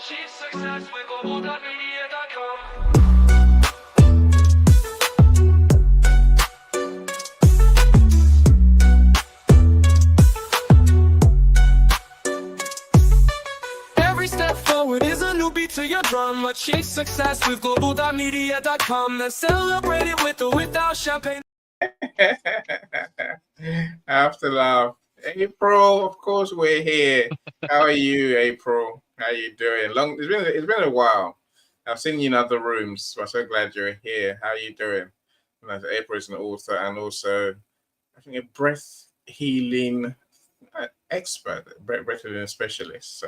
Achieve success with Global.Media.com. Every step forward is a new beat to your drum. Achieve success with Global.Media.com. Then celebrate it with or without champagne. I have to laugh. April, of course we're here. How are you, April? How you doing? It's been a while. I've seen you in other rooms, so I'm so glad you're here. How are you doing? And April is an author and also, I think, a breath healing expert, breath healing specialist.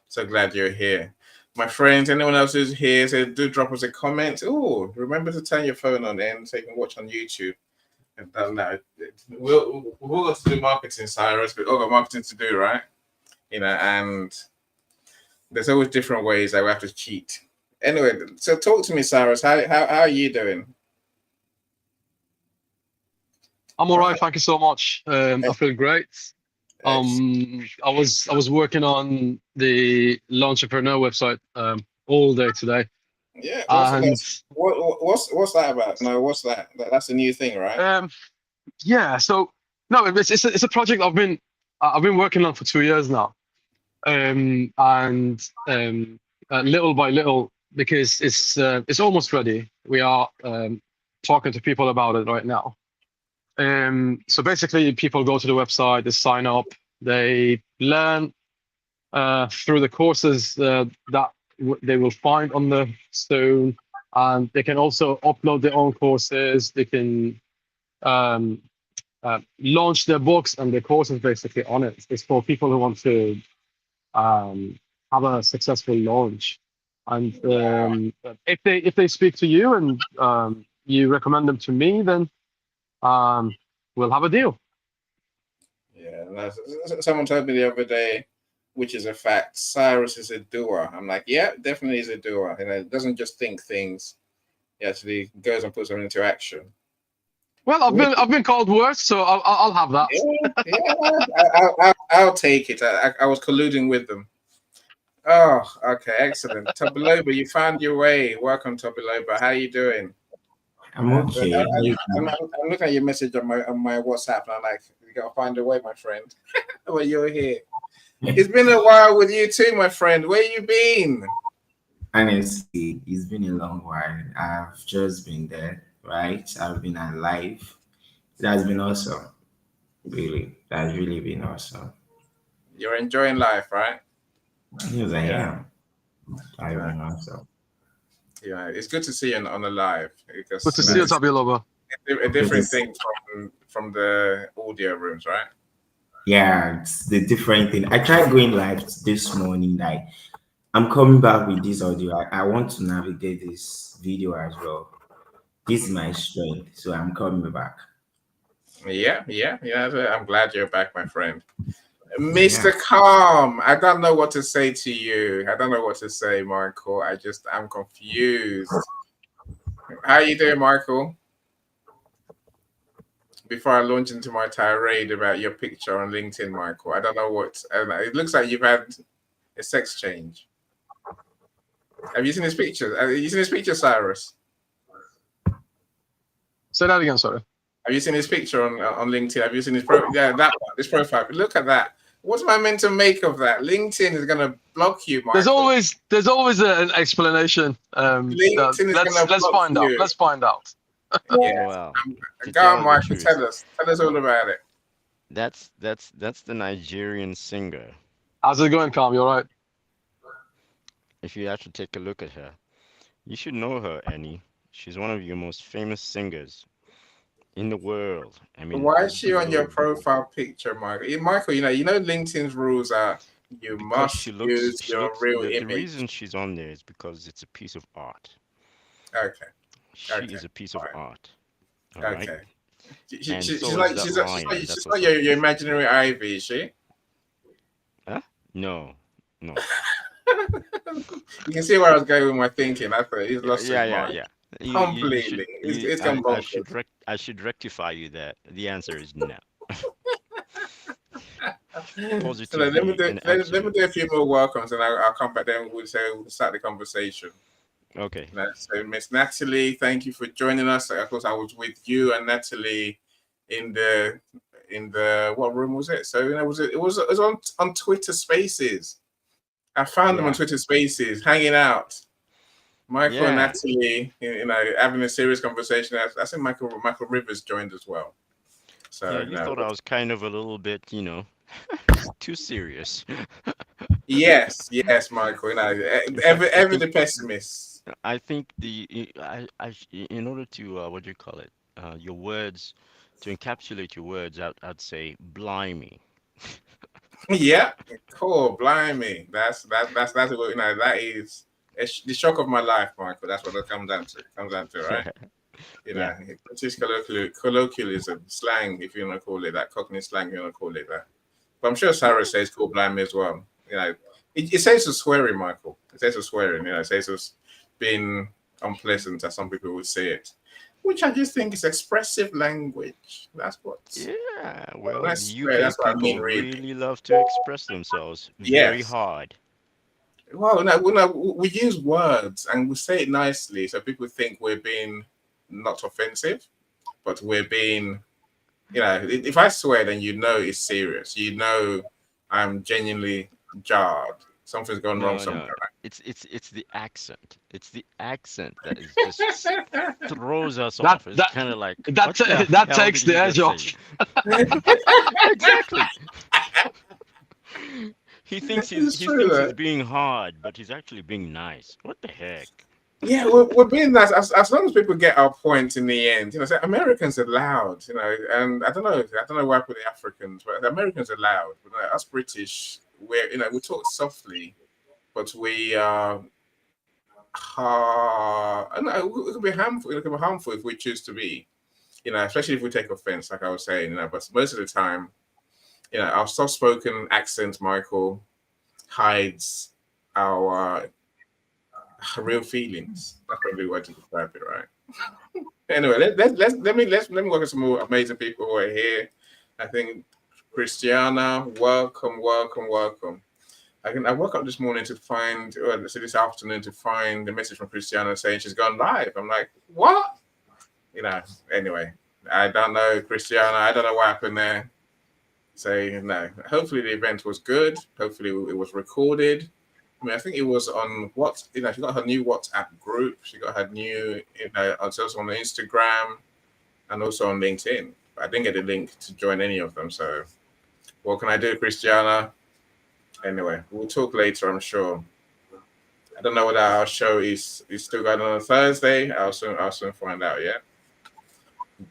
So glad you're here. My friends, anyone else who's here, so do drop us a comment. Oh, remember to turn your phone on then so you can watch on YouTube. No, we've all got to do marketing, Cyrus. We've all got marketing to do, right? And there's always different ways that we have to cheat. Anyway, so talk to me, Cyrus. How are you doing? I'm all right, thank you so much. I feel great. I was working on the Launchpreneur website all day today. Yeah. And what's that about? No, what's that? That's a new thing, right? Yeah. So no, it's a project I've been working on for 2 years now. Little by little, because it's almost ready. We are talking to people about it right now. So basically, people go to the website, they sign up, they learn through the courses that they will find on the stone, and they can also upload their own courses. They can launch their books and their courses basically on it. It's for people who want to have a successful launch. And if they speak to you and you recommend them to me, then we'll have a deal. Yeah, someone told me the other day, which is a fact, Cyrus is a doer. I'm like, yeah, definitely is a doer. It doesn't just think things; he actually goes and puts them into action. Well, I've been called worse, so I'll have that. Yeah, I'll take it. I was colluding with them. Oh, okay, excellent. Tobiloba, you found your way. Welcome, Tobiloba. How are you doing? I'm okay. I'm looking at your message on my WhatsApp, and I'm like, you gotta find a way, my friend. Well, you're here. It's been a while with you too, my friend. Where you been? Honestly, it's been a long while. I've just been there, right? I've been alive. It has been awesome. Really, that's really been awesome. You're enjoying life, right? Yes, I am. I've been awesome. Yeah, it's good to see you on the live because Good to see you, Tobiloba. A different thing from the audio rooms, right? Yeah, it's the different thing. I tried going live this morning. Like, I'm coming back with this audio. I want to navigate this video as well. This is my strength, so I'm coming back. Yeah. I'm glad you're back, my friend. Mr. Calm, I don't know what to say to you. I don't know what to say, Michael. I'm confused. How are you doing, Michael? Before I launch into my tirade about your picture on LinkedIn, Michael, I don't know. It looks like you've had a sex change. Have you seen his picture? Have you seen his picture, Cyrus? Say that again, sorry. Have you seen his picture on LinkedIn? Have you seen his profile? Yeah, that one, this profile. Look at that. What am I meant to make of that? LinkedIn is going to block you, Michael. There's always an explanation. Let's find out. Let's find out. Yeah. Well, go on, Michael. Tell us all about it. That's the Nigerian singer. How's it going, Calm? You all right? If you actually take a look at her, you should know her, Annie. She's one of your most famous singers in the world. I mean, why is she on your profile picture, Michael? Michael, you know LinkedIn's rules are you must use your real image. The reason she's on there is because it's a piece of art. Okay. She is a piece of art. All okay. Right? She's like your imaginary Ivy, is she? Huh? No. You can see where I was going with my thinking. I thought he's lost his mind. Yeah. Completely. It's gone bonkers. I should rectify you that the answer is no. So let me Positively do and let me do a absolutely. few more welcomes, and I'll come back. Then we'll start the conversation. Okay. So Miss Natalie, thank you for joining us. Of course, I was with you and Natalie in the what room was it? So it was on Twitter Spaces. I found them on Yeah. Twitter Spaces, hanging out. Michael and Yeah. Natalie, having a serious conversation. I think Michael Rivers joined as well. Yeah, So you thought I was kind of a little bit, too serious. yes, Michael. In fact, Ever the pessimist. I think in order to what do you call it? Your words, to encapsulate your words, I'd say blimey. Yeah, cool. Blimey, that's what that is the shock of my life, Michael. That's what it comes down to. Comes down to, right? Yeah. British colloquialism, slang, if you want to call it that, Cockney slang, if you want to call it that. But I'm sure Sarah says cool blimey as well. It says it's swearing, Michael. It says it's swearing. It says it's being unpleasant, as some people would say it, which I just think is expressive language. That's what. Yeah, When well, I the swear, UK that's what I mean, people really. really love to express themselves very Yes. hard. Well, no, we use words and we say it nicely, so people think we're being not offensive, but we're being, if I swear, then it's serious. I'm genuinely jarred. Something's gone wrong No, somewhere. no, it's the accent. It's the accent that is just throws us That off. It's that kind of like, that what the that hell did takes the he edge just off. say? Exactly. It's He true thinks he's that. being hard, but he's actually being nice. What the heck? Yeah, we're being nice as long as people get our point in the end. So Americans are loud, and I don't know why for the Africans, but the Americans are loud. But us British, we talk softly, but we I know it could be harmful. It could be harmful if we choose to be, especially if we take offense, like I was saying. But most of the time, our soft-spoken accent, Michael, hides our real feelings. That's probably the way to describe it, right? Anyway, let me work with some more amazing people who are here. I think Christiana, welcome, welcome, welcome. I woke up this morning to find, so this afternoon to find the message from Christiana saying she's gone live. I'm like, what? Anyway, I don't know, Christiana. I don't know what happened there. So, hopefully the event was good. Hopefully it was recorded. I mean, I think it was on she got her new WhatsApp group. She got her new, also on Instagram and also on LinkedIn. But I didn't get a link to join any of them. So, what can I do, Christiana? Anyway, we'll talk later, I'm sure. I don't know whether our show is still going on Thursday. I'll soon find out. Yeah,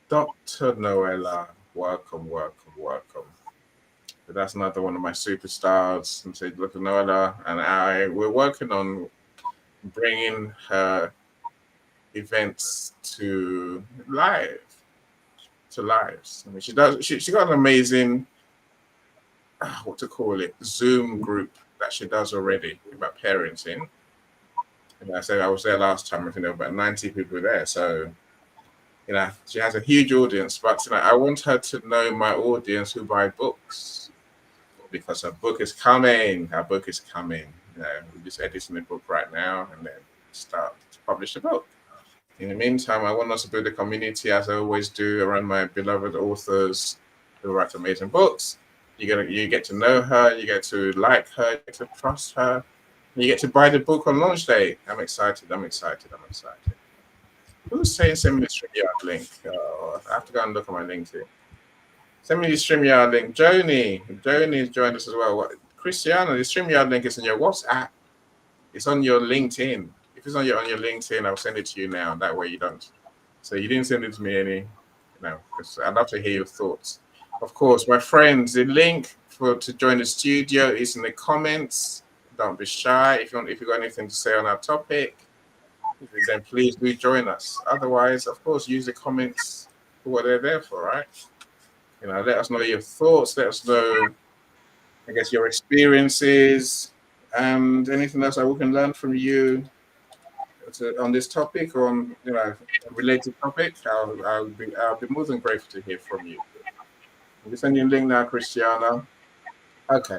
Dr. Noella, welcome, welcome, welcome. But that's another one of my superstars. And say, Dr. Noella and we're working on bringing her events to lives. I mean, she does. She got an amazing what to call it Zoom group that she does already about parenting. And I said I was there last time. I think there were about 90 people there. So she has a huge audience. But I want her to know my audience who buy books because her book is coming. Her book is coming. We're just editing the book right now and then start to publish the book. In the meantime, I want us to build a community, as I always do, around my beloved authors who write amazing books. You get to know her, you get to like her, you get to trust her, and you get to buy the book on launch day. I'm excited. I'm excited. I'm excited. Who's saying send me the StreamYard link? Oh, I have to go and look at my LinkedIn. Send me the StreamYard link. Joni's joined us as well. Christiana, the StreamYard link is in your WhatsApp. It's on your LinkedIn. If it's on your LinkedIn, I'll send it to you now. That way you don't. So you didn't send it to me because I'd love to hear your thoughts. Of course, my friends, the link to join the studio is in the comments. Don't be shy. If you got anything to say on our topic, then please do join us. Otherwise, of course, use the comments for what they're there for, right? Let us know your thoughts. Let us know, I guess, your experiences and anything else that we can learn from you on this topic or on a related topic. I'll be more than grateful to hear from you. I'll be sending you a link now, Christiana. Okay.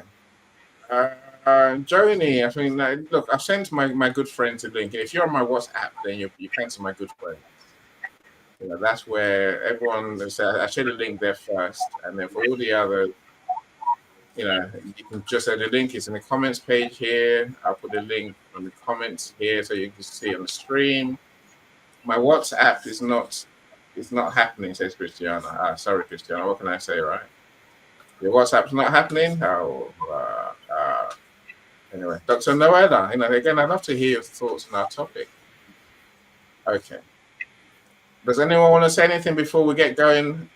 Joni, I mean, look, I've sent my good friends a link. If you're on my WhatsApp, then you cancel my good friends. That's where everyone is. I share the link there first, and then for all the others, you can just the link is in the comments page here. I'll put the link in the comments here so you can see it on the stream. My WhatsApp is not, it's not happening, says Christiana. Sorry, Christiana. What can I say, right? Your WhatsApp's not happening. Anyway, Dr. Noella, again, I'd love to hear your thoughts on our topic. Okay. Does anyone want to say anything before we get going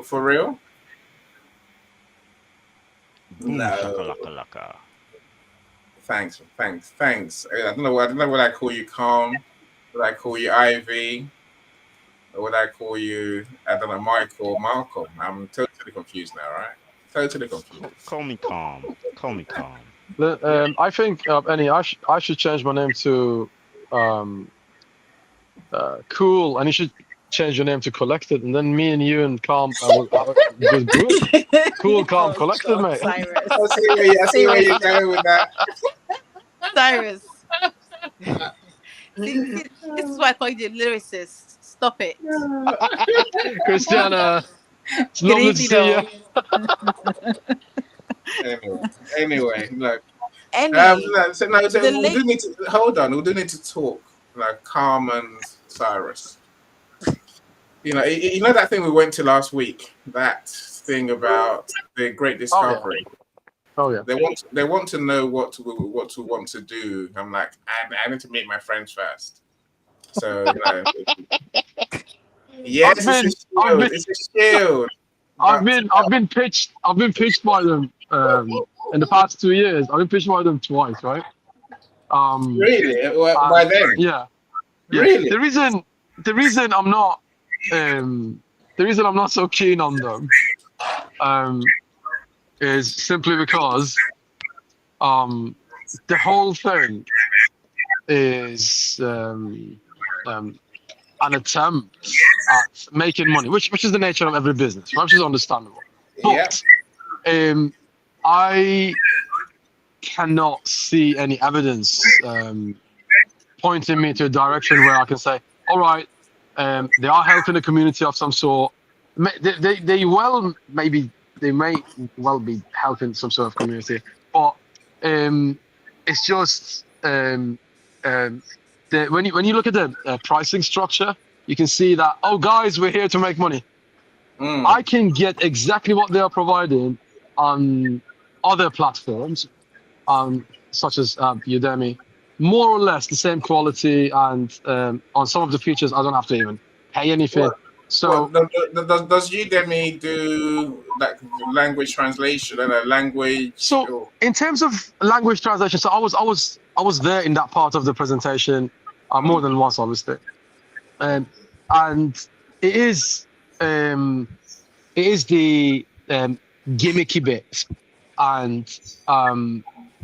for real? Boom No. shakalaka laka. Thanks. I don't know what I call you, Calm. What I call you, Ivy. Or what I call you, I don't know, Michael, Malcolm. I'm totally confused now, right? Totally confused. Call me calm. Call me calm. I think Annie, I should change my name to Cool, and you should change your name to Collected, and then me and you and Calm will have a good group. Cool, Calm, Oh, Collected, God, mate. Cyrus. I see where you're going with that. Cyrus. See, this is why I call you the lyricist. Stop it. Christiana, it's Good lovely to evening, see you. Anyway, look. Any, So the we do link. need to hold on. We do need to talk, like Calm and Cyrus. You know that thing we went to last week. That thing about the Great Discovery. Oh yeah. They want to know what to want to do. I'm like, I need to meet my friends first. So yes, it's a shield. It's a shield. I've been pitched by them in the past 2 years. I've been pitched by them twice, right? Really? By then? Yeah. Really? The reason I'm not so keen on them is simply because the whole thing is an attempt at making money, which is the nature of every business, right? Which is understandable. But I cannot see any evidence pointing me to a direction where I can say, all right, they are helping a community of some sort. They may well be helping some sort of community, but it's just when you look at the pricing structure, you can see that, oh guys, we're here to make money. I can get exactly what they are providing on other platforms, such as Udemy, more or less the same quality, and on some of the features I don't have to even pay anything. Does Udemy do like language translation and a language? So in terms of language translation, so I was there in that part of the presentation more than once, obviously, and it is the gimmicky bit, and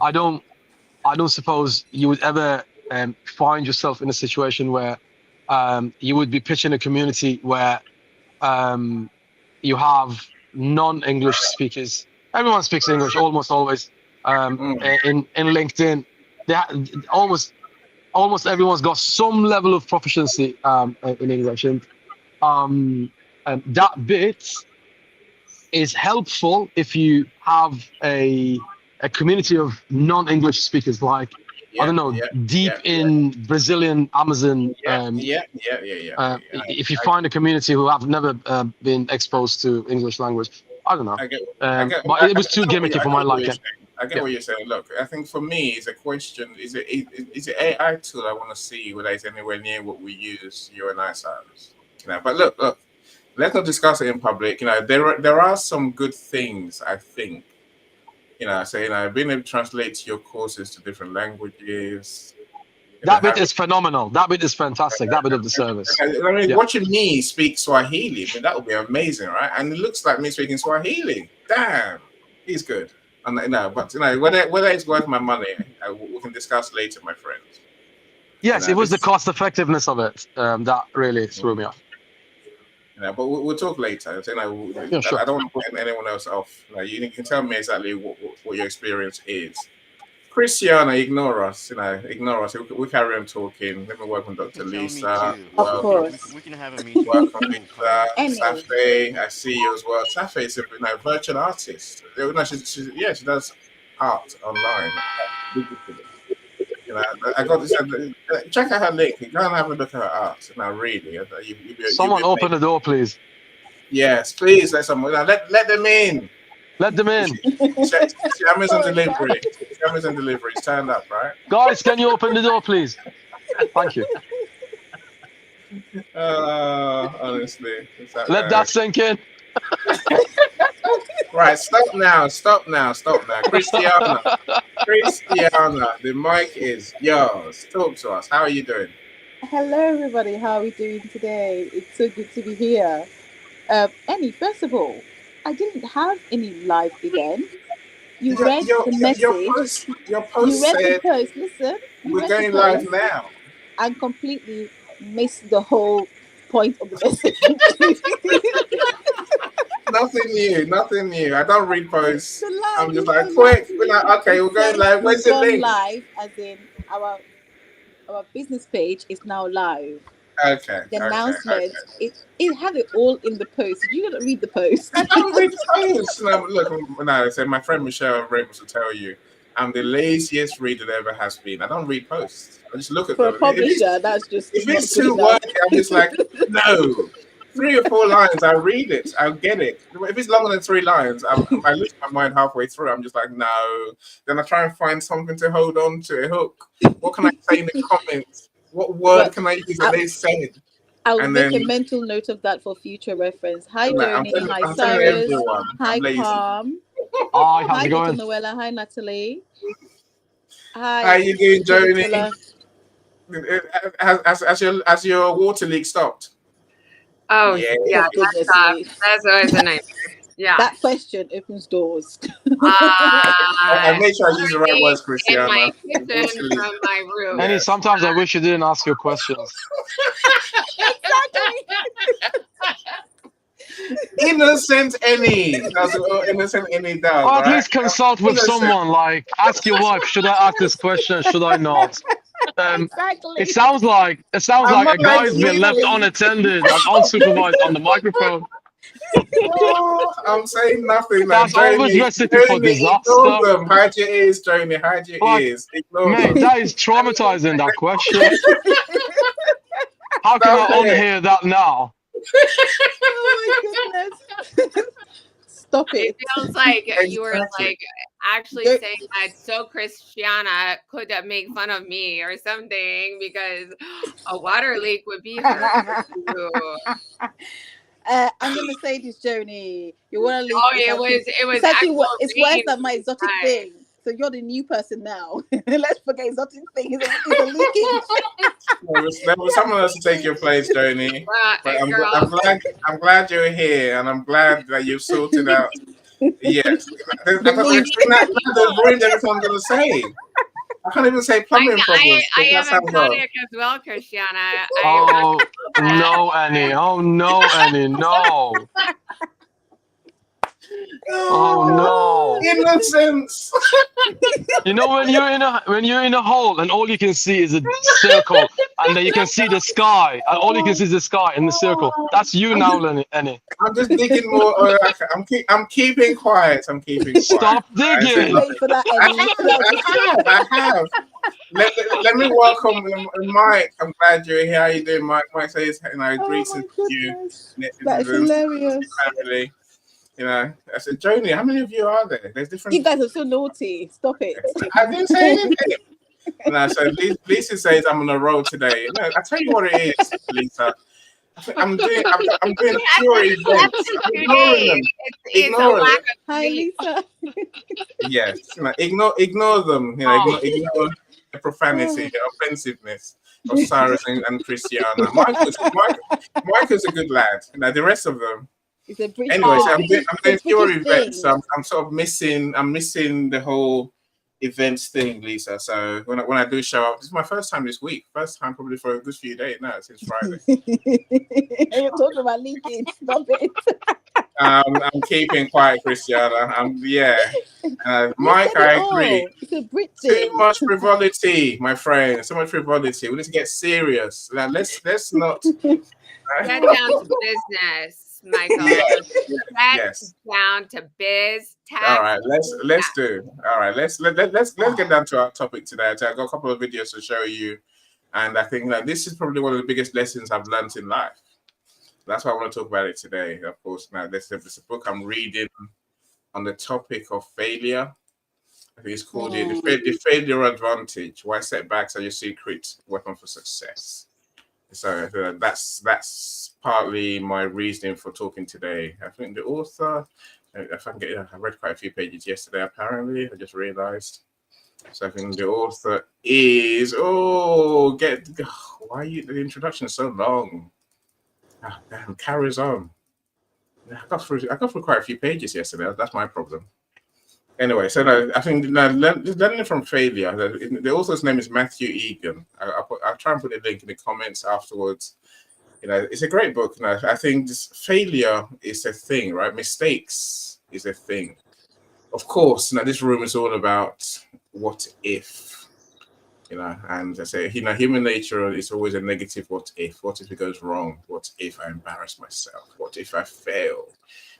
I don't suppose you would ever find yourself in a situation where you would be pitching a community where you have non-English speakers. Everyone speaks English almost always. In LinkedIn, almost everyone's got some level of proficiency in English, and that bit is helpful if you have a community of non-English speakers, like I don't know, deep in Brazilian Amazon. If you find a community who have never been exposed to English language, I don't know. But it was too gimmicky for my liking. I get what you're saying. Look, I think for me, it's a question: is it AI tool? I want to see whether it's anywhere near what we use, you and I, Cyrus. But look. Let's not discuss it in public. There are some good things, I think. Being able to translate your courses to different languages. That bit is phenomenal. That bit is fantastic. That bit of the service. Watching me speak Swahili, that would be amazing, right? And it looks like me speaking Swahili. Damn, he's good. And whether it's worth my money, we can discuss later, my friends. Yes, it was the cost effectiveness of it that really threw me off. You know, but we'll talk later. So, you know, Yeah, sure. I don't want to put anyone else off. Like, you can tell me exactly what your experience is. Christiana, ignore us. You know, ignore us. We carry on talking. Let me welcome You Dr. can tell me Lisa. too. Of Welcome, course. We can have a meeting with welcome, people Lisa. coming. Any. Safi, I see you as well. Safi is a virtual artist. No, she does art online, digitally. You know, I got this. Check out her link. You go and have a look at her art. Now, really, you'll Someone be open amazed. the door, please. Yes, please let someone. Let them in. Let them in. It's Amazon Oh, God. delivery. It's Amazon delivery. Stand up, right? Guys, can you open the door, please? Thank you. Honestly, it's that, Let that sink in. right. Stop now. Stop now. Stop now. Christiana, the mic is yours. Talk to us. How are you doing? Hello, everybody. How are we doing today? It's so good to be here. Annie, first of all, I didn't have any live event. You Your read your the your message. post your You post read the said post. Listen, you we're read the going live post now. and completely missed the whole point of the message. Nothing new. Nothing new. I don't read posts. The live I'm just is like, so quick. We're lovely. like, okay, It we're going says live. we've Where's the gone link? live, as in our business page is now live. Okay. The announcement, it had it all in the post. You didn't read the post. I don't read posts. No, look, no, I said my friend Michelle Ramos will tell you, I'm the laziest reader there ever has been. I don't read posts. I just look at For a them. publisher, that's just If not it's good too enough. wordy, I'm just like, no. 3 or 4 lines, I read it. I'll get it. If it's longer than 3 lines, I lose my mind halfway through. I'm just like, no. Then I try and find something to hold on to, a hook. What can I say in the comments? What Well, word can I use that they said? I'll And make then a mental note of that for future reference. Hi, like, Joni. Hi, I'm telling Cyrus. everyone, I'm Hi, lazy. Calm. Hi, how's Hi, it Dr. going? Noella. Hi, Natalie. How Hi, you doing, Joditilla. Joni? Has your water leak stopped? Oh, Yeah. yeah, For goodness sake. that's always a nightmare. Yeah. That question opens doors. I made sure I use the right Currently words, in my Christiana. Water kitchen leak. from my roof. Annie, Yes. sometimes I wish you didn't ask your questions. Innocent Annie. That's what innocent Annie does, Or at right? least consult with Innocent. someone, like ask your wife, should I ask this question, should I not? It Exactly. sounds like I'm not a ready guy's to been left Exactly. unattended and unsupervised on the microphone. oh, I'm saying nothing. Like, That's always Joni, recipe for ignore disaster. them. Hide your ears, Joni. Hide your Like, ears. Ignore mate, them. that is traumatizing, that question. How can I Stop it. unhear that now? Oh my goodness. Stop It it. feels like you were Exactly. like actually Don't- saying that so Christiana could make fun of me or something because a water leak would be her. I'm gonna say this, Joni. Your water leak Oh, is actually it was it's actually actual it's worse rain than my exotic time. thing. So you're the new person now. Let's forget exotic thing. It's a leakage. There was someone else to take your place, Joni. Well, But girl, I'm glad you're here, and I'm glad that you've sorted out. Yes, The leak. they've ruined everything I'm gonna say. I can't even say plumbing problems. I That am sounds odd. exotic as well, Christiana. Oh no, Annie. Oh no, Annie. No. Oh no. Innocence. You know when you're in a hole and all you can see is a circle, and then you can see the sky, and all you can see is the sky in the circle. That's you now, Annie. I'm just digging more. I'm keeping quiet. I'm keeping quiet. Stop I said digging. nothing. Wait for that, Eddie. I have. Let me welcome Mike. I'm glad you're here. How you doing, Mike? Mike says, Oh greetings my to you, goodness. That is netizens, hilarious. family. I said, Joni, how many of you are there? There's You different. guys are so naughty. Stop it. I didn't say anything. So Lisa says I'm on a roll today. No, I tell you what it is, Lisa. I'm doing pure events. I'm ignoring them. It's a Ignore them. lack of Hi, sleep. Lisa. Yes, ignore them. Ignore the profanity, the offensiveness of Cyrus and Christiana. Michael's a good lad. The rest of them. It's a British. Anyway, so I'm It's doing a pure British events. thing. So I'm sort of missing. I'm missing the whole events thing, Lisa. So when I do show up, this is my first time this week. First time probably for a good few days now since Friday. You're talking about leaking. Stop it. I'm keeping quiet, Christiana. You Mike, said it I agree. all. It's a Brit Too thing. much frivolity, my friend. So much frivolity. We need to get serious. Now, let's not. Get down to business, Michael. Get Yes. down to biz tech. All right. Let's do. All right. Let's get down to our topic today. So I've got a couple of videos to show you, and I think that this is probably one of the biggest lessons I've learned in life. That's why I want to talk about it today. Of course, now this is a book I'm reading on the topic of failure. I think it's called the Failure Advantage: Why Setbacks Are Your Secret Weapon for Success. So that's partly my reasoning for talking today. I think the author, if I can get, I read quite a few pages yesterday. Apparently, I just realised. So I think the author is why are you the introduction is so long? Damn, carries on. I got through quite a few pages yesterday. That's my problem. Anyway, so no, I think learning from failure. The author's name is Matthew Egan. I'll try and put a link in the comments afterwards. It's a great book. I think failure is a thing, right? Mistakes is a thing. Of course, this room is all about what if. And I say, human nature is always a negative what if. What if it goes wrong? What if I embarrass myself? What if I fail?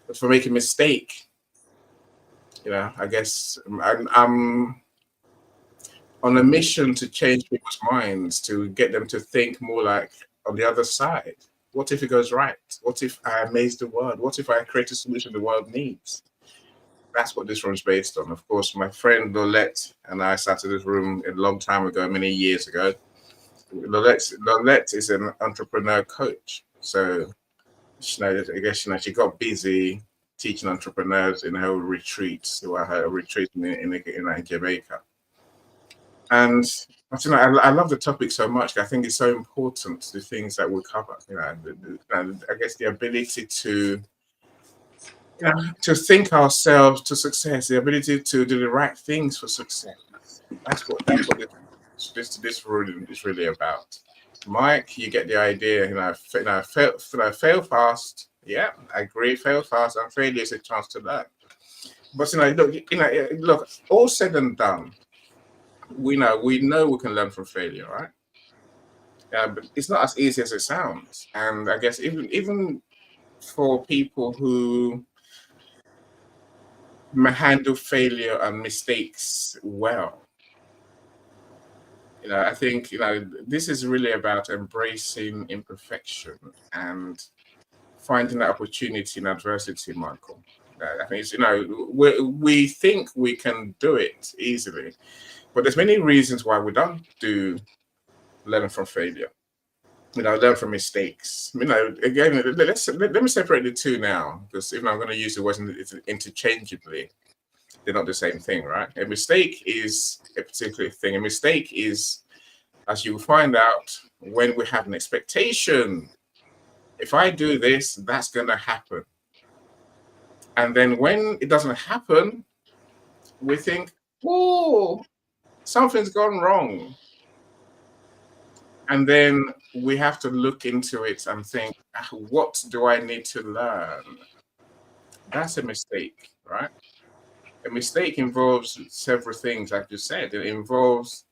But if I make a mistake, I guess I'm on a mission to change people's minds, to get them to think more like on the other side. What if it goes right? What if I amaze the world? What if I create a solution the world needs? That's what this room's based on. Of course, my friend Lolette and I started this room a long time ago, many years ago. Lolette is an entrepreneur coach. So, I guess, she got busy teaching entrepreneurs in her retreats, her retreat in Jamaica. And I love the topic so much. I think it's so important, the things that we cover. I guess the ability to think ourselves to success, the ability to do the right things for success. That's what this room is really about. Mike, you get the idea. Fail fast. Yeah, I agree. Fail fast, and failure is a chance to learn. But look. All said and done, we know we can learn from failure, right? But it's not as easy as it sounds. And I guess even for people who handle failure and mistakes well, I think this is really about embracing imperfection and finding that opportunity in adversity, Michael. I think we think we can do it easily, but there's many reasons why we don't do learn from failure. Learn from mistakes. Again, let me separate the two now, because even I'm going to use the words interchangeably, they're not the same thing, right? A mistake is a particular thing. A mistake is, as you find out, when we have an expectation. If I do this, that's going to happen. And then when it doesn't happen, we think, oh, something's gone wrong. And then we have to look into it and think, what do I need to learn? That's a mistake, right? A mistake involves several things, like you said. It involves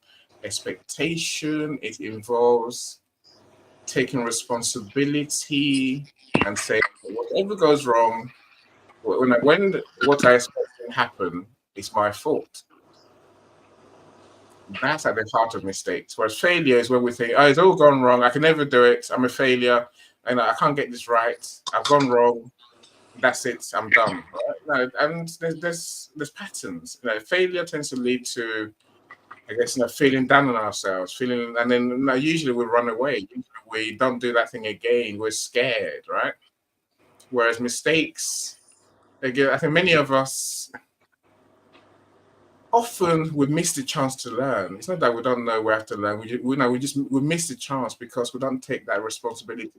expectation. It involves taking responsibility and saying, whatever goes wrong, when what I expect to happen is my fault. That's at the heart of mistakes. Whereas failure is when we think, it's all gone wrong. I can never do it. I'm a failure. And I can't get this right. I've gone wrong. That's it. I'm done. Right? And there's patterns. Failure tends to lead to, I guess, feeling down on ourselves, and then usually we run away. We don't do that thing again. We're scared, right? Whereas mistakes, again, I think many of us often we miss the chance to learn. It's not that we don't know we have to learn. We miss the chance because we don't take that responsibility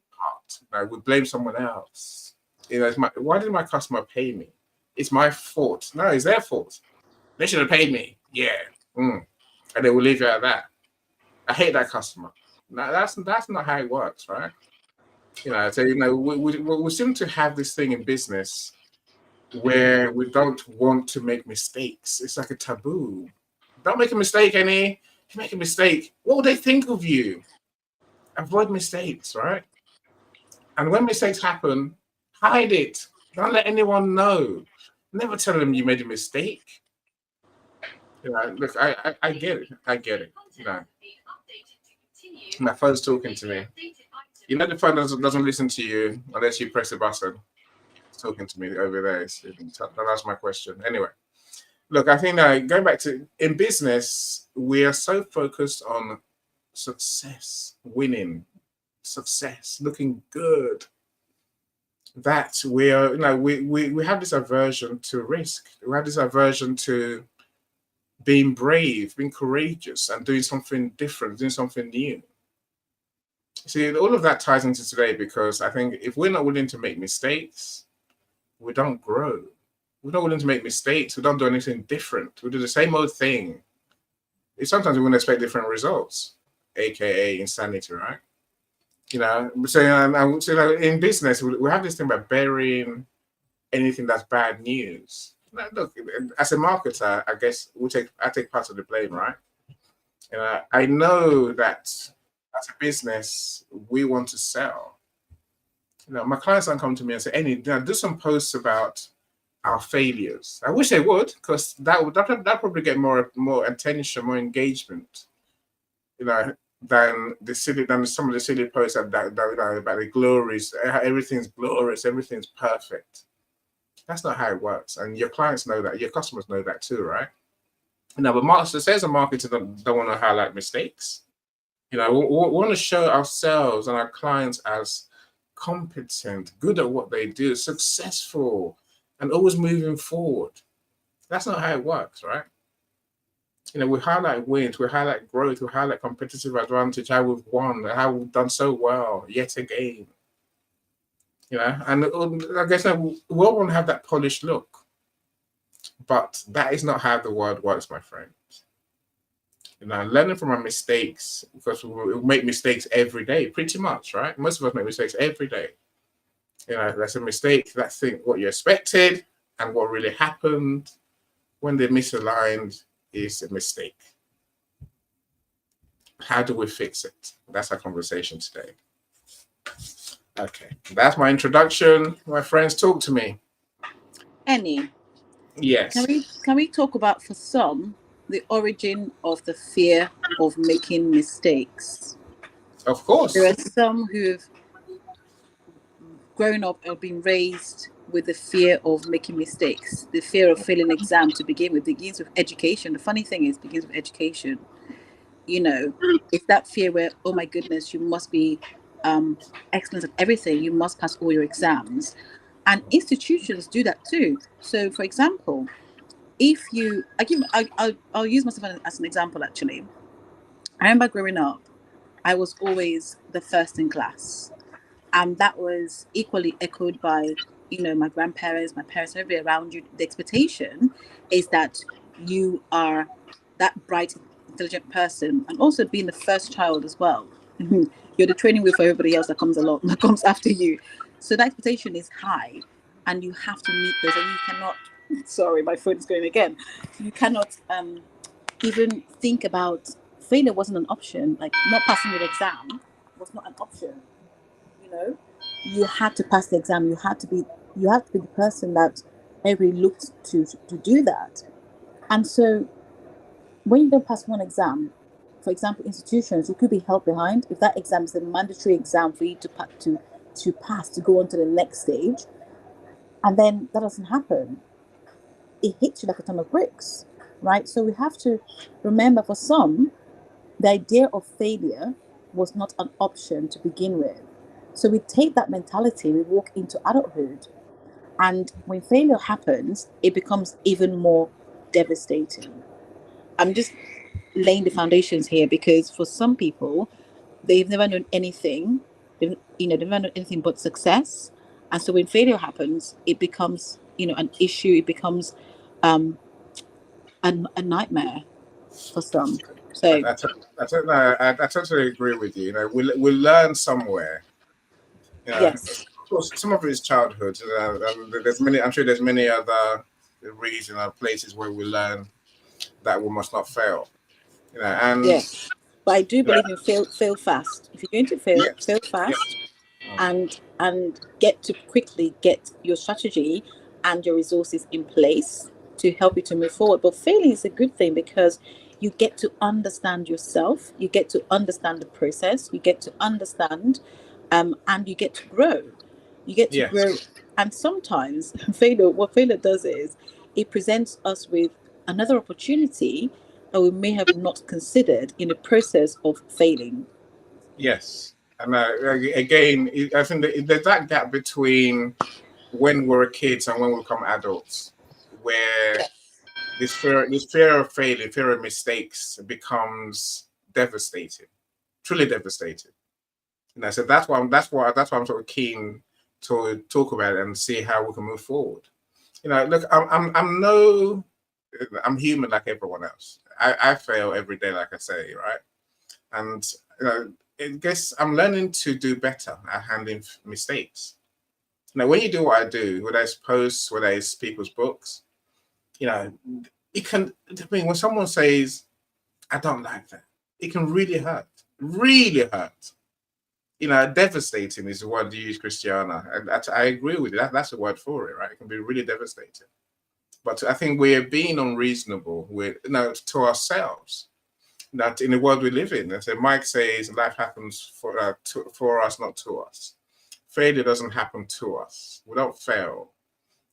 part. We blame someone else. Why did my customer pay me? It's my fault. No, it's their fault. They should have paid me. Yeah. and they will leave you at that. I hate that customer. No, that's not how it works, right? So we seem to have this thing in business where we don't want to make mistakes. It's like a taboo. Don't make a mistake, Annie. If you make a mistake, what will they think of you? Avoid mistakes, right? And when mistakes happen, hide it. Don't let anyone know. Never tell them you made a mistake. Look, I get it. I get it. My phone's talking to me. The phone doesn't listen to you unless you press a button. It's talking to me over there. Don't ask my question. Anyway, look, I think going back to in business, we are so focused on success, winning, success, looking good, that we are, we have this aversion to risk. We have this aversion to being brave, being courageous, and doing something different, doing something new. See, all of that ties into today, because I think if we're not willing to make mistakes, we don't grow. We're not willing to make mistakes. We don't do anything different. We do the same old thing. Sometimes we wouldn't expect different results, aka insanity, right? So in business, we have this thing about burying anything that's bad news. Look, as a marketer, I guess I take part of the blame, right? I know that as a business, we want to sell. My clients don't come to me and say, "Any, do some posts about our failures." I wish they would, because that probably get more attention, more engagement, than some of the silly posts about the glories. Everything's glorious, everything's perfect. That's not how it works, and your clients know that. Your customers know that too, right? But sales and marketing don't want to highlight mistakes. We want to show ourselves and our clients as competent, good at what they do, successful, and always moving forward. That's not how it works, right? We highlight wins, we highlight growth, we highlight competitive advantage, how we've won, how we've done so well yet again. And I guess we all want to have that polished look, but that is not how the world works, my friends. Learning from our mistakes, because we make mistakes every day, pretty much, right? Most of us make mistakes every day. That's a mistake. That's what you expected and what really happened. When they're misaligned, is a mistake. How do we fix it? That's our conversation today. Okay, that's my introduction. My friends, talk to me. Annie, yes. Can we talk about, for some, the origin of the fear of making mistakes? Of course. There are some who've grown up or been raised with the fear of making mistakes, the fear of failing an exam to begin with. It begins with education. The funny thing is, it begins with education. It's that fear where, oh my goodness, you must be excellent at everything. You must pass all your exams. And institutions do that too. So, for example, I'll use myself as an example, actually. I remember growing up, I was always the first in class. And that was equally echoed by, my grandparents, my parents, everybody around you. The expectation is that you are that bright, intelligent person, and also being the first child as well. You're the training wheel for everybody else that comes after you. So that expectation is high, and you have to meet those. And you cannot. Sorry, my phone's going again. You cannot even think about failure. Wasn't an option. Like, not passing your exam was not an option. You had to pass the exam. You have to be the person that everybody looked to do that. And so when you don't pass one exam, for example, institutions, you could be held behind if that exam is a mandatory exam for you to pass to go on to the next stage, and then that doesn't happen. It hits you like a ton of bricks, right? So we have to remember, for some, the idea of failure was not an option to begin with. So we take that mentality, we walk into adulthood, and when failure happens, it becomes even more devastating. I'm just laying the foundations here, because for some people, they've never known anything. They've never known anything but success, and so when failure happens, it becomes an issue. It becomes a nightmare. for some. So I totally agree with you. You know, we learn somewhere. You know, yes, of course, some of it is childhood. There's many. I'm sure there's many other reasons or places where we learn that we must not fail. You know, and yes. But I do you know, believe in fail fast. If you're going to yes, fail yeah, fast, and get to quickly get your strategy and your resources in place to help you to move forward. But failing is a good thing because you get to understand yourself, you get to understand the process, you get to understand, and you get to grow. You get to yes, grow. And sometimes what failure does is it presents us with another opportunity that we may have not considered in the process of failing. yes. And again, I think there's that gap between when we're kids and when we become adults, where this fear of failing, fear of mistakes becomes devastating, truly devastating. You know, so that's why I'm sort of keen to talk about it and see how we can move forward. You know, look, I'm human like everyone else. I fail every day, like I say, right? And you know, I guess I'm learning to do better at handling mistakes. Now, when you do what I do, whether it's posts, whether it's people's books, you know, it can. I mean, when someone says, "I don't like that," it can really hurt. Really hurt. You know, devastating is the word you use, Christiana, and I agree with you. That's the word for it, right? It can be really devastating. But I think we're being unreasonable with, you know, to ourselves. That in the world we live in, as Mike says, life happens for us, not to us. Failure doesn't happen to us. We don't fail.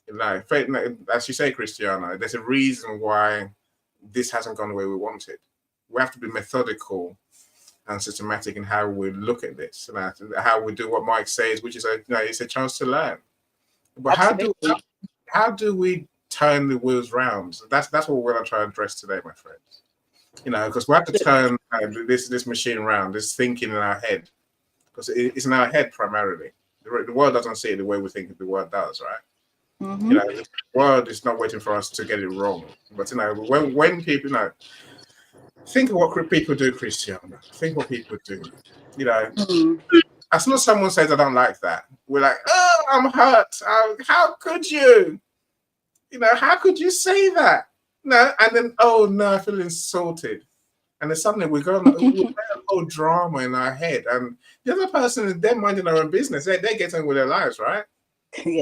You know, as you say, Christiana, there's a reason why this hasn't gone the way we wanted. We have to be methodical and systematic in how we look at this, and how we do what Mike says, which is it's a chance to learn. But Absolutely. how do we turn the wheels round? So that's what we're going to try to address today, my friends. You know, because we have to turn this machine around, this thinking in our head, because it's in our head primarily. The world doesn't see it the way we think the world does, right? You Mm-hmm. know, the world is not waiting for us to get it wrong. But you know, when people, you know, think of what people do, Christiana. Think what people do. You know, Mm-hmm. as soon as someone says, "I don't like that," we're like, "Oh, I'm hurt. How could you? You know, how could you say that?" No, and then, "Oh no, I feel insulted." And then suddenly we get a whole drama in our head, and the other person is they're minding their own business. They're getting on with their lives, right?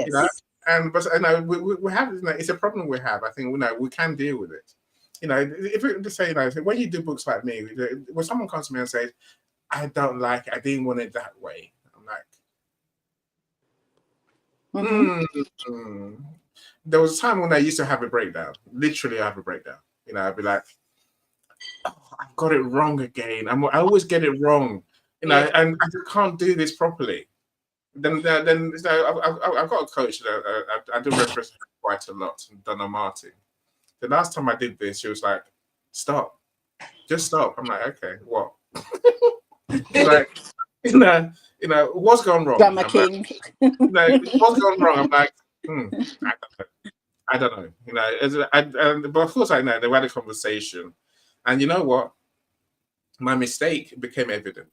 You know, Yes. and but you know, we have, you know, it's a problem we have. I think, you know, we can deal with it. You know, if we just say, you know, when you do books like me, when someone comes to me and says, "I don't like it, I didn't want it that way," I'm like, Mm-hmm. mm. There was a time when I used to have a breakdown. Literally, I have a breakdown. You know, I'd be like, "Oh, I've got it wrong again. I always get it wrong. You know, Yeah. and I just can't do this properly." Then you know, I've got a coach that I do reference quite a lot, Donna Martin. The last time I did this, she was like, "Stop, just stop." I'm like, "Okay, what?" She's like, what's gone wrong? Drama I'm like, king. what's gone wrong? I'm like, I don't know. You know, but of course I know. They had a conversation, and you know what? My mistake became evident.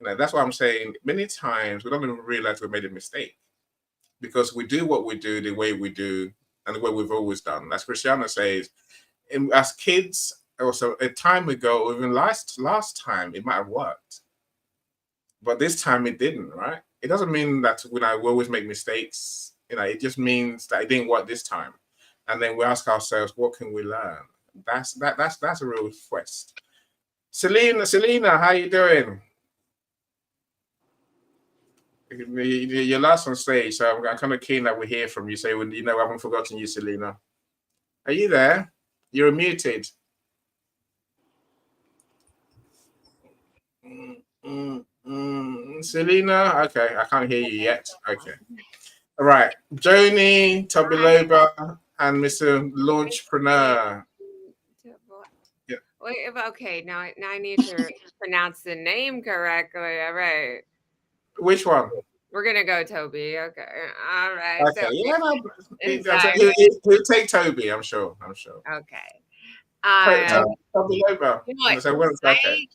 You know, that's what I'm saying. Many times we don't even realize we made a mistake because we do what we do the way we do and the way we've always done. As Christiana says, as kids, also a time ago, or even last time, it might have worked, but this time it didn't. Right? It doesn't mean that we always make mistakes. You know, it just means that it didn't work this time, and then we ask ourselves, what can we learn? That's a real quest. Selena, how you doing? You're last on stage, so I'm kind of keen that we hear from you. So, you know, I haven't forgotten you, Selena. Are you there? You're muted. Selena? Okay, I can't hear you yet. Okay. All right. Joni, Tobiloba, and Mr. Launchpreneur. Yeah. Wait, okay, now I need to pronounce the name correctly. All right. Which one? We're gonna go Toby. Okay. All right. Okay. So Yeah, no, inside. he'll take Toby, I'm sure. Okay. Uh, Tell me over. you know what? So we're okay. I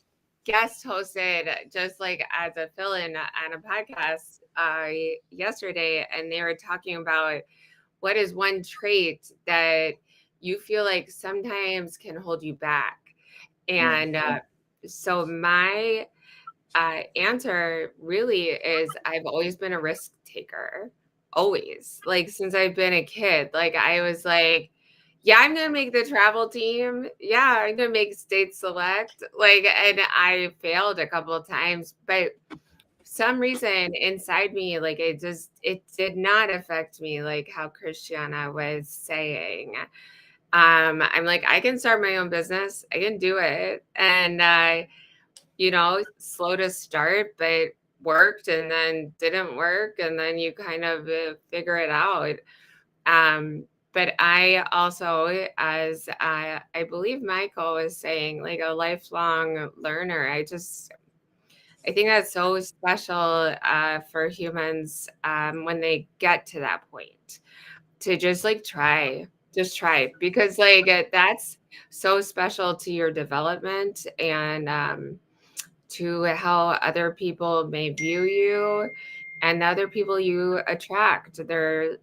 guest hosted just like as a fill-in on a podcast yesterday, and they were talking about what is one trait that you feel like sometimes can hold you back. And so my answer really is I've always been a risk taker, always. Like since I've been a kid, like I was like, yeah, I'm gonna make the travel team. Yeah, I'm gonna make state select. Like, and I failed a couple of times, but some reason inside me, like it did not affect me like how Christiana was saying. I'm like, I can start my own business. I can do it. And slow to start, but worked and then didn't work. And then you kind of figure it out. But I also, as I believe Michael was saying, like a lifelong learner, I think that's so special for humans when they get to that point to just like just try because like that's so special to your development and to how other people may view you and the other people you attract. They're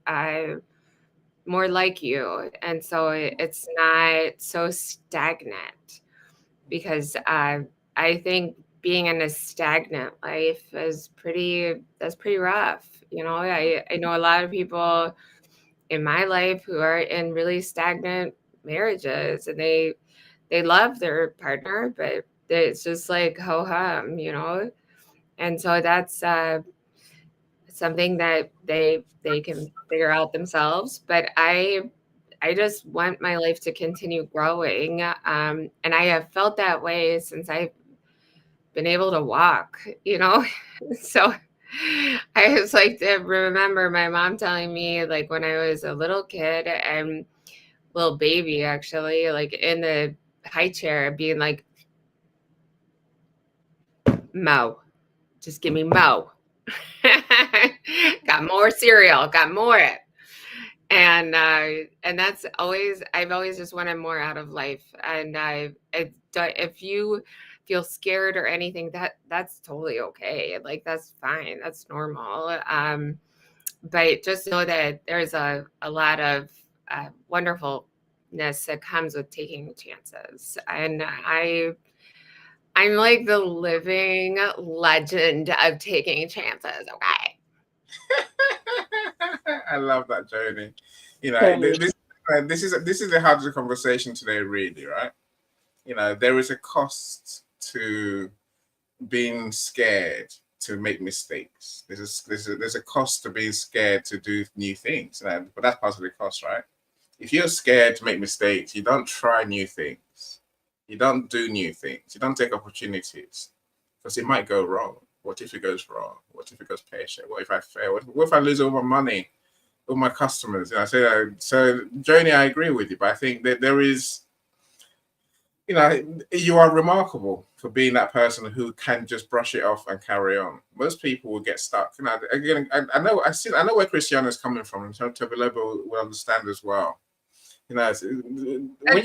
more like you. And so it's not so stagnant because I think being in a stagnant life that's pretty rough. I know a lot of people in my life who are in really stagnant marriages and they love their partner, but it's just like ho hum. And so that's something that they can figure out themselves. But I just want my life to continue growing. And I have felt that way since I've been able to walk. So I was like to remember my mom telling me like when I was a little kid and little baby actually, like in the high chair being like, Mo, just give me Mo. Got more cereal, got more. And that's always I've always just wanted more out of life. And if you feel scared or anything, that's totally okay. Like that's fine. That's normal. But just know that there's a lot of wonderfulness that comes with taking chances. And I'm like the living legend of taking chances. Okay. I love that, Jody. Totally. This is the heart of the conversation today, really, right? There is a cost to being scared to make mistakes. There's a cost to being scared to do new things, but that's part of the cost, right? If you're scared to make mistakes, you don't try new things, you don't do new things, you don't take opportunities because it might go wrong. What if it goes wrong? What if it goes pear-shaped? What if I fail? What if I lose all my money, all my customers? So Joni, I agree with you, but I think that there is, you are remarkable for being that person who can just brush it off and carry on. Most people will get stuck. Again, I know where Christiana is coming from, and Toby will understand as well. When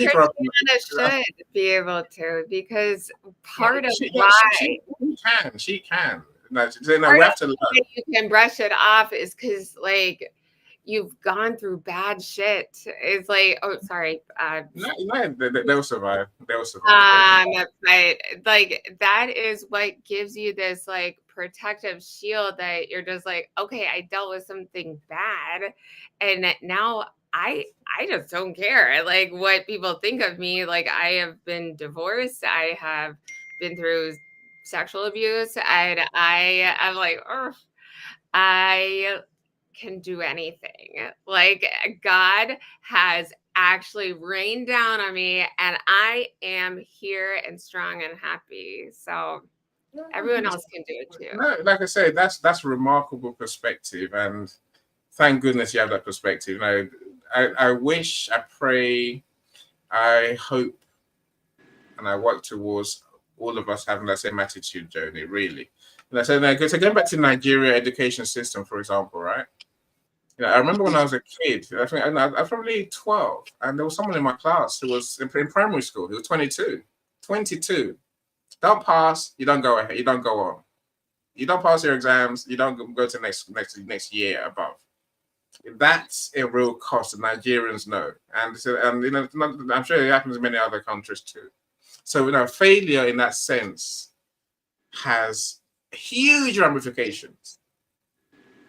you grow up, Christiana should be able to because part of she why can. We part have of to learn. why you can brush it off is because like you've gone through bad shit. It's like, oh, sorry. They'll survive. They'll survive. But like that is what gives you this like protective shield that you're just like, okay, I dealt with something bad, and now I just don't care like what people think of me. Like I have been divorced. I have been through sexual abuse, and I'm like, oh, I can do anything. Like God has actually rained down on me and I am here and strong and happy. So everyone else can do it too. No, like I say, that's a remarkable perspective, and thank goodness you have that perspective. I wish, I pray, I hope, and I work towards all of us having that same attitude, Joni, really. So going back to Nigeria education system, for example, right? I remember when I was a kid. I think I was probably 12, and there was someone in my class who was in primary school. He was 22. 22. Don't pass, you don't go ahead. You don't go on. You don't pass your exams. You don't go to next year above. That's a real cost. The Nigerians know, and so, I'm sure it happens in many other countries too. So failure in that sense has huge ramifications.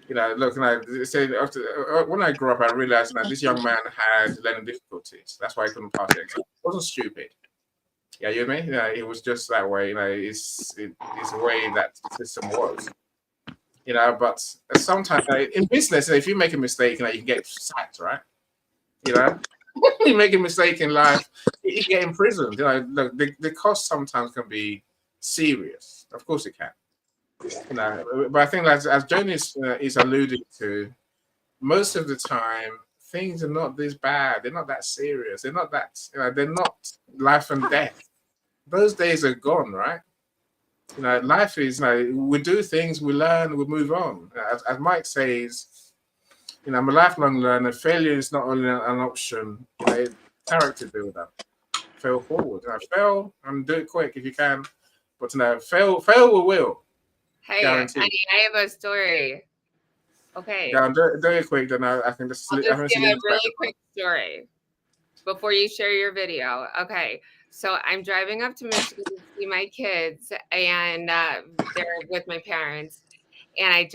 Look, when I grew up, I realized that this young man had learning difficulties. That's why he couldn't pass the exam. He wasn't stupid. Yeah, you know what I mean? It was just that way. It's the way that the system was. But sometimes in business, if you make a mistake, you can get sacked, right? You make a mistake in life, you get imprisoned. Look, the cost sometimes can be serious. Of course, it can. But I think as Joan is alluding to, most of the time things are not this bad. They're not that serious. They're not that. They're not life and death. Those days are gone, right? Life is, we do things, we learn, we move on. As Mike says, I'm a lifelong learner. Failure is not only an option, character builder. Fail forward. Fail and do it quick if you can. But fail we will. Hey, guaranteed. honey, I have a story. Okay. Yeah, do it quick, then I can just. I'll just give a really quick story before you share your video. Okay. So I'm driving up to Michigan to see my kids, and they're with my parents. And I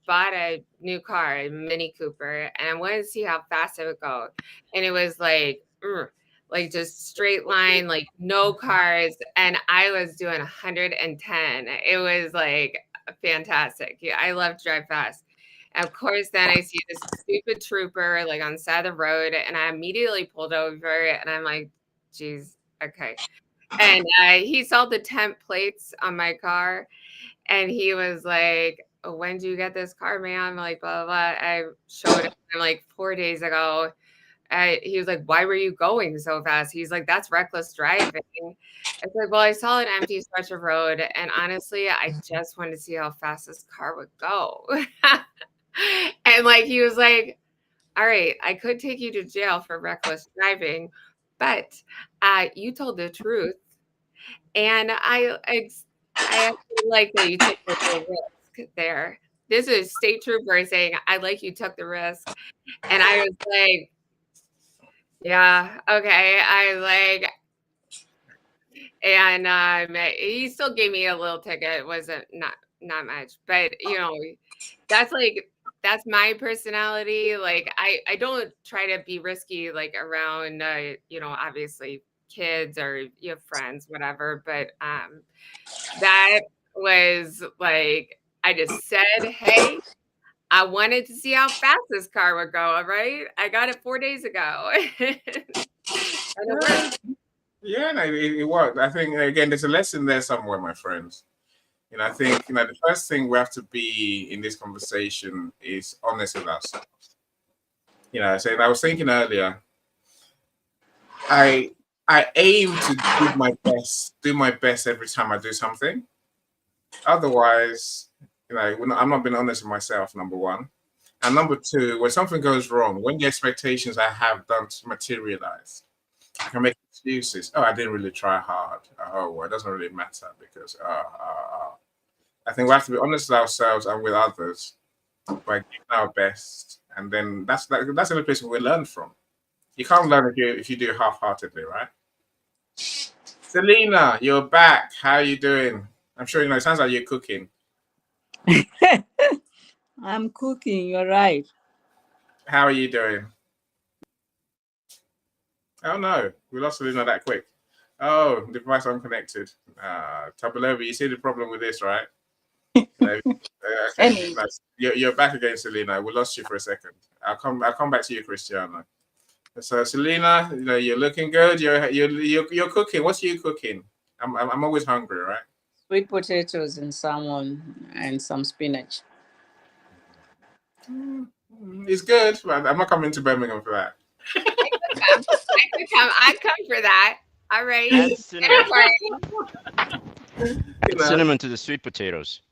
bought a new car, a Mini Cooper, and I wanted to see how fast it would go. And it was like just straight line, like no cars. And I was doing 110. It was like fantastic. Yeah, I love to drive fast. And of course, then I see this stupid trooper like on the side of the road, and I immediately pulled over, and I'm like, geez, okay. And he saw the temp plates on my car, and he was like, when did you get this car, man? I'm like, blah, blah, blah. I showed him like 4 days ago. He was like, why were you going so fast? He's like, that's reckless driving. It's like, well, I saw an empty stretch of road, and honestly, I just wanted to see how fast this car would go. And like, he was like, all right, I could take you to jail for reckless driving, but you told the truth. And I actually like that you took the risk there. This is state trooper saying, I like you took the risk. And I was like, yeah, okay. And he still gave me a little ticket. It wasn't not much, but that's my personality. Like I don't try to be risky, like around, obviously kids or friends, whatever. But that was like, I just said, hey, I wanted to see how fast this car would go. All right. I got it 4 days ago. And it worked. Yeah, no, it worked. I think, again, there's a lesson there somewhere, my friends. I think, the first thing we have to be in this conversation is honest with ourselves. So I was thinking earlier, I aim to do my best every time I do something. Otherwise, I'm not being honest with myself, number one. And number two, when something goes wrong, when the expectations I have don't materialize, I can make excuses. Oh, I didn't really try hard. Oh, well, it doesn't really matter because I think we have to be honest with ourselves and with others by giving our best, and then that's the only place we learn from. You can't learn if you do half-heartedly, right? Selena, you're back. How are you doing? I'm sure it sounds like you're cooking. I'm cooking. You're right. How are you doing? Oh no, we lost Selena that quick. Oh, device unconnected. Tabulobi, you see the problem with this, right? Okay. You're back again, Selena. We lost you for a second. I'll come back to you, Christiana. So Selena, you're looking good. You're cooking. What are you cooking? I'm always hungry, right? Sweet potatoes and salmon and some spinach. It's good, but I'm not coming to Birmingham for that. I'd come for that. All right. Add cinnamon. Add cinnamon to the sweet potatoes.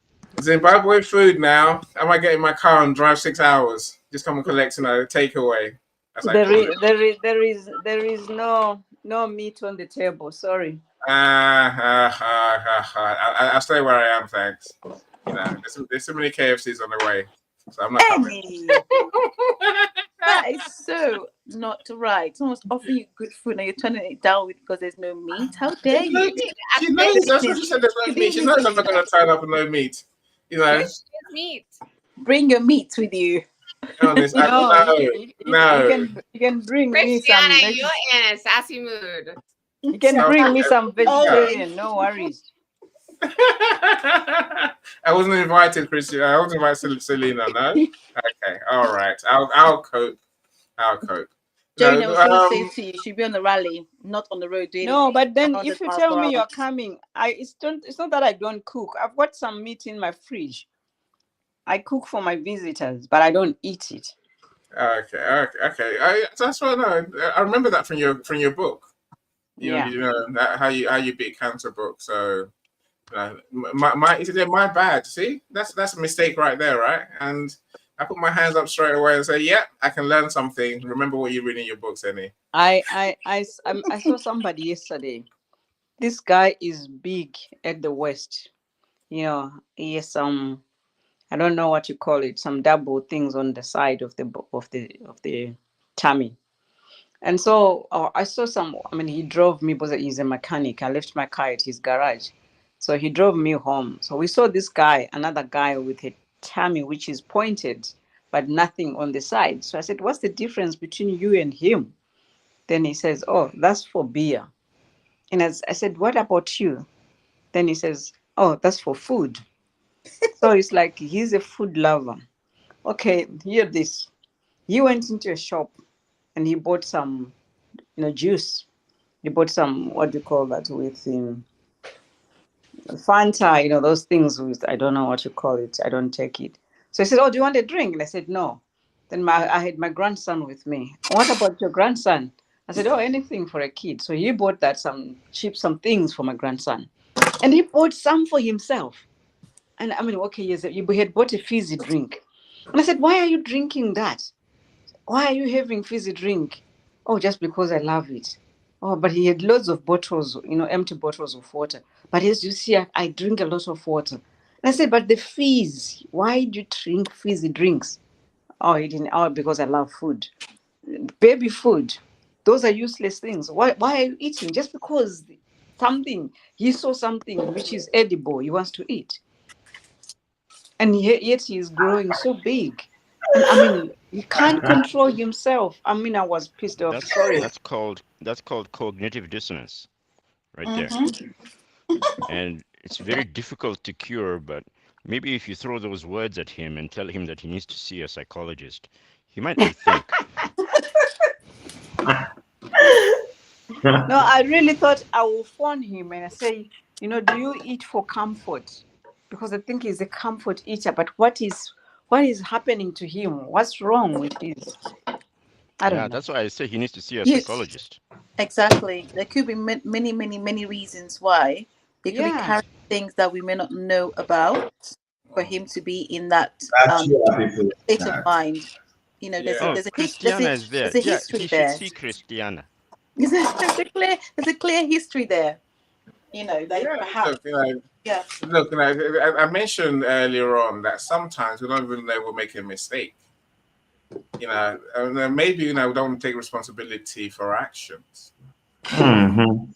Zimbabwe food now. I might get in my car and drive 6 hours. Just come and collect, takeaway. As I call it. There is no meat on the table. Sorry. I'll stay where I am, thanks. There's so many KFCs on the way, so I'm not coming. Annie, that is so not right. Someone's offering you good food and you're turning it down because there's no meat. How dare There's no you? meat. She knows. That's what she said. There's no meat. She knows I'm not going to turn up with no meat. Yes, meat. Bring your meat with you. Honest, No, no. you can bring me some. Christiana, you're in a sassy mood. You can Stop bring it. me some vegetarian. Always. No worries. I wasn't invited, Christian. I wasn't invited, Selena. No. Okay. All right. I'll cope. I'll cope. Joey No. was going to say to you, you should be on the rally, not on the road doing No, but then 100 if you miles tell per me hour. you're coming, it's not that I don't cook. I've got some meat in my fridge. I cook for my visitors, but I don't eat it. Okay. That's what I remember that from your book. Yeah. That how you beat cancer book. So my bad. See, that's a mistake right there, right? And I put my hands up straight away and say, "Yeah, I can learn something. Remember what you read in your books, Annie." I saw somebody yesterday. This guy is big at the West. He has some, I don't know what you call it, some double things on the side of the tummy. And so I saw he drove me because he's a mechanic. I left my car at his garage. So he drove me home. So we saw this guy, another guy with a tummy which is pointed, but nothing on the side. So I said, what's the difference between you and him? Then he says, oh, that's for beer. And as I said, what about you? Then he says, oh, that's for food. So it's like he's a food lover. Okay, hear this. He went into a shop and he bought some, juice. He bought some, what do you call that, with Fanta, those things with, I don't know what you call it. I don't take it. So he said, oh, do you want a drink? And I said, no. Then I had my grandson with me. What about your grandson? I said, oh, anything for a kid. So he bought some things for my grandson. And he bought some for himself. And okay, yes, he had bought a fizzy drink. And I said, why are you drinking that? Why are you having fizzy drink? Oh, just because I love it. Oh, but he had loads of bottles, empty bottles of water. But as you see, I drink a lot of water. And I said, but the fizz, why do you drink fizzy drinks? Oh, he didn't. Oh, because I love food. Baby food. Those are useless things. Why are you eating? Just because he saw something which is edible, he wants to eat. And yet he is growing so big. And he can't control himself. I was pissed off. Sorry. That's called cognitive dissonance, right there. And it's very difficult to cure, but maybe if you throw those words at him and tell him that he needs to see a psychologist, he might rethink. No, I really thought I will phone him and I say, do you eat for comfort? Because I think he's a comfort eater. But what is happening to him? What's wrong with this? I don't know. That's why I say he needs to see a psychologist. Exactly. There could be many, many, many reasons why. He could be carrying things that we may not know about for him to be in that state of mind. There's Christiana is there. There's a history he there. should see Christiana. There's a clear history there. Perhaps. Look, I mentioned earlier on that sometimes we don't even know we're making a mistake. And maybe we don't take responsibility for our actions. Mm-hmm.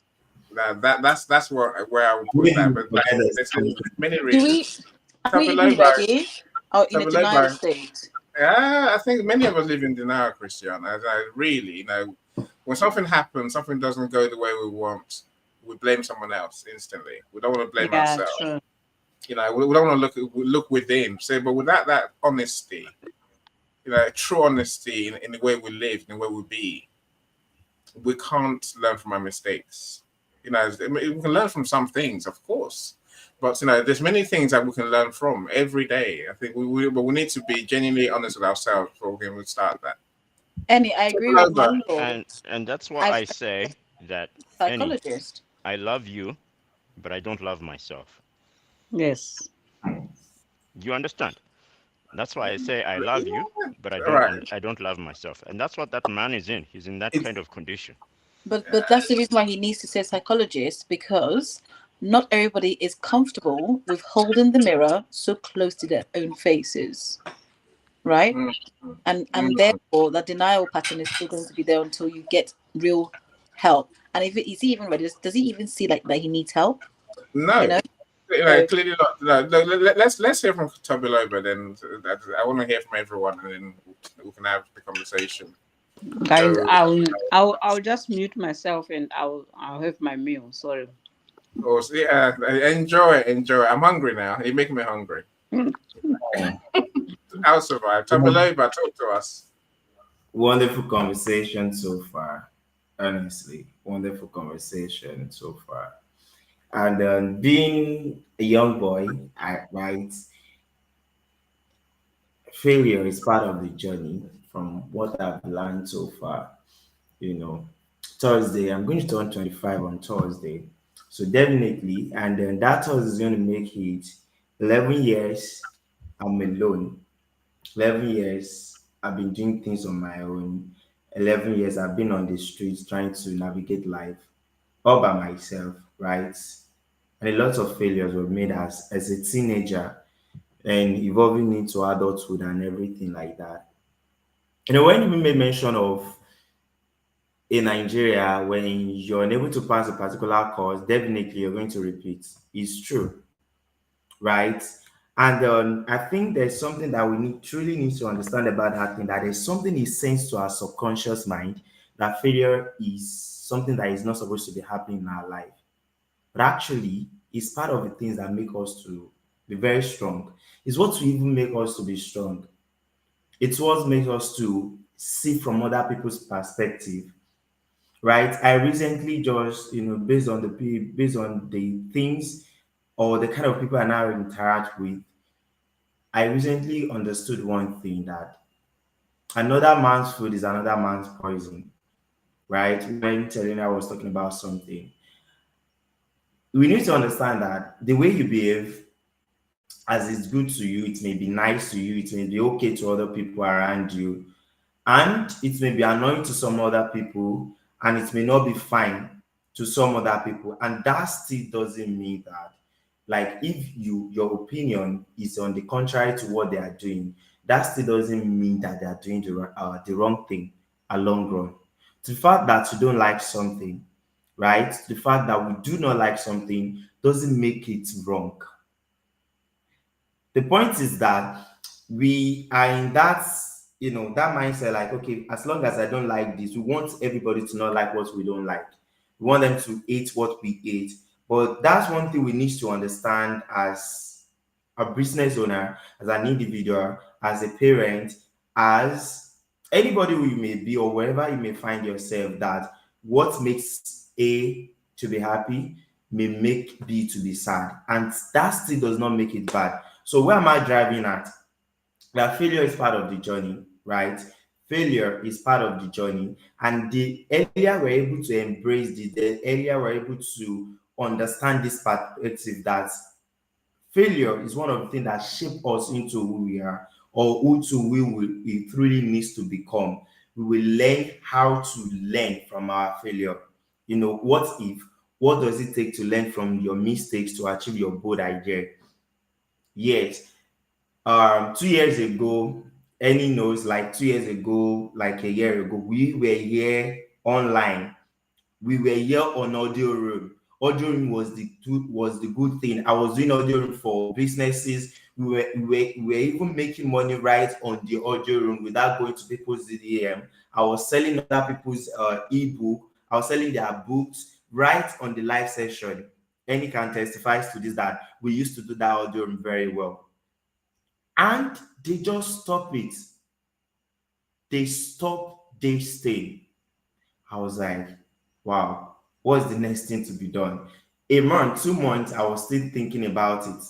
That's where I would put that. But there's many reasons. Are we even ready? Or in a denial state? Yeah, I think many of us live in denial, Christian. Really, when something happens, something doesn't go the way we want, we blame someone else instantly. We don't want to blame ourselves. True. We don't want to look within. But without that honesty, true honesty in the way we live, in the way we be, we can't learn from our mistakes. We can learn from some things, of course, but there's many things that we can learn from every day. I think but we need to be genuinely honest with ourselves before we can start that. Annie, I agree with you. And that's why I say that psychologist. Annie, I love you, but I don't love myself. Yes. You understand? That's why I say I love you, but Right. I don't love myself. And that's what that man is in. He's in that It's kind of condition. But that's the reason why he needs to see a psychologist, because not everybody is comfortable with holding the mirror so close to their own faces, right? mm, And mm. therefore that denial pattern is still going to be there until you get real help. And if is he even ready? Does he even see like that he needs help? You No. know. Like, So clearly not. No, no, let's hear from Tobiloba then. I want to hear from everyone, and then we can have the conversation. Guys, So, I'll just mute myself and I'll have my meal. Sorry. also, yeah, enjoy. I'm hungry now. You're making me hungry. I'll survive. Tobiloba, talk to us. Wonderful conversation so far. Honestly, wonderful conversation so far. And being a young boy, right, failure is part of the journey from what I've learned so far. You know, Thursday, I'm going to turn 25 on Thursday. So definitely, and then that Thursday is going to make it 11 years I'm alone. 11 years I've been doing things on my own. 11 years I've been on the streets trying to navigate life all by myself, right? And a lot of failures were made as a teenager and evolving into adulthood and everything like that. When you made mention of in Nigeria, when you're unable to pass a particular course, definitely you're going to repeat. It's true, right? And I think there's something that we truly need to understand about that thing, that there's something it sends to our subconscious mind that failure is something that is not supposed to be happening in our life. But actually, it's part of the things that make us to be very strong. It's what will even make us to be strong. It's what makes us to see from other people's perspective, right? I recently just, based on the things or the kind of people I now interact with, I recently understood one thing, that another man's food is another man's poison, right? When Telena was talking about something, we need to understand that the way you behave, as it's good to you, it may be nice to you, it may be okay to other people around you, and it may be annoying to some other people, and it may not be fine to some other people, and that still doesn't mean that, like, if your opinion is on the contrary to what they are doing, that still doesn't mean that they are doing the wrong thing a long run. The fact that you don't like something, right, the fact that we do not like something doesn't make it wrong. The point is that we are in that, that mindset, like, okay, as long as I don't like this, we want everybody to not like what we don't like. We want them to hate what we hate. But that's one thing we need to understand as a business owner, as an individual, as a parent, as anybody who you may be or wherever you may find yourself, that what makes A to be happy may make B to be sad. And that still does not make it bad. So where am I driving at? That failure is part of the journey, right? Failure is part of the journey. And the earlier we're able to embrace the earlier we're able to understand this perspective, that failure is one of the things that shape us into who we are, or who to we truly needs to become. We will learn how to learn from our failure. What does it take to learn from your mistakes to achieve your bold idea? Yes. 2 years ago, any knows, like 2 years ago, like a year ago, we were here online. We were here on audio room. Audio room was the good thing. I was doing audio room for businesses. We were even making money right on the audio room without going to people's DDM. I was selling other people's ebook. I was selling their books right on the live session. Any can testify to this, that we used to do that audio room very well. And they just stop it. They stop this thing. I was like, wow, what's the next thing to be done? A month, 2 months, I was still thinking about it.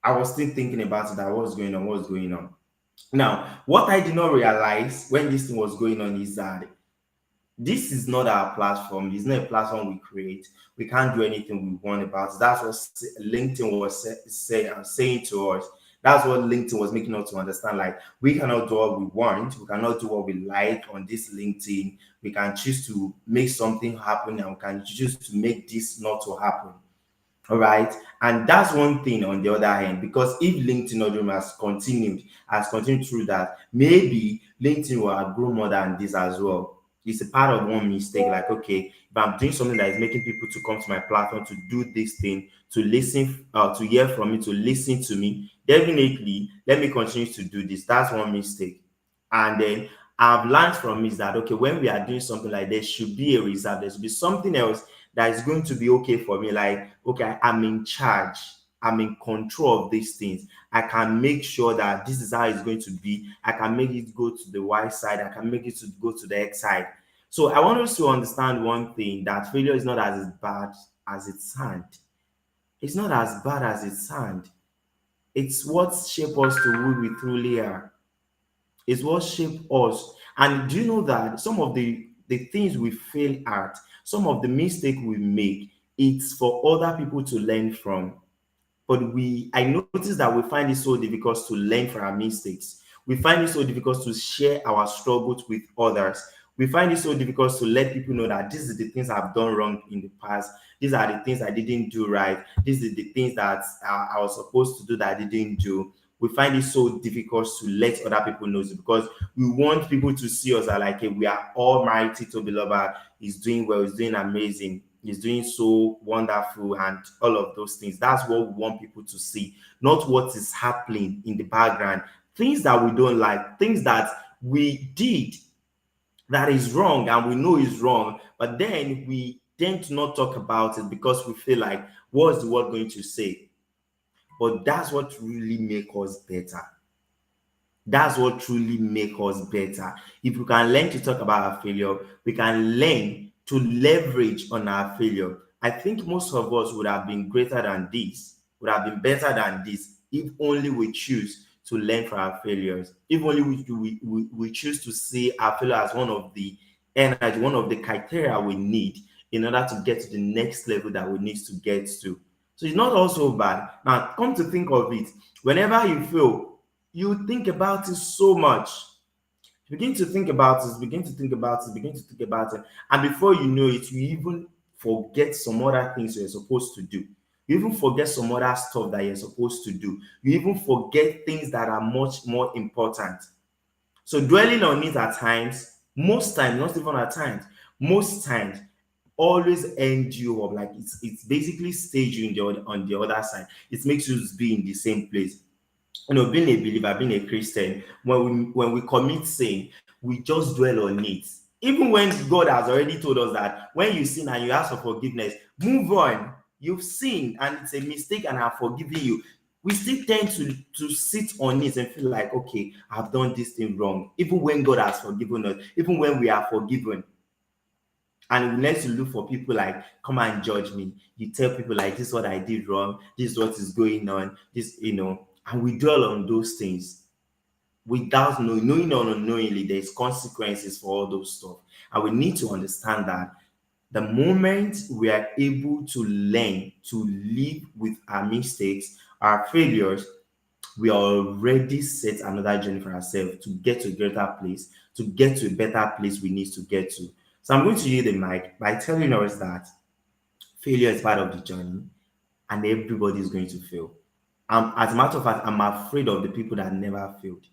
I was still thinking about it, that what's going on, what's going on. Now, what I did not realize when this thing was going on is that this is not our platform. It's not a platform we create. We can't do anything we want about it. That's what LinkedIn was saying to us, That's what LinkedIn was making us to understand. Like, we cannot do what we want, we cannot do what we like on this LinkedIn. We can choose to make something happen, and we can choose to make this not to happen. All right. And that's one thing on the other hand, because if LinkedIn Audium has continued through that, maybe LinkedIn will grow more than this as well. It's a part of one mistake. Like, okay, if I'm doing something that is making people to come to my platform to do this thing, to listen, to hear from me, to listen to me, definitely let me continue to do this. That's one mistake. And then I've learned from is that, okay, when we are doing something like, there should be a result, there should be something else that is going to be okay for me. Like, okay, I'm in charge, I'm in control of these things. I can make sure that this is how it's going to be. I can make it go to the Y side, I can make it to go to the X side. So I want us to understand one thing, that failure is not as bad as it sounds. It's not as bad as it sounds. It's what shaped us to who we truly are. It's what shaped us. And do you know that some of the things we fail at, some of the mistake we make, it's for other people to learn from. But I noticed that we find it so difficult to learn from our mistakes. We find it so difficult to share our struggles with others. We find it so difficult to let people know that this is the things I've done wrong in the past. These are the things I didn't do right. These are the things that I was supposed to do that I didn't do. We find it so difficult to let other people know, because we want people to see us as like, hey, we are almighty Tobiloba. He's doing well, he's doing amazing, he's doing so wonderful, and all of those things. That's what we want people to see, not what is happening in the background. Things that we don't like, things that we did that is wrong and we know is wrong, but then we tend to not talk about it because we feel like, what's the world going to say? But that's what really makes us better. That's what truly makes us better. If we can learn to talk about our failure, we can learn to leverage on our failure. I think most of us would have been greater than this, would have been better than this, if only we choose to learn from our failures. If only we choose to see our failure as one of the energy, one of the criteria we need in order to get to the next level that we need to get to. So it's not also bad. Now, come to think of it, whenever you fail, you think about it so much. You begin to think about it, begin to think about it, begin to think about it. And before you know it, you even forget some other things you're supposed to do. You even forget some other stuff that you're supposed to do. You even forget things that are much more important. So dwelling on it at times, most times, not even at times, most times, always end you up. Like, it's basically stage you on the other side. It makes you be in the same place. Being a believer, being a Christian, when we commit sin, we just dwell on it. Even when God has already told us that when you sin and you ask for forgiveness, move on. You've sinned and it's a mistake and I've forgiven you. We still tend to sit on it and feel like, okay, I've done this thing wrong. Even when God has forgiven us, even when we are forgiven. And we like to look for people like, come and judge me. You tell people like, this is what I did wrong. This is what is going on. And we dwell on those things without knowing or unknowingly, there's consequences for all those stuff. And we need to understand that the moment we are able to learn to live with our mistakes, our failures, we are already set another journey for ourselves to get to a greater place, to get to a better place we need to get to. So I'm going to use the mic by telling us that failure is part of the journey and everybody is going to fail. As a matter of fact, I'm afraid of the people that never failed.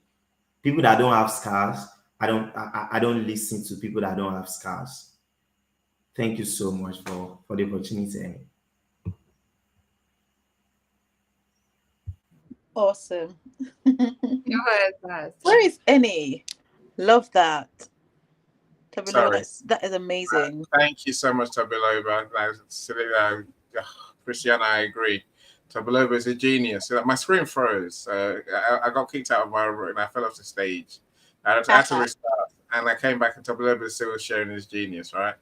People that don't have scars, I don't listen to people that don't have scars. Thank you so much for the opportunity. Awesome. It was us. Where is Any? Love that. Tabilo, Sorry. that is amazing. Thank you so much, Tabiloba. Christiana, I agree. Tabiloba is a genius. My screen froze. I got kicked out of my room and I fell off the stage. I had to restart, and I came back and Tabiloba is still sharing his genius, right?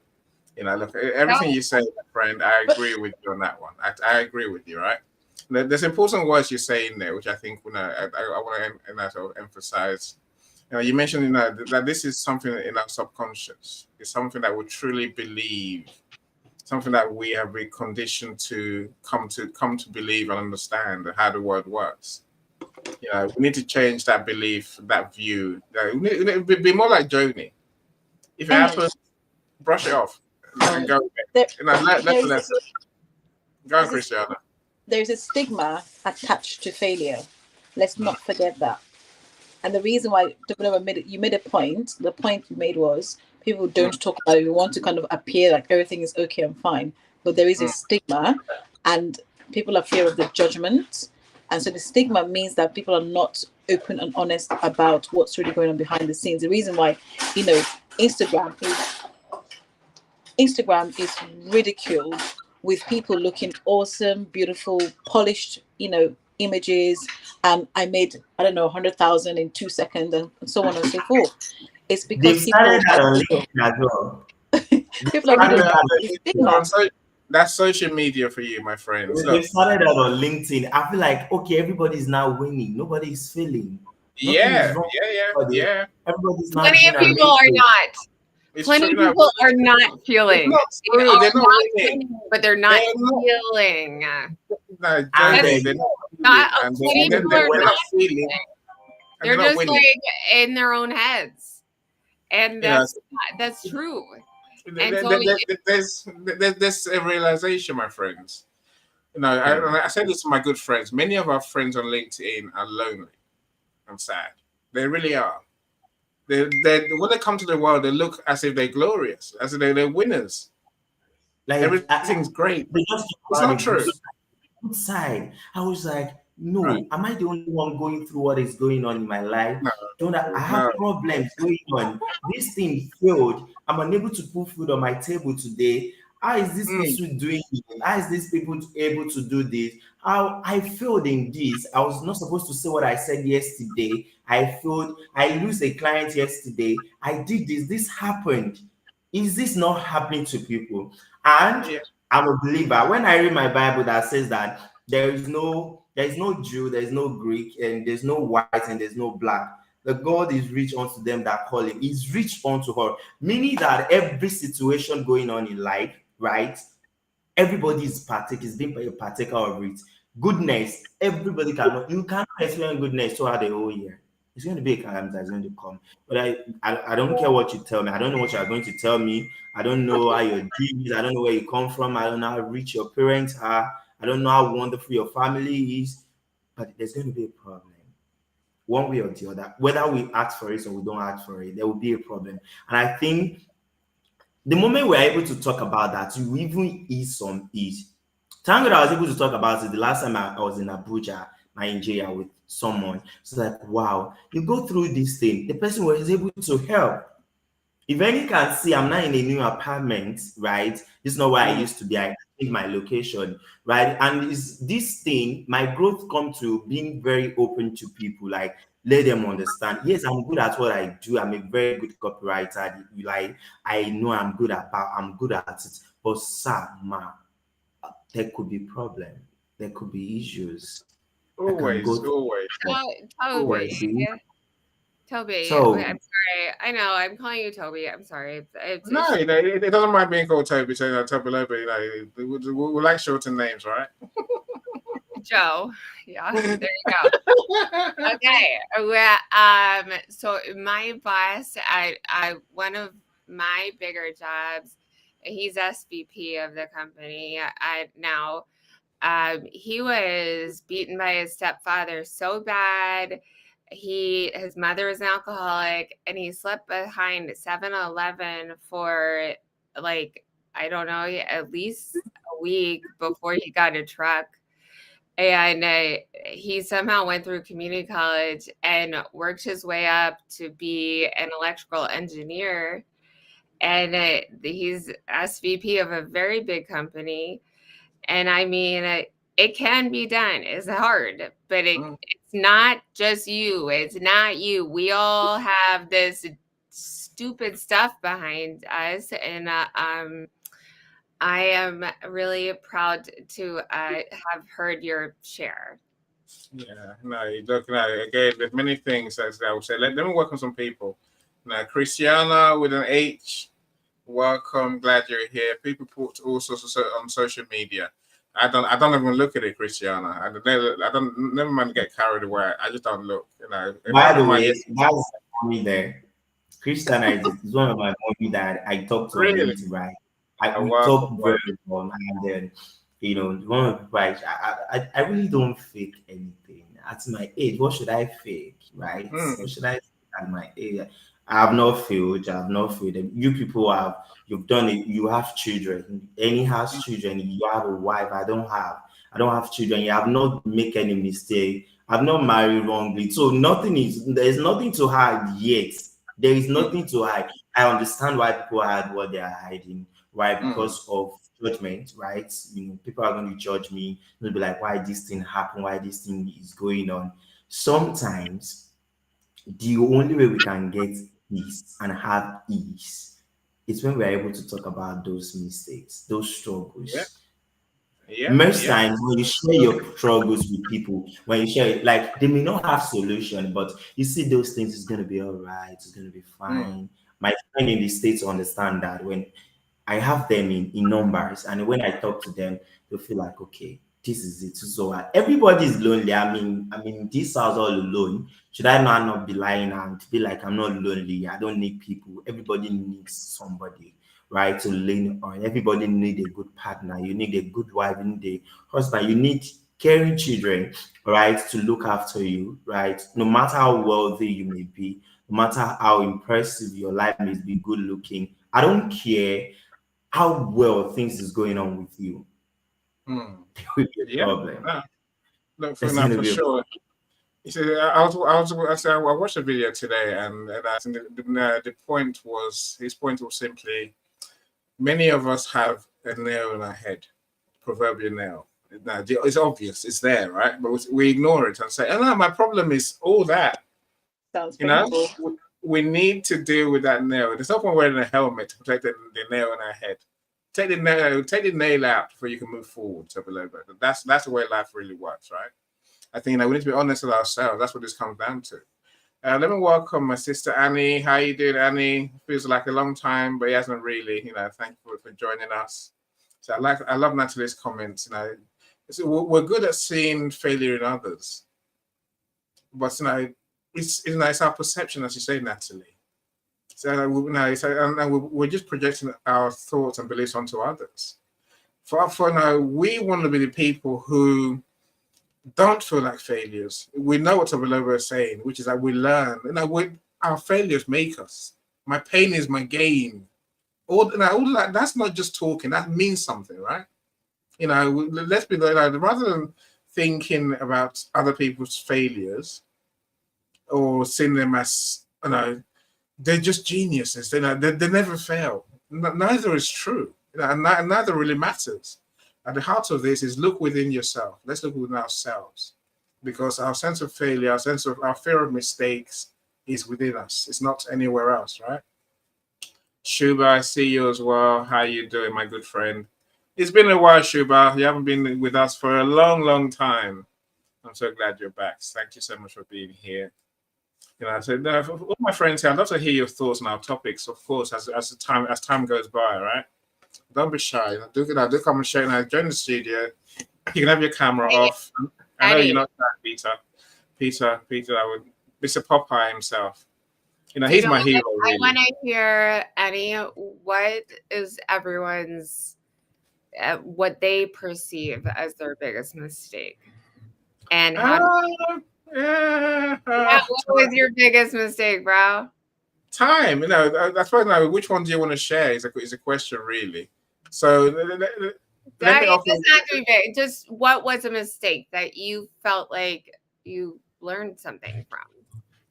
Look, everything you say, my friend, I agree with you on that one. I agree with you, right? There's important words you say in there, which I think I want to emphasize. You mentioned that this is something in our subconscious. It's something that we truly believe, something that we have been conditioned to come to believe and understand how the world works. You know, we need to change that belief, that view. We need to be more like Joni. If it happens, brush it off and go. There, You know, let the there's, lesson. Go on, there's, a, Christiana. there's a stigma attached to failure. Let's not forget that. And the reason why you made a point. The point you made was people don't talk about it. We want to kind of appear like everything is okay and fine, but there is a stigma, and people are fear of the judgment, and so the stigma means that people are not open and honest about what's really going on behind the scenes. The reason why, you know, Instagram is ridiculed with people looking awesome, beautiful, polished, you know, images. And I made, I don't know, 100,000 in 2 seconds, and so on and so forth. It's because They've people started that are on ridiculed. LinkedIn as well. People are Started ridiculed. that on It's LinkedIn. stigma. That's social media for you, my friends. They've Look, started that on LinkedIn. I feel like, okay, everybody's now winning. Nobody's failing. Nothing is yeah, wrong yeah, yeah, with anybody. yeah. Everybody's now Plenty doing of people are amazing. not. It's Plenty true. of people are not It's feeling. not They true. are They're not not winning. winning, but they're not They're not. feeling. No, And Joni, then they're not Not, feeling, and plenty of they're, people they're, are they're not not feeling, feeling. and They're they're not just winning. like in their own heads, and You know, that's true. And there- so there- there's a realization, my friends. You know, I say this to my good friends. Many of our friends on LinkedIn are lonely and sad. They really are. When they come to the world, they look as if they're glorious, as if they're winners. like Everything's great. they just talk It's about not the true. good side. I was like, Right. no, am I the only one going through what is going on in my life? No, Don't I have no. problems going on? This thing failed. I'm unable to put food on my table today. How is this person doing it? How is this people able to do this? How I failed in this. I was not supposed to say what I said yesterday. I failed. I lose a client yesterday. I did this. This happened. Is this not happening to people? And Yeah. I'm a believer. When I read my Bible that says that there is no Jew, there is no Greek, and there's no white and there's no black. The God is rich unto them that call him. He's rich unto her. Meaning that every situation going on in life, right? Everybody is being a partaker of it. Goodness, everybody cannot, you cannot experience goodness throughout the whole year. It's going to be a calamity that's going to come. But I don't care what you tell me. I don't know what you're going to tell me. I don't know how your dream is. I don't know where you come from. I don't know how rich your parents are. I don't know how wonderful your family is. But there's going to be a problem. One way or the other. Whether we ask for it or we don't ask for it, there will be a problem. And I think the moment we're able to talk about that, you even ease some ease. Thank God I was able to talk about it the last time I was in Abuja, Nigeria, with someone. It's like, wow, you go through this thing. The person was able to help. If any can see, I'm not in a new apartment, right? This is not where I used to be. I changed my location, right? And is this thing, my growth come to being very open to people, like let them understand. Yes, I'm good at what I do. I'm a very good copywriter. Like I know I'm good at it. But sir, ma, there could be problem. There could be issues. I can go Always, through. always, Toby, always. Toby, So I'm sorry. I know I'm calling you Toby. I'm sorry. no, you know, it doesn't mind being called Toby. So, you know, Toby Lobo. You know, we like shortened names, right? Joe. Yeah, there you go. Okay. Well, so my boss I one of my bigger jobs, he's SVP of the company. I now he was beaten by his stepfather so bad. His mother was an alcoholic, and he slept behind 7-Eleven for like, I don't know, at least a week before he got a truck. And he somehow went through community college and worked his way up to be an electrical engineer. And he's SVP of a very big company. And I mean, it can be done. It's hard, but it's not just you. It's not you. We all have this stupid stuff behind us. And I am really proud to have heard your share. Yeah, no, look, no, again, there's many things as I would say. Let me work on some people. Now, Christiana with an H, welcome, glad you're here. People put all sorts of on social media. I don't even look at it, Christiana. I don't never mind get carried away. I just don't look. You know, a By friend of the mine way, just that's mommy there. Christian is one of my mommy that I talk to on really. LinkedIn, right? Oh, We wow, talk wow. very well, and then one of the people I really don't fake anything. At my age, what should I fake, right? What should I fake at my age? I have not failed. I have not failed. You people have. You've done it. You have children. Any has children. You have a wife. I don't have. I don't have children. You have not make any mistake. I've not married wrongly. So there's nothing to hide yet. There is nothing to hide. I understand why people hide what they are hiding. Why? Because of judgment, right? People are going to judge me. They'll be like, why this thing happened? Why this thing is going on? Sometimes the only way we can get peace and have ease is when we're able to talk about those mistakes, those Yeah, struggles. yeah, Most yeah. times when you share your struggles with people, when you share it, like they may not have solution, but you see those things, it's gonna be all right, it's gonna be fine. My friend in the States understand that when I have them in numbers, and when I talk to them, they feel like, okay, this is it. So everybody is lonely. I mean, this house all alone. Should I not be lying and be like, I'm not lonely? I don't need people. Everybody needs somebody, right, to lean on. Everybody need a good partner. You need a good wife. You need a husband. You need caring children, right, to look after you, right. No matter how wealthy you may be, no matter how impressive your life may be, good looking. I don't care how well things is going on with you. There will be a Yeah. problem. No, no, There's no, going to for be a sure. You see, I watched a video today, and I think the point was his point was simply many of us have a nail in our head, proverbial nail. Now, it's obvious, it's there, right? But we ignore it and say, "Oh no, my problem is all that." Sounds You know, painful. we need to deal with that nail. There's no point wearing a helmet to protect the nail in our head. Take the nail out before you can move forward. So below, that's the way life really works, right? I think we need to be honest with ourselves. That's what this comes down to. Let me welcome my sister Annie. How you doing, Annie? Feels like a long time, but it hasn't really. Thank you for joining us. So I love Natalie's comments. We're good at seeing failure in others, but it's our perception, as you say, Natalie. So we're just projecting our thoughts and beliefs onto others. For now, we want to be the people who don't feel like failures. We know what Tabalova is saying, which is that we learn. Our failures make us. My pain is my gain. All that, that's not just talking. That means something, right? Let's be rather than thinking about other people's failures or seeing them as they're just geniuses. They never fail. Neither is true. And neither really matters. At the heart of this is look within yourself. Let's look within ourselves, because our sense of failure, our fear of mistakes, is within us. It's not anywhere else, right? Shuba, I see you as well. How you doing, my good friend? It's been a while, Shuba. You haven't been with us for a long, long time. I'm so glad you're back. Thank you so much for being here. So for all my friends here, I'd love to hear your thoughts on our topics, of course, as time goes by, right? Don't be shy. Do come and share. Join the studio. You can have your camera off. I know you're not that, Peter. Peter, Mr. Popeye himself. He's my hero, I really. want to hear, Eddie, what is everyone's, what they perceive as their biggest mistake? And how what was your biggest mistake, bro? Time. That's why which one do you want to share is a question, really. So let me offer. It doesn't have to be big. Just what was a mistake that you felt like you learned something from?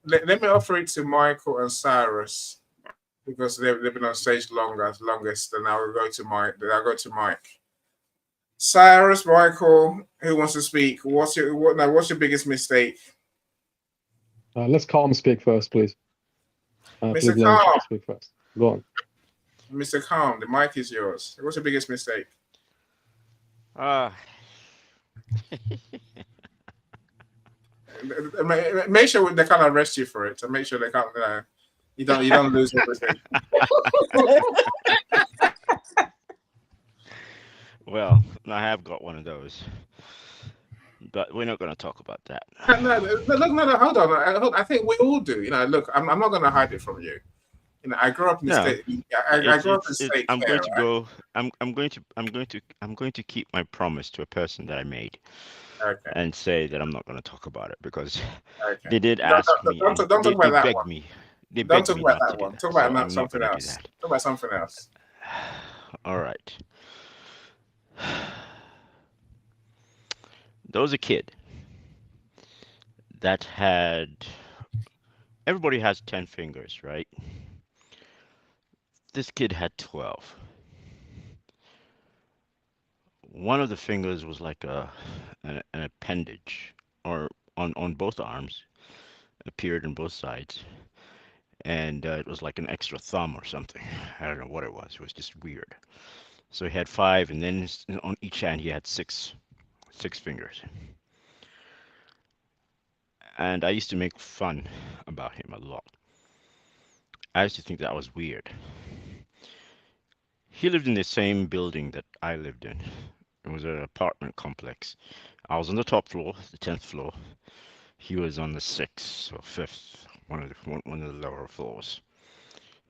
Let me offer it to Michael and Cyrus, because they've been on stage longest, and I will go to Mike. Then I'll go to Mike. Cyrus, Michael, who wants to speak? What's your biggest mistake? Let's Calm speak first, please. Mr. Please Calm. speak first. Go on. Mr. Calm, the mic is yours. What's your biggest mistake? Make sure they can't arrest you for it, and make sure they can't. You don't lose everything. Well, I have got one of those, but we're not going to talk about that. No, hold on. I think we all do. Look, I'm not going to hide it from you. I grew up in the No, state. I grew up in State I'm going Fair, to right? go. I'm going to keep my promise to a person that I made Okay, and say that I'm not going to talk about it because okay. they did Don't, ask me don't, and don't, don't talk they about that one. begged me. They Don't begged talk me about not to that do one. that. Talk So about I'm not something going to do else. that. Talk about something else. All right. There was a kid that had everybody has 10 fingers, right? This kid had 12. One of the fingers was like an appendage or on both arms, appeared on both sides, and it was like an extra thumb or something. I don't know what it was. It was just weird. So he had five, and then on each hand he had six fingers. And I used to make fun about him a lot. I used to think that was weird. He lived in the same building that I lived in. It was an apartment complex. I was on the top floor, the 10th floor. He was on the 6th or 5th, one of the lower floors.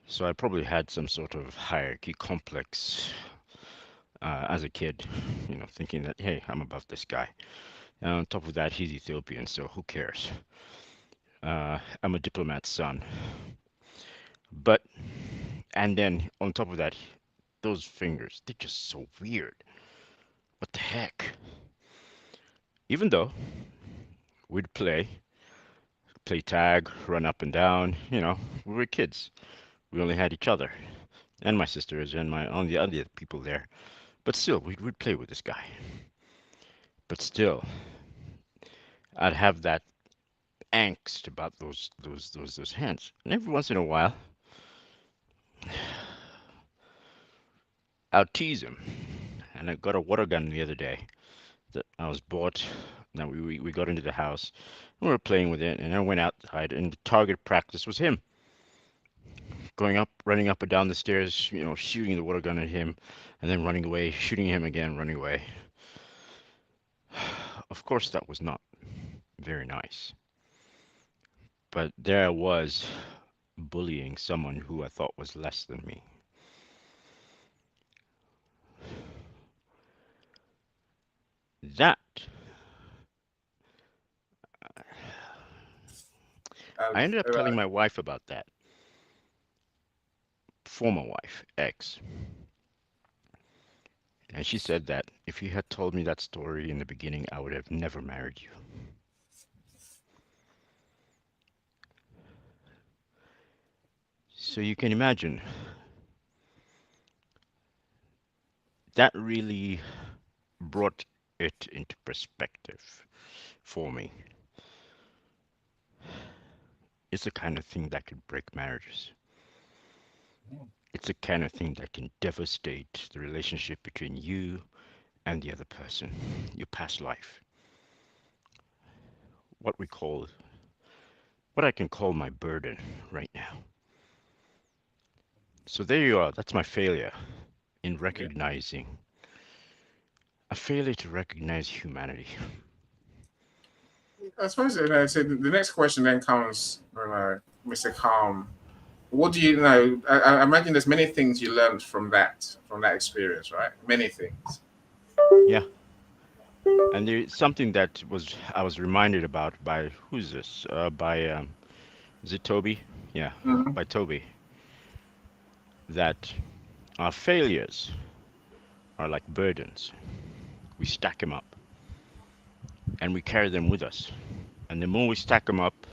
So I probably had some sort of hierarchy complex as a kid, thinking that, hey, I'm above this guy. And on top of that, he's Ethiopian, so who cares? I'm a diplomat's son. But, and then on top of that, those fingers, they're just so weird. What the heck? Even though we'd play tag, run up and down, we were kids. We only had each other and my sisters and my on the other people there. But still, we'd play with this guy. But still, I'd have that angst about those hands. And every once in a while, I'll tease him. And I got a water gun the other day that I was bought. Now we got into the house and we were playing with it, and I went outside, and the target practice was him going up, running up and down the stairs, shooting the water gun at him, and then running away, shooting him again, running away. Of course, that was not very nice. But there I was bullying someone who I thought was less than me. That Um, I ended up uh, telling my wife about that, former wife, ex, and she said that if you had told me that story in the beginning, I would have never married you. So you can imagine that really brought it into perspective for me. It's the kind of thing that could break marriages. It's the kind of thing that can devastate the relationship between you and the other person, your past life. What we call, what I can call my burden right now. So there you are. That's my failure in yeah. recognizing, a failure to recognize humanity. I suppose so the next question then comes, Mr. Calm. What do you know? I imagine there's many things you learned from that experience, right? Many things. Yeah. And there's something that I was reminded about by who's this? By is it Toby? Yeah, Hmm. by Toby. That our failures are like burdens. We stack them up and we carry them with us. And the more we stack them up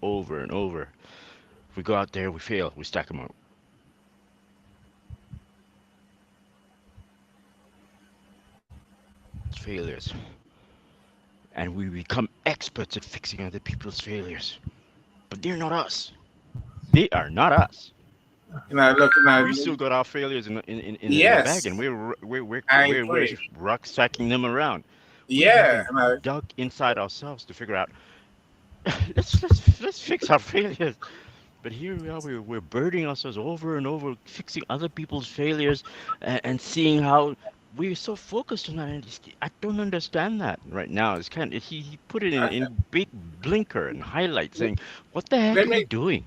over and over, if we go out there, we fail, we stack them up. It's failures. And we become experts at fixing other people's failures. But they're not us. They are not us. Look, We still got our failures in the bag, and yes, I we're agree. rucksacking them around. We Yeah, haven't dug inside ourselves to figure out. Let's fix our failures. But here we are. We're burdening ourselves over and over, fixing other people's failures, and seeing how. we're so focused on that, and I don't understand that right now. It's kind of, he put it in big blinker and highlight, saying, "What the heck Let are you me doing?"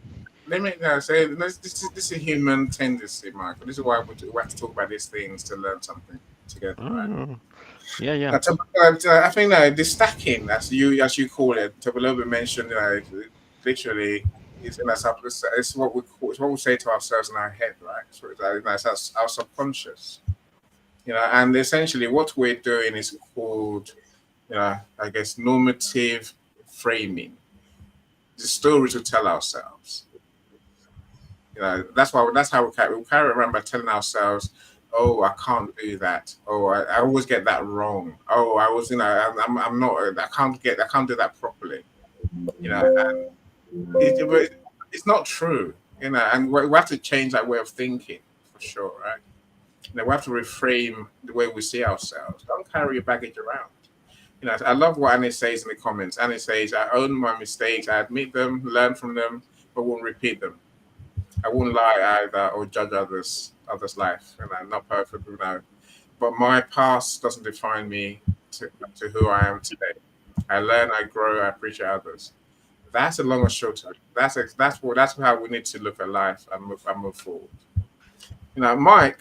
say this is a human tendency, Michael. This is why we have to talk about these things to learn something together, right? Oh, yeah, yeah. I think the stacking, as you call it, to a little bit mentioned, literally is in us. It's what it's what we say to ourselves in our head, right? So it's our subconscious, and essentially what we're doing is called, I guess, normative framing. The stories we tell ourselves. That's how we carry around by telling ourselves, "Oh, I can't do that. Oh, I always get that wrong. Oh, I was, I'm not. I can't do that properly." And but it's not true. And we have to change that way of thinking for sure, right? We have to reframe the way we see ourselves. Don't carry your baggage around. I love what Annie says in the comments. Annie says, "I own my mistakes. I admit them, learn from them, but won't repeat them. I won't lie either or judge others' life, and I'm not perfect, But my past doesn't define me to who I am today. I learn, I grow, I appreciate others. That's a long and short of it. That's how we need to look at life and move forward. Mike,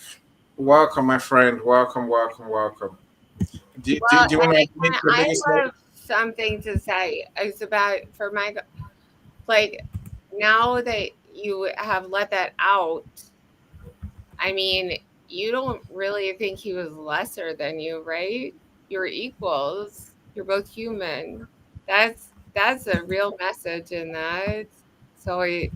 welcome, my friend. Welcome, welcome, welcome. Do Well, you want to make your I biggest have something to say. It's about for my like now that you have let that out. I mean, you don't really think he was lesser than you, right? You're equals. You're both human. That's a real message in that. So you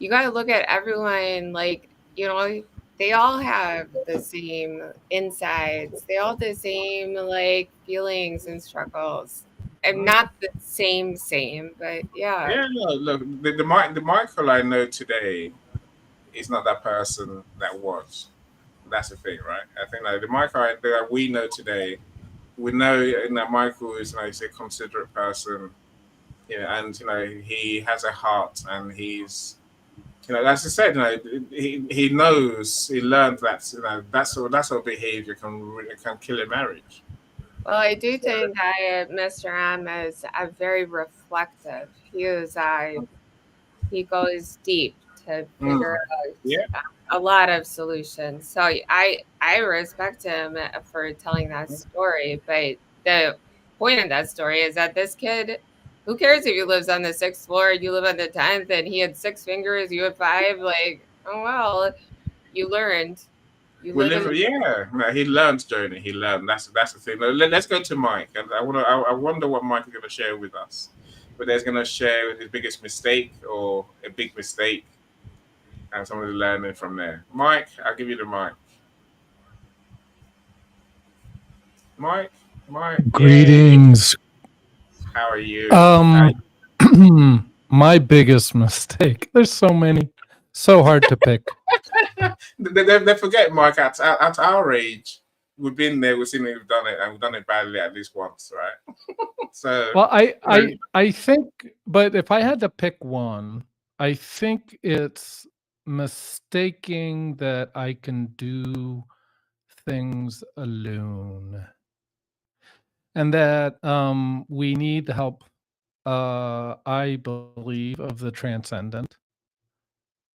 got to look at everyone like, they all have the same insides. They all have the same like feelings and struggles. And not the same, but yeah. Yeah, no, look, the Michael I know today is not that person that was. That's the thing, right? I think like the Michael that we know today, we know that Michael is, he's a considerate person, and he has a heart, and he's, as I said, he knows, he learned that that sort of behavior can kill a marriage. Well, I do think that Mr. M is very reflective. He goes deep to figure Mm. Yeah, out a lot of solutions. So I respect him for telling that story. But the point of that story is that this kid, who cares if he lives on the sixth floor, you live on the 10th, and he had six fingers, you had five. Like, oh well, you learned. You we live in live. the Yeah, no, he learned, Journey. He learned. That's the thing. Let's go to Mike, and I wonder what Mike is going to share with us. Whether he's going to share his biggest mistake or a big mistake, and somebody learning from there. Mike, I'll give you the mic. Mike, Mike, yay! Greetings. How are you? Um, my biggest mistake. There's so many. So hard to pick. They forget, Mike. At our age, we've been there. We've seen it. We've done it, and we've done it badly at least once, right? So, Well, I you know, I I think, but if I had to pick one, I think it's mistaking that I can do things alone, and that we need the help. I believe of the transcendent.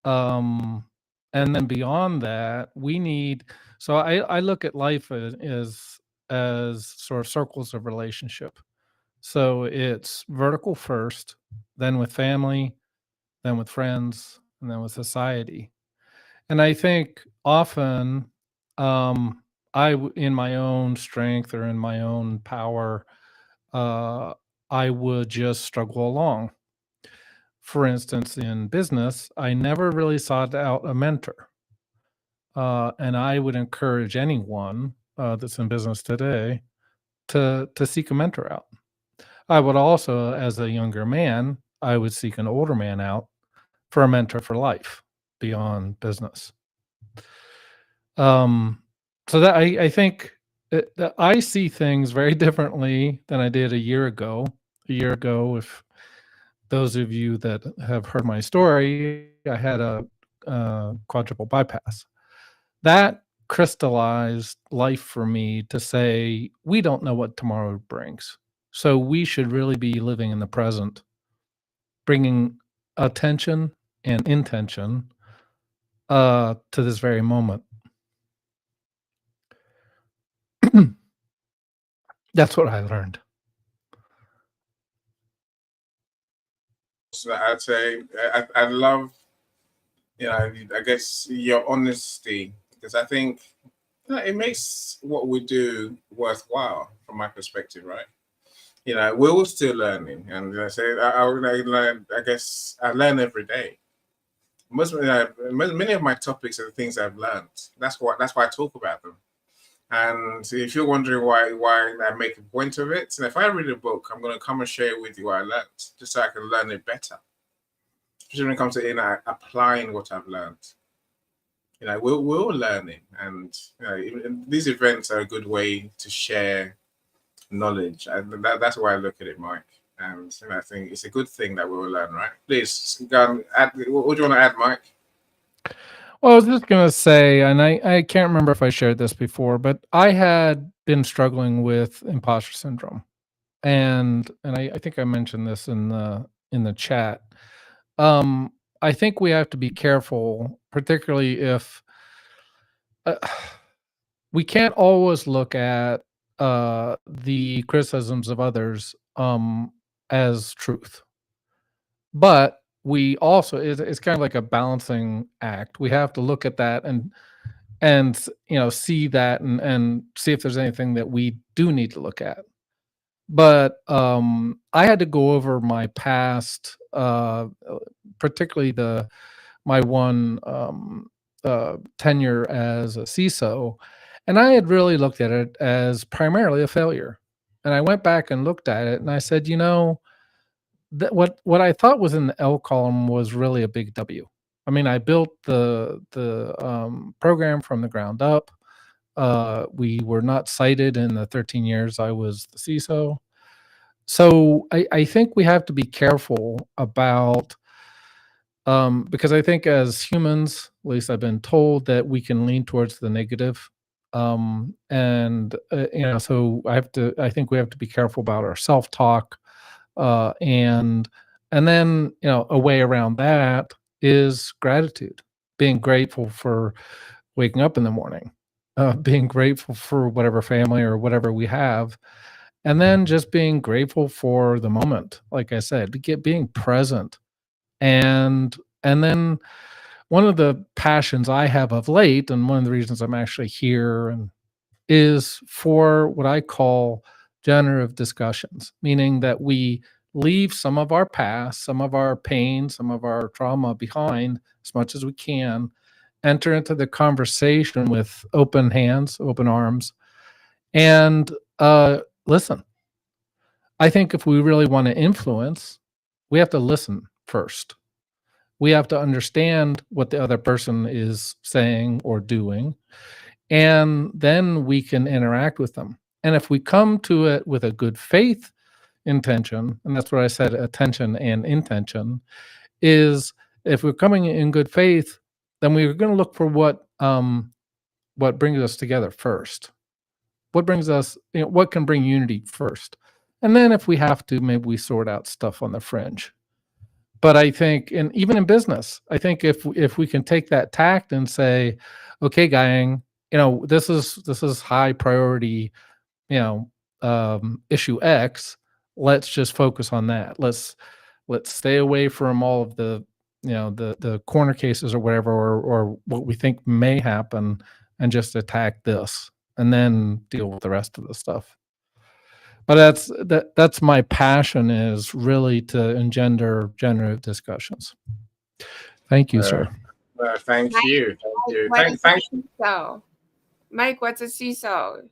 Um, and then beyond that, we need. So I look at life as sort of circles of relationship. So it's vertical first, then with family, then with friends, and then with society. And I think often, um, in my own strength or in my own power, uh, I would just struggle along. For instance, in business, I never really sought out a mentor. And I would encourage anyone that's in business today to seek a mentor out. I would also, as a younger man, I would seek an older man out for a mentor for life beyond business. Um, so that I think that I see things very differently than I did a year ago. A year ago, if those of you that have heard my story, I had a quadruple bypass. That crystallized life for me to say we don't know what tomorrow brings. So we should really be living in the present, bringing attention and intention to this very moment. That's what I learned. So I'd say I love, I guess your honesty, because I think it makes what we do worthwhile from my perspective, right? We're all still learning, and I say I learn. I guess I learn every day. Many of my topics are the things I've learned. That's why I talk about them. And if you're wondering why I make a point of it, and if I read a book, I'm going to come and share with you what I learned, just so I can learn it better. Especially when it comes to applying what I've learned. We're all learning, and these events are a good way to share knowledge, and that's why I look at it, Mike. And I think it's a good thing that we will learn, right? Please go and add. What do you want to add, Mike? Well, I was just going to say, and I can't remember if I shared this before, but I had been struggling with imposter syndrome. And I think I mentioned this in the chat. I think we have to be careful, particularly if we can't always look at the criticisms of others as truth. But we also it's kind of like a balancing act. We have to look at that and see that and see if there's anything that we do need to look at. But I had to go over my past, particularly my one tenure as a CISO, and I had really looked at it as primarily a failure. And I went back and looked at it, and I said, that what I thought was in the L column was really a big W. I mean, I built the program from the ground up. We were not cited in the 13 years I was the CISO. So I think we have to be careful about because I think as humans, at least I've been told that we can lean towards the negative. And so I think we have to be careful about our self-talk. And then a way around that is gratitude, being grateful for waking up in the morning, being grateful for whatever family or whatever we have, and then just being grateful for the moment. Like I said, being present. And then one of the passions I have of late, and one of the reasons I'm actually here, and is for what I call generative discussions, meaning that we leave some of our past, some of our pain, some of our trauma behind as much as we can, enter into the conversation with open hands, open arms, and listen. I think if we really want to influence, we have to listen first. We have to understand what the other person is saying or doing, and then we can interact with them. And if we come to it with a good faith intention, and that's what I said, attention and intention, is if we're coming in good faith, then we're going to look for what brings us together first. What brings us, what can bring unity first. And then if we have to, maybe we sort out stuff on the fringe. But I think, and even in business, I think if we can take that tact and say, okay, gang, this is high priority, issue X. Let's just focus on that. Let's stay away from all of the the corner cases or whatever, or what we think may happen, and just attack this, and then deal with the rest of the stuff. But that's my passion, is really to engender generative discussions. Thank you, sir. Thank Mike, you. What is Thank a CISO? Mike, what's a CISO?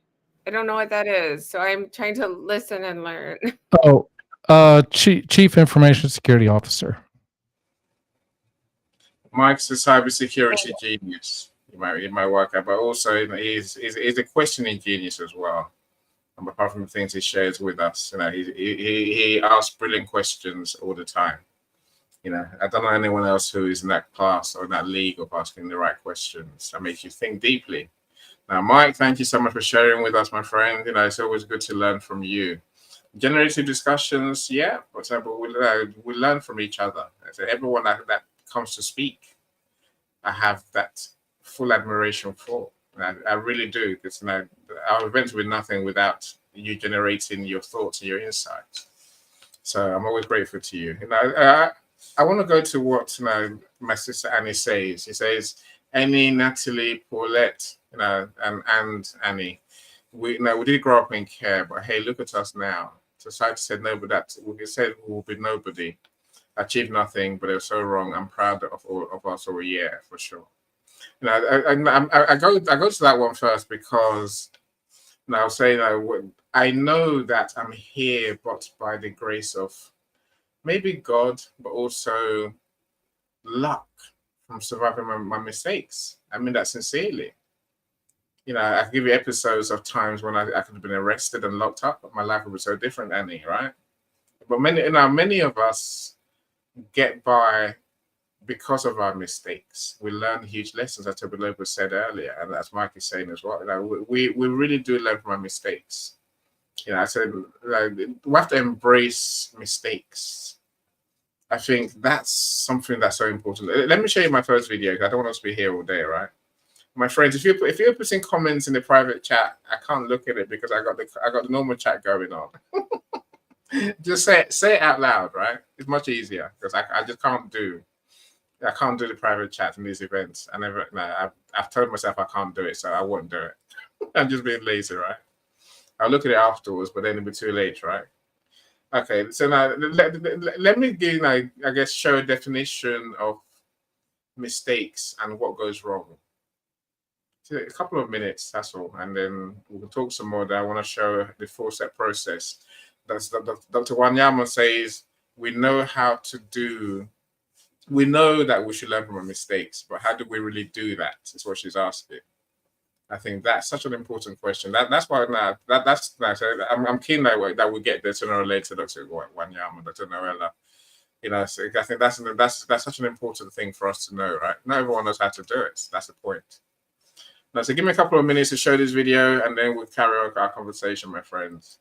I don't know what that is, so I'm trying to listen and learn. Oh, Chief Information Security Officer. Mike's a cybersecurity genius. He might work out, but also he's a questioning genius as well. And apart from the things he shares with us, he asks brilliant questions all the time. I don't know anyone else who is in that class or in that league of asking the right questions. That makes you think deeply. Now, Mike, thank you so much for sharing with us, my friend. It's always good to learn from you. Generative discussions, yeah, for example, we learn from each other. So everyone that comes to speak, I have that full admiration for. I really do. Because our events were nothing without you generating your thoughts and your insights. So I'm always grateful to you. I want to go to what my sister Annie says. She says, Annie, Natalie, Paulette, and Annie. We did grow up in care, but hey, look at us now. Society said no, but that we said we will be nobody, achieve nothing, but it was so wrong. I'm proud of all of us over here for sure. I go to that one first because now saying I know that I'm here, but by the grace of maybe God, but also luck from surviving my mistakes. I mean that sincerely. I can give you episodes of times when I could have been arrested and locked up, but my life would be so different, Annie, right? But many of us get by because of our mistakes. We learn huge lessons, as Tobiloba said earlier, and that's Mike is saying as well. We really do learn from our mistakes. I said we have to embrace mistakes. I think that's something that's so important. Let me show you my first video because I don't want us to be here all day, right? My friends, if you're putting comments in the private chat, I can't look at it because I got the normal chat going on. Just say it out loud, right? It's much easier because I just can't do the private chat in these events. I've told myself I can't do it, so I won't do it. I'm just being lazy, right? I'll look at it afterwards, but then it'll be too late, right? Okay, so now let me give, I guess, show a definition of mistakes and what goes wrong. So a couple of minutes, that's all, and then we can talk some more. That I want to show the 4-step process. That's Dr. Wanyama says we know how to do. We know that we should learn from our mistakes, but how do we really do that? Is what she's asking. I think that's such an important question. That's why that's I'm keen that we get there sooner or later, Dr. Wanyama, Dr. Noella. So I think that's such an important thing for us to know, right? Not everyone knows how to do it. That's the point. Now, so give me a couple of minutes to show this video, and then we'll carry on our conversation, my friends.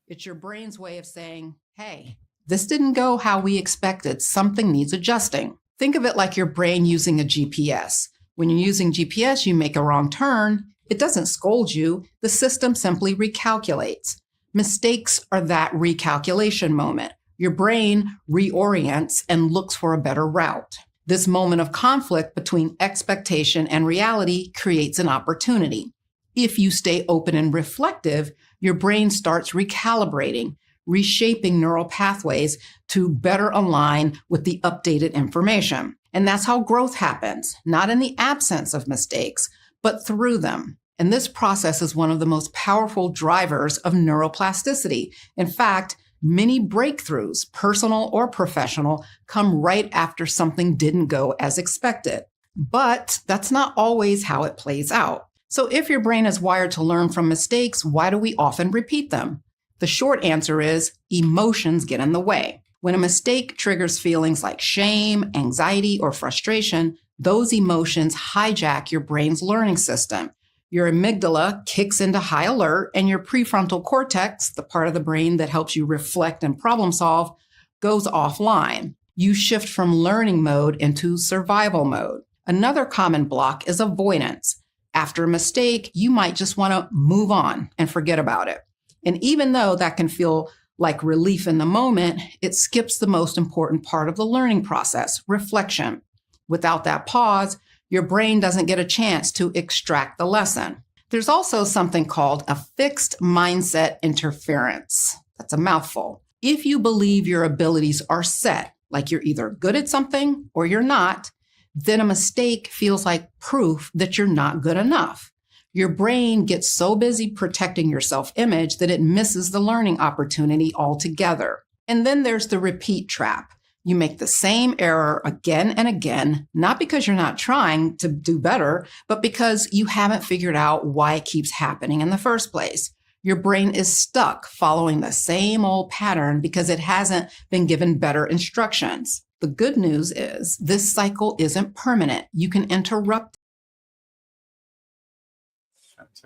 It's your brain's way of saying, hey, this didn't go how we expected. Something needs adjusting. Think of it like your brain using a GPS. When you're using GPS, you make a wrong turn. It doesn't scold you. The system simply recalculates. Mistakes are that recalculation moment. Your brain reorients and looks for a better route. This moment of conflict between expectation and reality creates an opportunity. If you stay open and reflective, your brain starts recalibrating, reshaping neural pathways to better align with the updated information. And that's how growth happens, not in the absence of mistakes, but through them. And this process is one of the most powerful drivers of neuroplasticity. In fact, many breakthroughs, personal or professional, come right after something didn't go as expected. But that's not always how it plays out. So if your brain is wired to learn from mistakes, why do we often repeat them? The short answer is emotions get in the way. When a mistake triggers feelings like shame, anxiety, or frustration, those emotions hijack your brain's learning system. Your amygdala kicks into high alert, and your prefrontal cortex, the part of the brain that helps you reflect and problem solve, goes offline. You shift from learning mode into survival mode. Another common block is avoidance. After a mistake, you might just want to move on and forget about it. And even though that can feel like relief in the moment, it skips the most important part of the learning process, reflection. Without that pause, your brain doesn't get a chance to extract the lesson. There's also something called a fixed mindset interference. That's a mouthful. If you believe your abilities are set, like you're either good at something or you're not, then a mistake feels like proof that you're not good enough. Your brain gets so busy protecting your self-image that it misses the learning opportunity altogether. And then there's the repeat trap. You make the same error again and again, not because you're not trying to do better, but because you haven't figured out why it keeps happening in the first place. Your brain is stuck following the same old pattern because it hasn't been given better instructions. The good news is this cycle isn't permanent. You can interrupt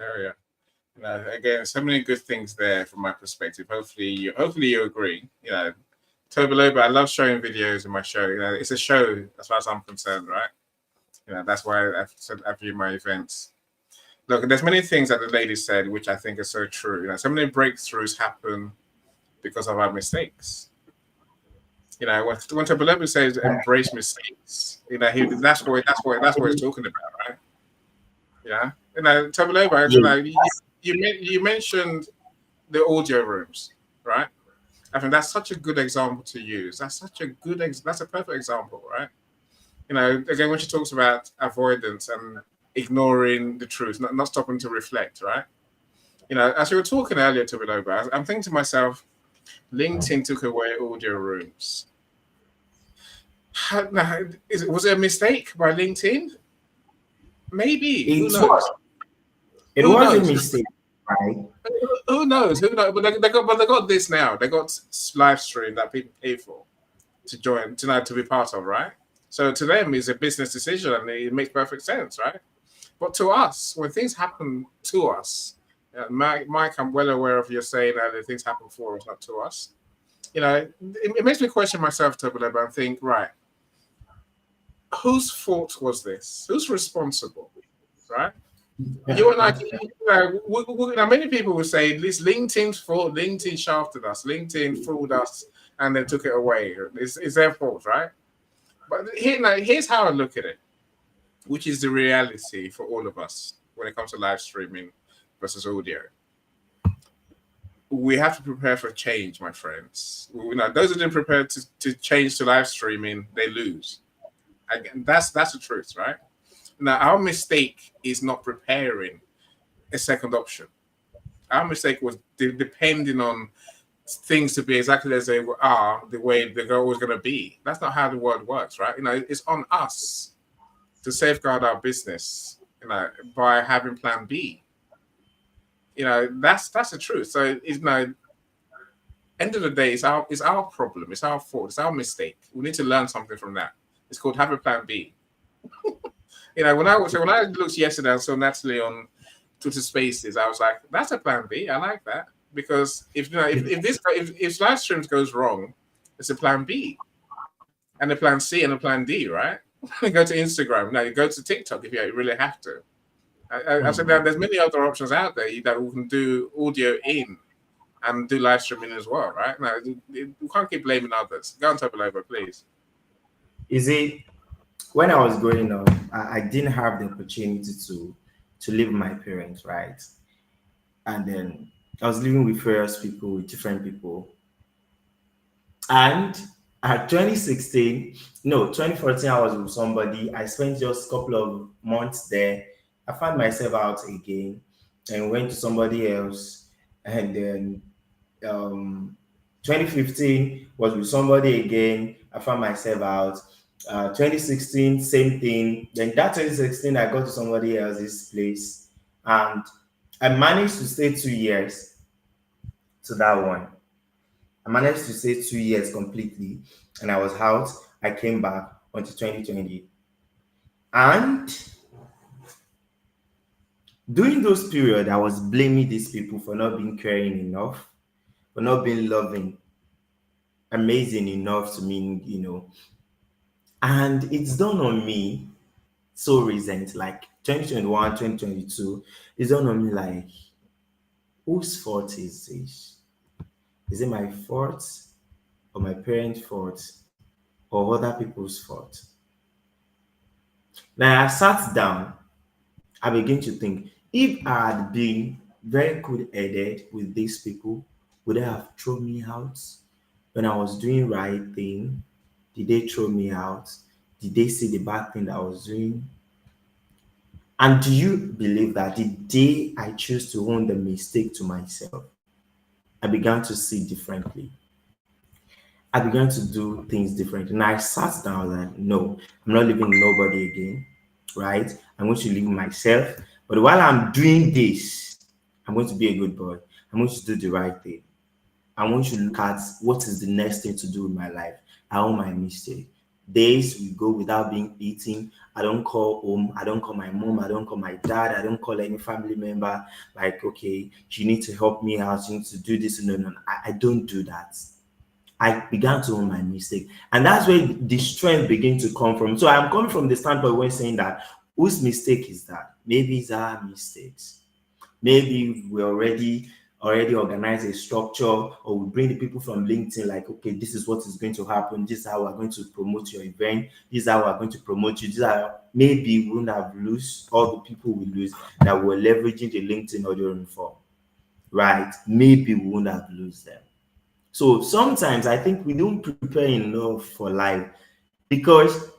area. Again, so many good things there from my perspective. Hopefully you agree. Tobaloba, I love showing videos in my show. It's a show as far as I'm concerned, right? That's why I view my events. Look, there's many things that the lady said which I think are so true. So many breakthroughs happen because of our mistakes. When Tobaloba says embrace mistakes, that's what he's talking about, right? Yeah. Tobaloba, Yes. you mentioned the audio rooms, right? I think that's such a good example to use. That's a perfect example, right? Again, when she talks about avoidance and ignoring the truth, not stopping to reflect, right? As you were talking earlier to it over, I'm thinking to myself, LinkedIn took away audio rooms. Was it a mistake by LinkedIn? Maybe. Who It knows? was. It Who was a knows? mistake, right? Who knows? Who knows? But they got this now. They got live stream that people pay for to join tonight to be part of, right? So to them, it's a business decision, and it makes perfect sense, right? But to us, when things happen to us, Mike, I'm well aware of you saying that things happen for us, not to us. It makes me question myself, Tobaleba, and think, right, whose fault was this? Who's responsible, right? You and I, many people will say this LinkedIn's fault. LinkedIn shafted us. LinkedIn fooled us, and then took it away. It's their fault, right? But here's how I look at it, which is the reality for all of us when it comes to live streaming versus audio. We have to prepare for change, my friends. Those who didn't prepare to change to live streaming, they lose. That's the truth, right? Now, our mistake is not preparing a second option. Our mistake was depending on things to be exactly as they are, the way they're always going to be. That's not how the world works, right? It's on us to safeguard our business, by having Plan B. That's the truth. So, end of the day, it's our problem, it's our fault, it's our mistake. We need to learn something from that. It's called have a Plan B. When I looked yesterday and saw Natalie on Twitter Spaces, I was like, that's a Plan B. I like that, because if live streams goes wrong, it's a Plan B, and a Plan C, and a Plan D, right? Go to Instagram. Now you go to TikTok if you really have to. I said that there's many other options out there that we can do audio in and do live streaming as well, right? Now we can't keep blaming others. Go on, top it over, please. Is it when I was growing up, I didn't have the opportunity to live with my parents, right? And then I was living with various people, with different people. And at 2016, no, 2014, I was with somebody. I spent just a couple of months there. I found myself out again and went to somebody else. And then 2015 was with somebody again. I found myself out. 2016, same thing. Then that 2016, I got to somebody else's place. And I managed to stay 2 years to that one. I managed to stay 2 years completely, and I was out. I came back until 2020. And during those periods, I was blaming these people for not being caring enough, for not being loving, amazing enough to me, And it's done on me so recent, like 2021, 2022. It's done on me like, whose fault is this? Is it my fault or my parents' fault or other people's fault? Now I sat down, I began to think, if I had been very good headed with these people, would they have thrown me out? When I was doing right thing, did they throw me out? Did they see the bad thing that I was doing? And do you believe that the day I choose to own the mistake to myself, I began to see differently. I began to do things differently. And I sat down and like, no, I'm not living with nobody again, right? I'm going to live with myself. But while I'm doing this, I'm going to be a good boy. I'm going to do the right thing. I want you to look at what is the next thing to do with my life. I own my mistake. Days will go without being eaten. I don't call home. I don't call my mom. I don't call my dad. I don't call any family member. Like, okay, you need to help me out. You need to do this. No, no, no. I don't do that. I began to own my mistake. And that's where the strength begins to come from. So I'm coming from the standpoint when saying that whose mistake is that? Maybe it's our mistakes. Maybe we already organize a structure, or we bring the people from LinkedIn, like, okay, this is what is going to happen, this is how we're going to promote your event, this is how we're going to promote you, this is how maybe we wouldn't have lose all the people we lose that were leveraging the LinkedIn audio for, right? Maybe we wouldn't have lose them. So sometimes I think we don't prepare enough for life, because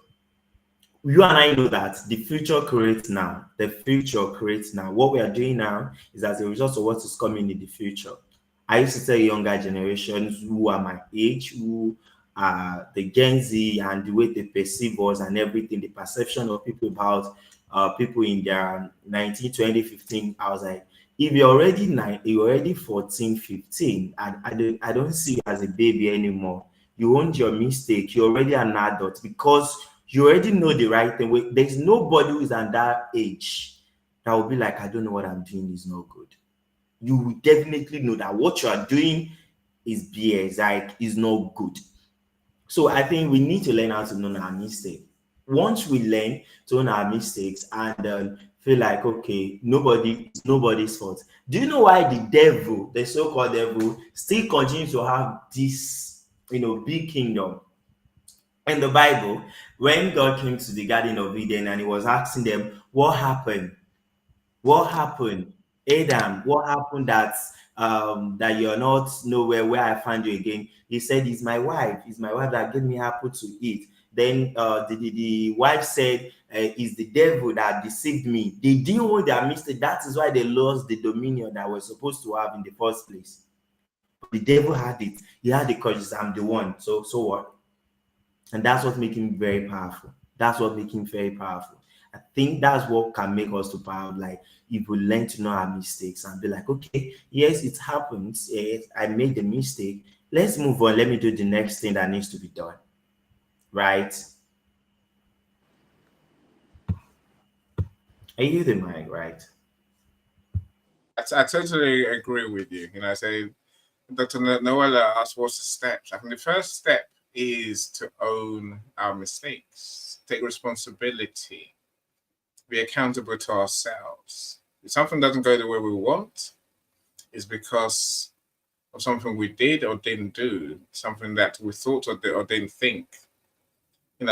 you and I know that the future creates now. The future creates now. What we are doing now is as a result of what is coming in the future. I used to tell younger generations who are my age, who are the Gen Z, and the way they perceive us and everything, the perception of people about people in their 19, 20, 15. I was like, if you're already you're already 14, 15, and I don't see you as a baby anymore. You owned your mistake. You're already an adult, because you already know the right thing. There's nobody who is at that age that will be like, I don't know what I'm doing is not good. You will definitely know that what you are doing is BS, like, is not good. So I think we need to learn how to know our mistake. Once we learn to own our mistakes and feel like, okay, nobody's fault. Do you know why the devil, the so-called devil, still continues to have this, big kingdom? In the Bible, when God came to the Garden of Eden and he was asking them, what happened? What happened? Adam, what happened that you're not nowhere where I find you again? He said, it's my wife. It's my wife that gave me apple to eat. Then the wife said, it's the devil that deceived me. They didn't know their mistake. That is why they lost the dominion that we're supposed to have in the first place. But the devil had it. He had the courage. I'm the one. So what? And that's what makes him very powerful. That's what makes him very powerful. I think that's what can make us to power. Like, if we learn to know our mistakes and be like, okay, yes, it happens. Yes, I made the mistake. Let's move on. Let me do the next thing that needs to be done. Right? Are you the mic, right? I totally agree with you. I say, Dr. Noella asked, what's the steps? I think the first step is to own our mistakes, take responsibility, be accountable to ourselves. If something doesn't go the way we want, it's because of something we did or didn't do, something that we thought or didn't think.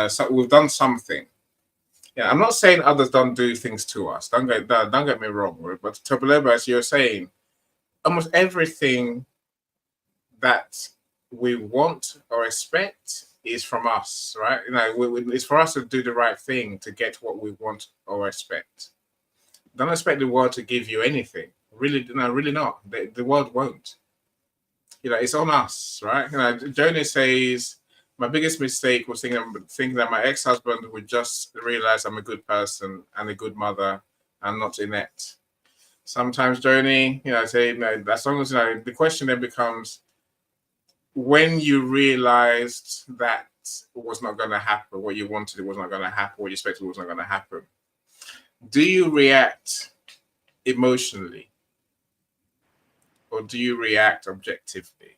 So we've done something. Yeah, I'm not saying others don't do things to us. Don't get me wrong. But Tobaleba, as you're saying, almost everything that we want or expect is from us, right? It's for us to do the right thing to get what we want or expect. Don't expect the world to give you anything. Really, no, really not. The world won't. It's on us, right? Joni says, my biggest mistake was thinking that my ex-husband would just realize I'm a good person and a good mother and not inept. Sometimes, Joni, I say, as long as, the question then becomes, when you realized that was not going to happen, what you wanted was not going to happen, what you expected was not going to happen, do you react emotionally or do you react objectively?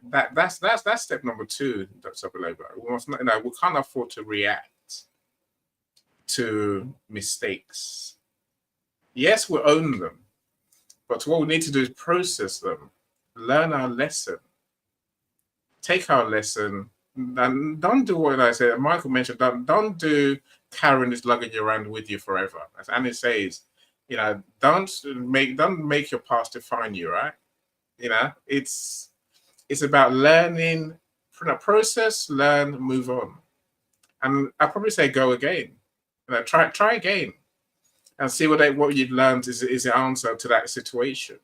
That's step number 2, Dr. Beloba. We can't afford to react to mistakes. Yes, we own them, but what we need to do is process them, learn our lesson, take our lesson, and don't do what I said. Michael mentioned, don't do carrying this luggage around with you forever. As Annie says, don't make your past define you, right? It's about learning, process, learn, move on. And I'd probably say go again. Try again and see what you've learned is the answer to that situation.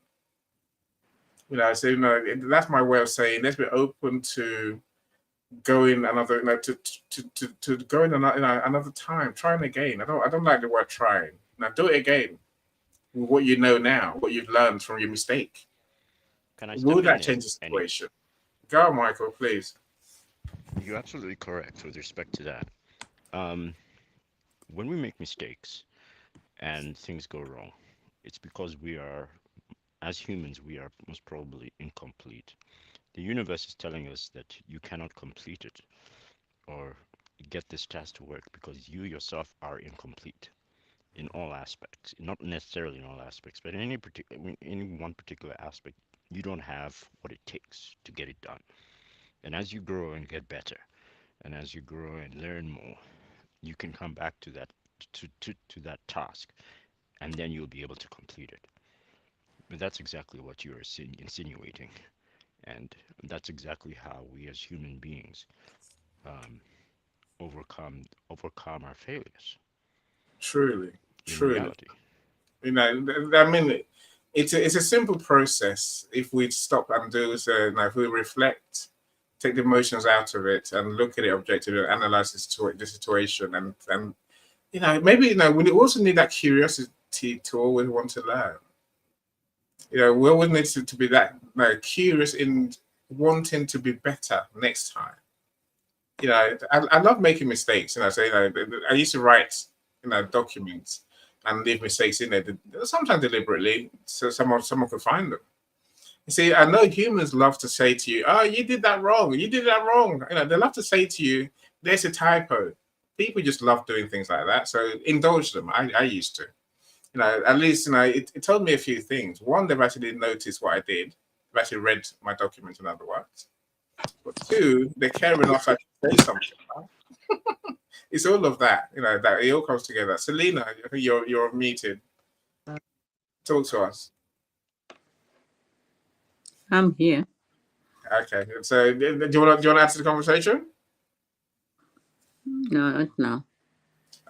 So that's my way of saying let's be open to going another, to going another time, trying again. I don't like the word trying. Now do it again with what you know now, what you've learned from your mistake. Can I Will step in that there, change the Annie? situation? Go, Michael, please. You're absolutely correct with respect to that. Um, when we make mistakes and things go wrong, it's because we are, as humans, we are most probably incomplete. The universe is telling us that you cannot complete it or get this task to work because you yourself are incomplete in all aspects. Not necessarily in all aspects, but in any one particular aspect, you don't have what it takes to get it done. And as you grow and get better, and as you grow and learn more, you can come back to that task, and then you'll be able to complete it. But that's exactly what you're insinuating, and that's exactly how we as human beings um, overcome our failures Truly, in truly. reality. I mean, it's a simple process if we stop and do so. If we reflect, take the emotions out of it, and look at it objectively, analyze the situation, and maybe we also need that curiosity to always want to learn. We always need to be that curious in wanting to be better next time. I love making mistakes. So I used to write documents and leave mistakes in there, sometimes deliberately, so someone could find them. You see, I know humans love to say to you, "Oh, you did that wrong. You did that wrong." They love to say to you, "There's a typo." People just love doing things like that. So indulge them. I used to. At least it told me a few things. One, they've actually noticed what I did. They've actually read my document, in other words. But two, they care enough to actually say something. It's all of that, that it all comes together. Selena, you're muted. Talk to us. I'm here. Okay. So do you want to answer the conversation? No, not now.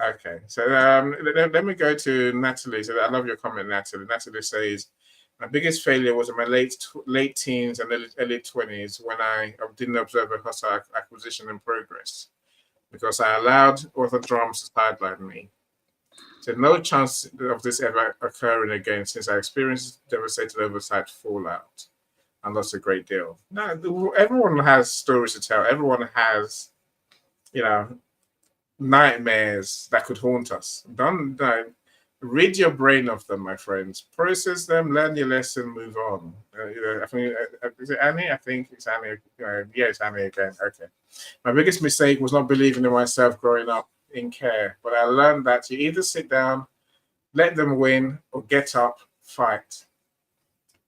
Okay. So let me go to Natalie. So I love your comment, Natalie. Natalie says, my biggest failure was in my late teens and early 20s when I didn't observe a hostile acquisition in progress because I allowed other drums to sideline me. So no chance of this ever occurring again since I experienced devastating oversight fallout and lost a great deal. Now, everyone has stories to tell. Everyone has, you know, nightmares that could haunt us. Don't rid your brain of them, my friends. Process them, learn your lesson, move on. I think is it Annie? I think it's Annie. Yeah, it's Annie again. Okay. My biggest mistake was not believing in myself growing up in care, but I learned that you either sit down, let them win, or get up, fight.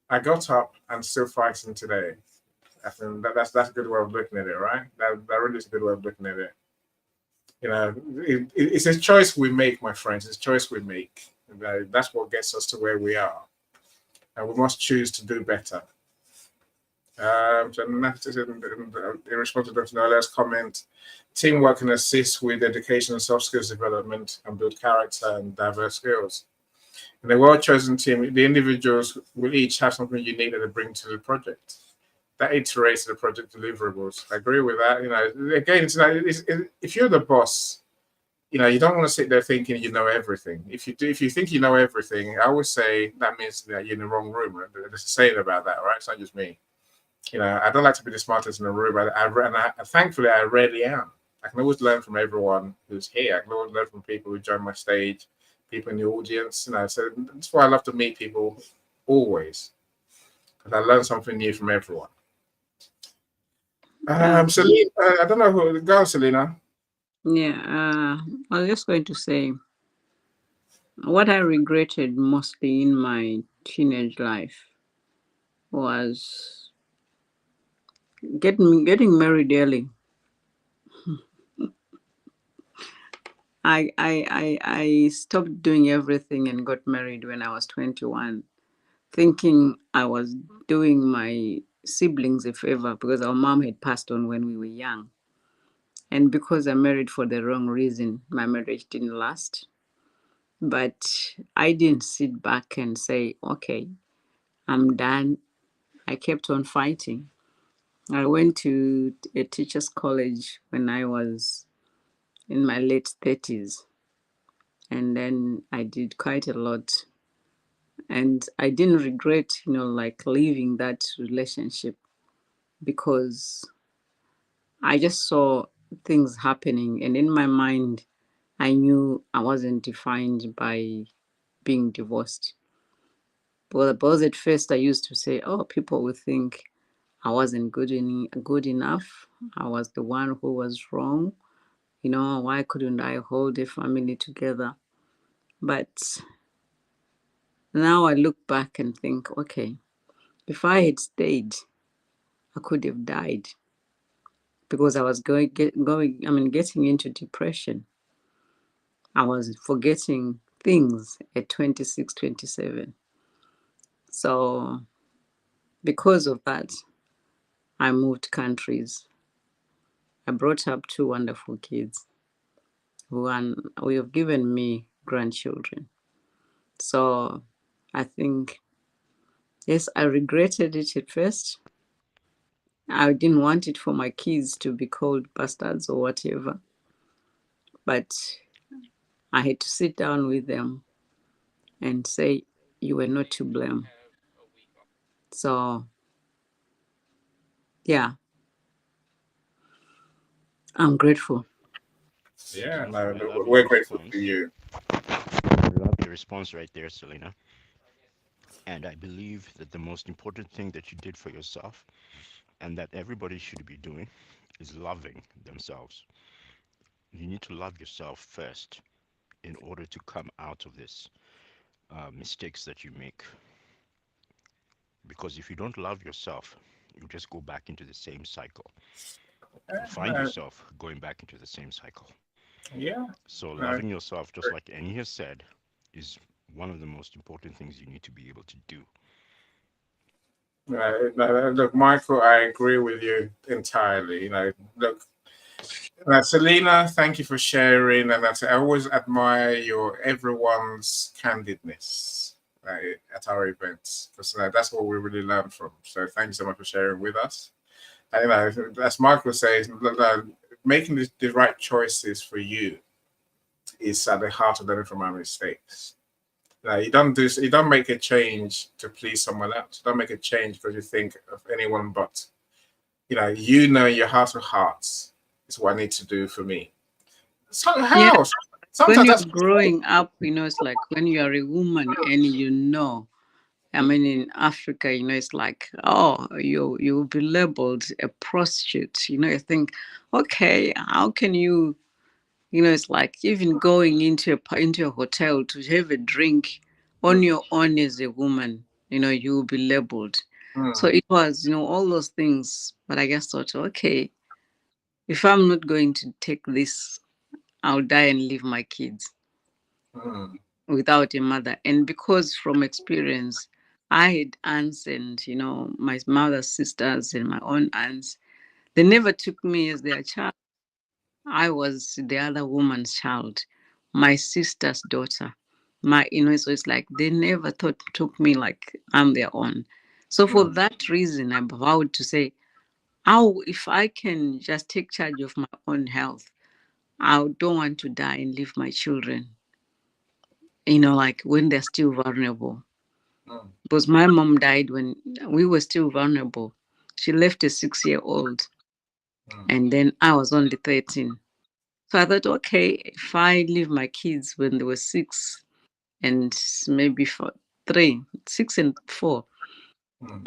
I got up and still fighting today. I think that's a good way of looking at it, right? That really is a good way of looking at it. It's a choice we make, my friends. It's a choice we make. That's what gets us to where we are, and we must choose to do better. So in response to Dr. Nola's comment, teamwork can assist with education and soft skills development and build character and diverse skills. In a well-chosen team, the individuals will each have something unique that they bring to the project. That iterates the project deliverables. I agree with that. Again, if you're the boss, you don't want to sit there thinking you know everything. If you think you know everything, I would say that means that you're in the wrong room. There's a saying about that, right? It's not just me. I don't like to be the smartest in the room, thankfully I rarely am. I can always learn from everyone who's here. I can always learn from people who join my stage, people in the audience. So that's why I love to meet people always, because I learn something new from everyone. Selena, I don't know who. Go, Selena. Yeah, I was just going to say what I regretted mostly in my teenage life was getting married early. I stopped doing everything and got married when I was 21, thinking I was doing my siblings a favor because our mom had passed on when we were young. And because I married for the wrong reason, my marriage didn't last. But I didn't sit back and say, okay, I'm done. I kept on fighting. I went to a teacher's college when I was in my late 30s. And then I did quite a lot. And I didn't regret, like leaving that relationship because I just saw things happening, and in my mind, I knew I wasn't defined by being divorced. Well, because at first I used to say, "Oh, people would think I wasn't good enough. I was the one who was wrong. You know, why couldn't I hold a family together?" But now I look back and think, okay, if I had stayed, I could have died because I was getting into depression. I was forgetting things at 26, 27. So because of that, I moved countries. I brought up two wonderful kids who have given me grandchildren. So I think, yes, I regretted it at first. I didn't want it for my kids to be called bastards or whatever. But I had to sit down with them and say, you were not to blame. So, yeah, I'm grateful. Yeah, Beautiful. no, I love your we're grateful response. to you. I love your response right there, Selena. And I believe that the most important thing that you did for yourself and that everybody should be doing is loving themselves. You need to love yourself first in order to come out of this mistakes that you make. Because if you don't love yourself, you just go back into the same cycle. You'll find Uh, yourself going back into the same cycle. yeah, So, no, loving yourself, just like Annie has said, is one of the most important things you need to be able to do. look, Michael, I agree with you entirely. Look, Selena, thank you for sharing, and I always admire your everyone's candidness at our events because that's what we really learn from. So thank you so much for sharing with us. And, as Michael says, making the right choices for you is at the heart of learning from our mistakes. You don't make a change to please someone else. You don't make a change because you think of anyone but. In your heart of hearts is what I need to do for me. Yeah, Somehow, when sometimes you're that's growing up, it's like when you are a woman and I mean, in Africa, it's like, oh, you will be labeled a prostitute. You think, okay, how can you? It's like even going into a hotel to have a drink on your own as a woman. You will be labeled. So mm, it was, all those things. But I just thought, okay, if I'm not going to take this, I'll die and leave my kids mm, without a mother. And because from experience, I had aunts and, my mother's sisters and my own aunts, they never took me as their child. I was the other woman's child, my sister's daughter. So it's like they never took me like I'm their own. So for mm, that reason, I vowed to say, how if I can just take charge of my own health, I don't want to die and leave my children, like when they're still vulnerable. mm, Because my mom died when we were still vulnerable. She left a 6-year-old, mm, and then I was only 13. So I thought, okay, if I leave my kids when they were 6 and maybe 3, 6 and 4, mm,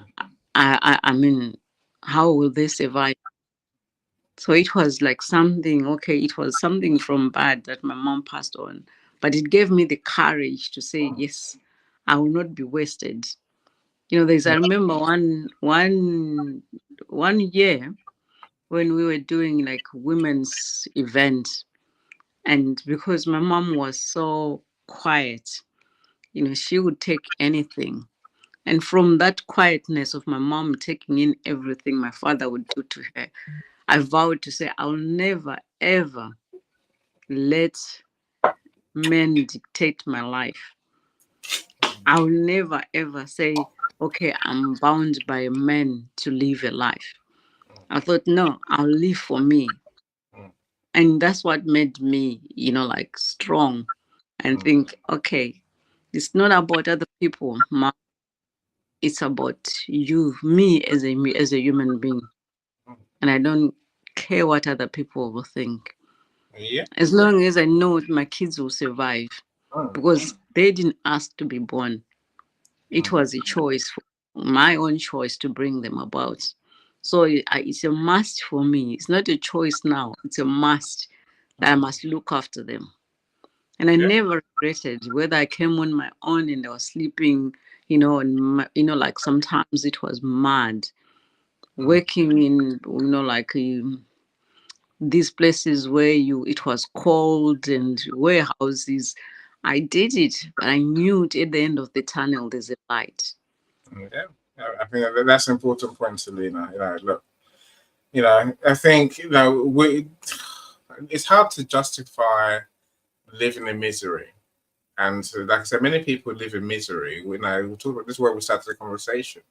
I mean, how will they survive? So it was like something, okay, it was something from bad that my mom passed on, but it gave me the courage to say, yes, I will not be wasted. I remember one year when we were doing like women's event, and because my mom was so quiet, she would take anything. And from that quietness of my mom taking in everything my father would do to her, I vowed to say, I'll never, ever let men dictate my life. I'll never, ever say, okay, I'm bound by men to live a life. I thought, no, I'll live for me. mm, And that's what made me, like strong and mm, think, okay, it's not about other people. It's about you, me as a human being. mm. And I don't care what other people will think. Yeah. As long as I know my kids will survive, Mm. because they didn't ask to be born. It was a choice, my own choice to bring them about. So it's a must for me. It's not a choice now. It's a must that I must look after them. And I Yeah. never regretted whether I came on my own and I was sleeping, like sometimes it was mad working in, like these places where it was cold and warehouses. I did it, but I knew at the end of the tunnel there's a light. Yeah. I think that's an important point, Selena. Look, I think, it's hard to justify living in misery. And so, like I said, many people live in misery. We talk about this is where we started the conversation.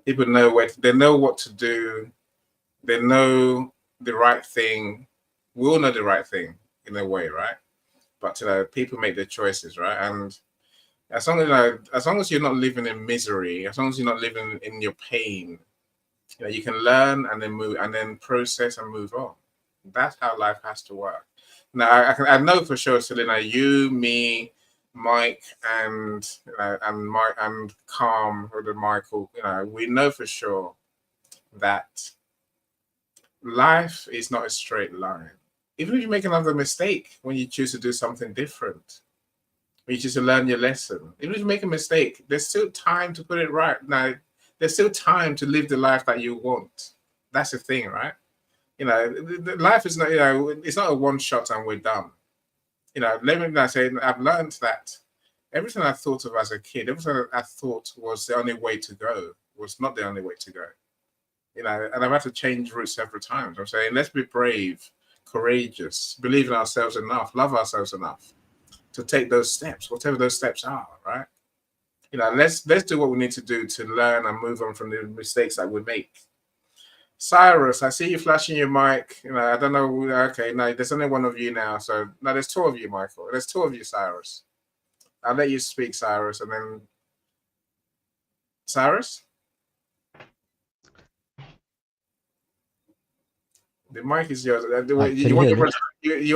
People know they know what to do. They know the right thing. We all know the right thing in a way, right? But people make their choices, right? And as long as you're not living in misery, as long as you're not living in your pain, you can learn and then move and then process and move on. That's how life has to work. Now, I know for sure, Selena, you, me, Mike, and Mike and Calm or the Michael, we know for sure that life is not a straight line. Even if you make another mistake when you choose to do something different, when you choose to learn your lesson, even if you make a mistake, there's still time to put it right. Now, there's still time to live the life that you want. That's the thing, right? Life is not, it's not a one shot and we're done. Let me say, I've learned that everything I thought of as a kid, everything I thought was the only way to go was not the only way to go. And I've had to change routes several times. I'm saying, let's be brave, courageous, believe in ourselves enough, love ourselves enough to take those steps, whatever those steps are, right? Let's do what we need to do to learn and move on from the mistakes that we make. Cyrus, I see you flashing your mic. I don't know. Okay, no, there's only one of you now. So no, there's two of you, Michael. There's two of you, Cyrus. I'll let you speak, Cyrus, and then Cyrus. The mic is yours. You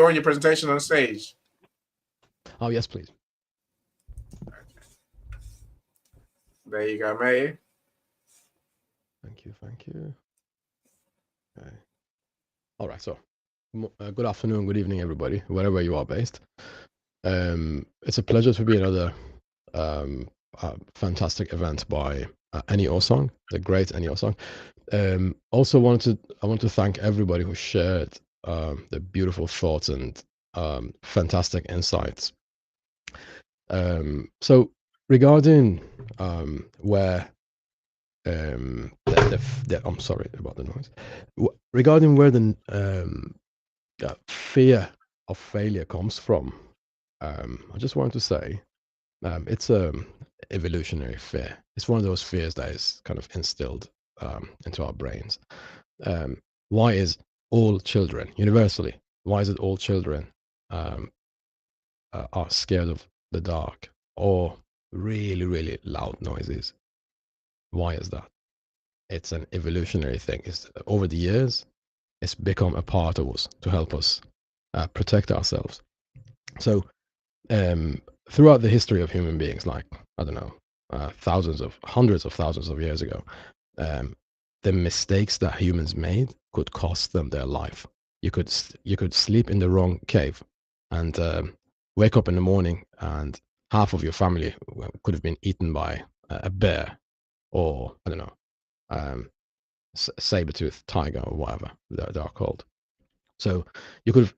want your presentation on stage? Oh yes, please. There you go, mate. Thank you. Okay. All right. So, good afternoon, good evening, everybody, wherever you are based. It's a pleasure to be another fantastic event by Annie Osong, the great Annie Osong. Also, I want to thank everybody who shared the beautiful thoughts and fantastic insights. So, regarding where I'm sorry about the noise. Regarding where the fear of failure comes from, I just want to say it's a evolutionary fear. It's one of those fears that is kind of instilled into our brains. Why is all children, universally, why is it all children are scared of the dark or really, really loud noises? Why is that? It's an evolutionary thing. It's over the years, it's become a part of us to help us protect ourselves. So, throughout the history of human beings, like I don't know, hundreds of thousands of years ago, the mistakes that humans made could cost them their life. You could sleep in the wrong cave and wake up in the morning, and half of your family could have been eaten by a bear, or I don't know, saber-toothed tiger or whatever they are called. So you could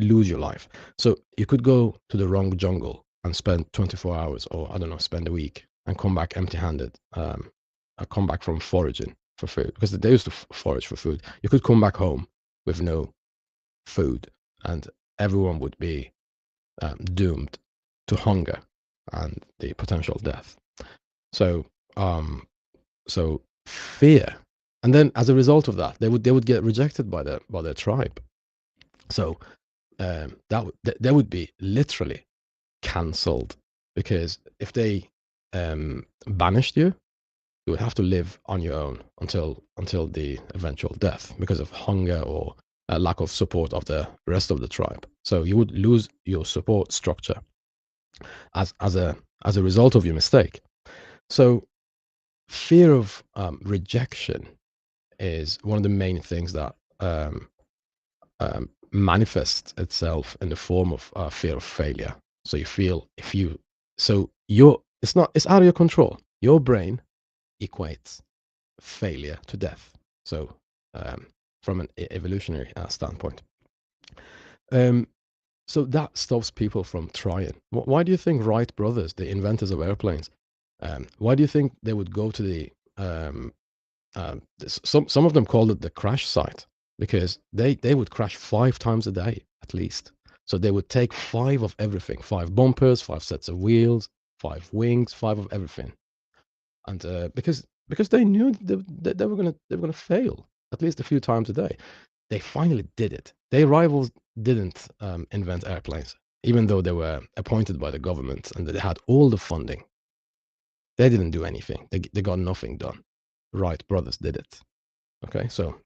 lose your life. So you could go to the wrong jungle and spend 24 hours, or I don't know, spend a week and come back empty-handed. Come back from foraging for food, because they used to forage for food. You could come back home with no food, and everyone would be doomed to hunger and the potential death. So fear, and then as a result of that, they would get rejected by their tribe. So they would be literally cancelled, because if they banished you, you would have to live on your own until the eventual death because of hunger or a lack of support of the rest of the tribe. So you would lose your support structure as a result of your mistake. So fear of rejection is one of the main things that manifests itself in the form of fear of failure. So you feel it's out of your control. Your brain equates failure to death. So from an evolutionary standpoint. So that stops people from trying. Why do you think Wright brothers, the inventors of airplanes, why do you think they would go to the some of them called it the crash site because they would crash 5 times a day at least. So they would take 5 of everything, 5 bumpers, 5 sets of wheels, 5 wings, 5 of everything, and because they knew they were gonna fail at least a few times a day. They finally did it. Their rivals didn't invent airplanes, even though they were appointed by the government and they had all the funding. They didn't do anything. They got nothing done. Wright brothers did it. Okay, so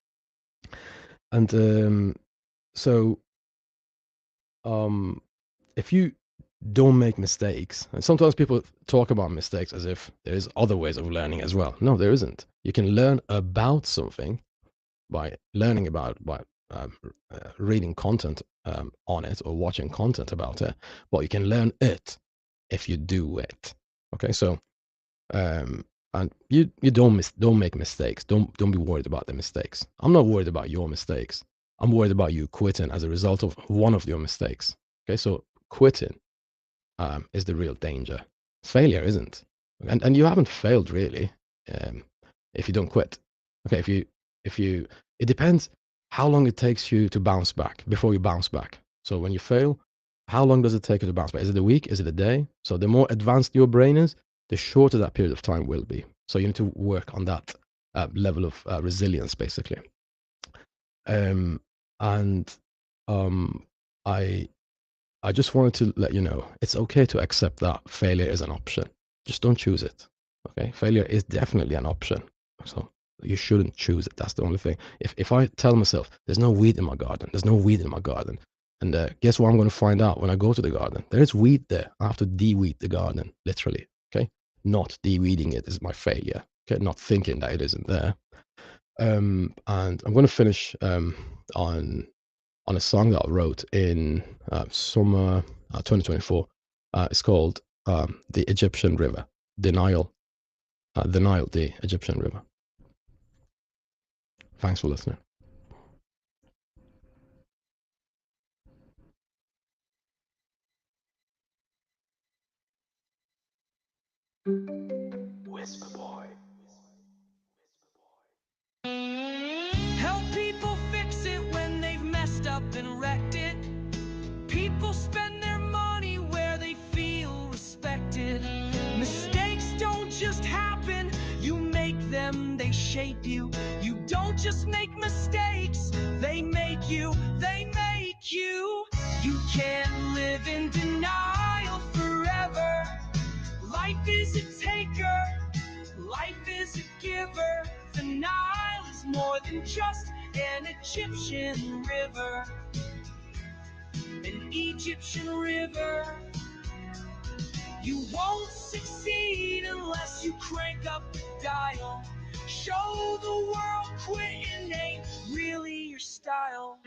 and if you don't make mistakes, and sometimes people talk about mistakes as if there is other ways of learning as well. No, there isn't. You can learn about something by learning about by reading content on it or watching content about it, but you can learn it if you do it. Okay, so and you don't make mistakes. Don't be worried about the mistakes. I'm not worried about your mistakes. I'm worried about you quitting as a result of one of your mistakes. Okay, so quitting is the real danger. Failure isn't, and you haven't failed really if you don't quit. Okay, if you it depends how long it takes you to bounce back before you bounce back. So when you fail, how long does it take you to bounce back? Is it a week? Is it a day? So the more advanced your brain is, the shorter that period of time will be. So you need to work on that level of resilience, basically. And I just wanted to let you know it's okay to accept that failure is an option. Just don't choose it. Okay, failure is definitely an option. So you shouldn't choose it. That's the only thing. If I tell myself there's no weed in my garden, there's no weed in my garden, and guess what I'm going to find out when I go to the garden? There is weed there. I have to de-weed the garden, literally. Okay, not de-weeding it is my failure. Okay, not thinking that it isn't there. And I'm going to finish on a song that I wrote in summer 2024. It's called The Egyptian River, the Nile, the Egyptian River. Thanks for listening. Whisper Boy. Help people fix it when they've messed up and wrecked it. People spend their money where they feel respected. Mistakes don't just happen, you make them, they shape you. You don't just make mistakes, they make you, they make you. You can't live in denial forever. Life is a taker, life is a giver. The Nile is more than just an Egyptian river. An Egyptian river. You won't succeed unless you crank up the dial. Show the world quitting ain't really your style.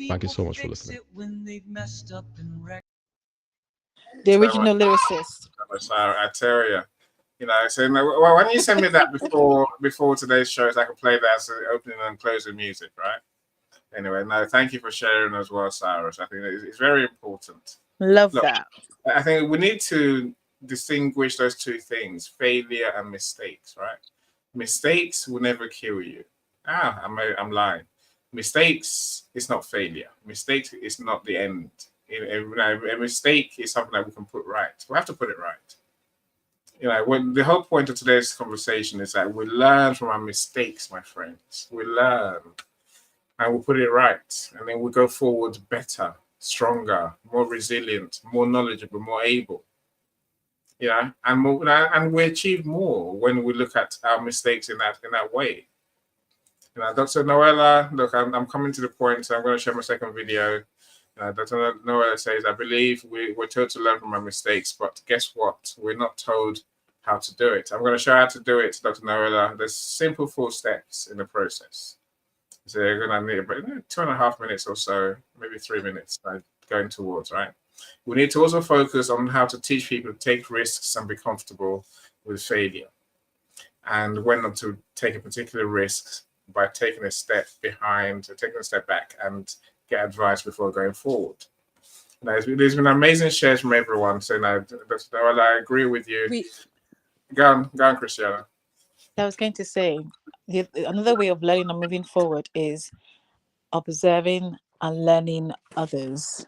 Thank you so much for listening. When they've messed up and wrecked. The original lyricist. I tell you know, so well, why don't you send me that before today's show, so I can play that as the opening and closing music, right? Anyway, no, thank you for sharing as well, Cyrus. I think it's very important. Love Look, that. I think we need to distinguish those two things: failure and mistakes, right? Mistakes will never kill you. I'm lying. Mistakes is not failure. Mistakes is not the end. A mistake is something that we can put right. We have to put it right. You know, when the whole point of today's conversation is that we learn from our mistakes, my friends. We learn and we put it right, and then we go forward better. stronger, more resilient, more knowledgeable, more able. Yeah, and we achieve more when we look at our mistakes in that way. Dr. Noella, look, I'm coming to the point, so I'm going to share my second video. Dr. Noella says, I believe we're told to learn from our mistakes, but guess what? We're not told how to do it. I'm going to show how to do it, Dr. Noella. There's simple 4 steps in the process. So you're going to need about 2.5 minutes or so, maybe 3 minutes going towards, right? We need to also focus on how to teach people to take risks and be comfortable with failure, and when not to take a particular risk by taking a step back and get advice before going forward. There's been amazing shares from everyone. So now, I agree with you. Go on, Christiana. I was going to say, another way of learning and moving forward is observing and learning others.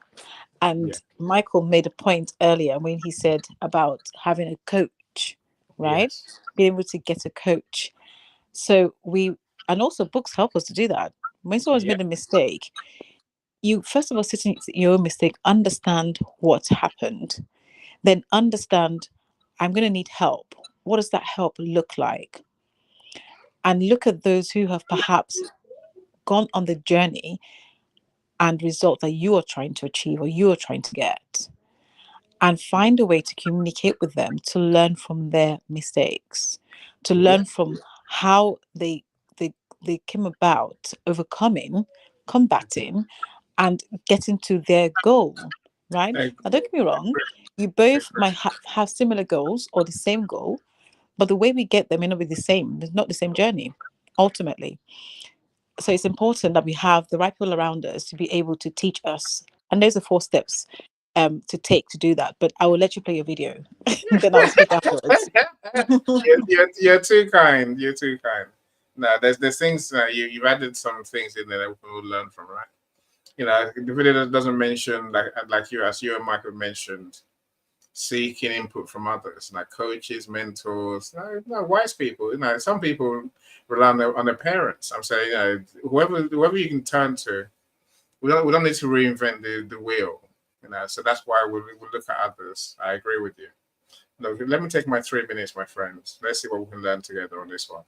And Michael made a point earlier when he said about having a coach, right? Yes. Being able to get a coach. So and also books help us to do that. When someone's made a mistake, you first of all sit in your own mistake, understand what happened, then understand, I'm going to need help. What does that help look like? And look at those who have perhaps gone on the journey and result that you are trying to achieve or you are trying to get, and find a way to communicate with them, to learn from their mistakes, to learn from how they came about combating and getting to their goal, right? Now, don't get me wrong, you both might have similar goals or the same goal, but the way we get there may not be the same. It's not the same journey, ultimately. So it's important that we have the right people around us to be able to teach us. And those are 4 steps to take to do that. But I will let you play your video. Then I'll speak afterwards. You're too kind. You're too kind. No, there's things you've added some things in there that we will learn from, right? The video doesn't mention like you, as you and Michael mentioned, seeking input from others, like coaches, mentors, wise people. Some people rely on their parents. I'm saying, whoever you can turn to. We don't need to reinvent the wheel. So that's why we look at others. I agree with you. Look, let me take my 3 minutes, my friends. Let's see what we can learn together on this one.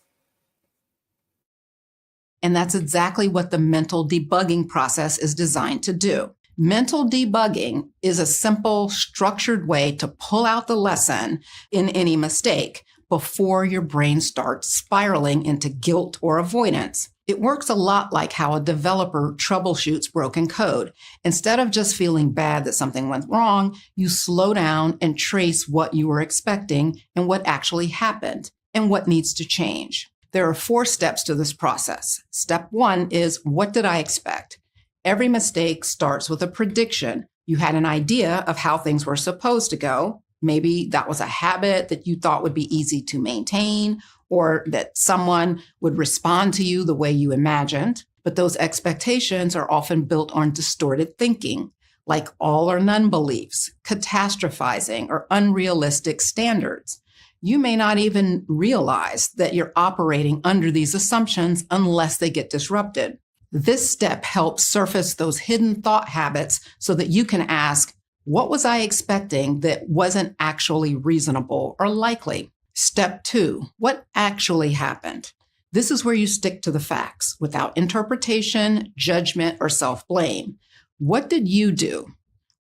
And that's exactly what the mental debugging process is designed to do. Mental debugging is a simple, structured way to pull out the lesson in any mistake before your brain starts spiraling into guilt or avoidance. It works a lot like how a developer troubleshoots broken code. Instead of just feeling bad that something went wrong, you slow down and trace what you were expecting and what actually happened and what needs to change. There are 4 steps to this process. Step 1 is, what did I expect? Every mistake starts with a prediction. You had an idea of how things were supposed to go. Maybe that was a habit that you thought would be easy to maintain, or that someone would respond to you the way you imagined. But those expectations are often built on distorted thinking, like all or none beliefs, catastrophizing, or unrealistic standards. You may not even realize that you're operating under these assumptions unless they get disrupted. This step helps surface those hidden thought habits so that you can ask, what was I expecting that wasn't actually reasonable or likely? Step 2, what actually happened? This is where you stick to the facts without interpretation, judgment, or self-blame. What did you do?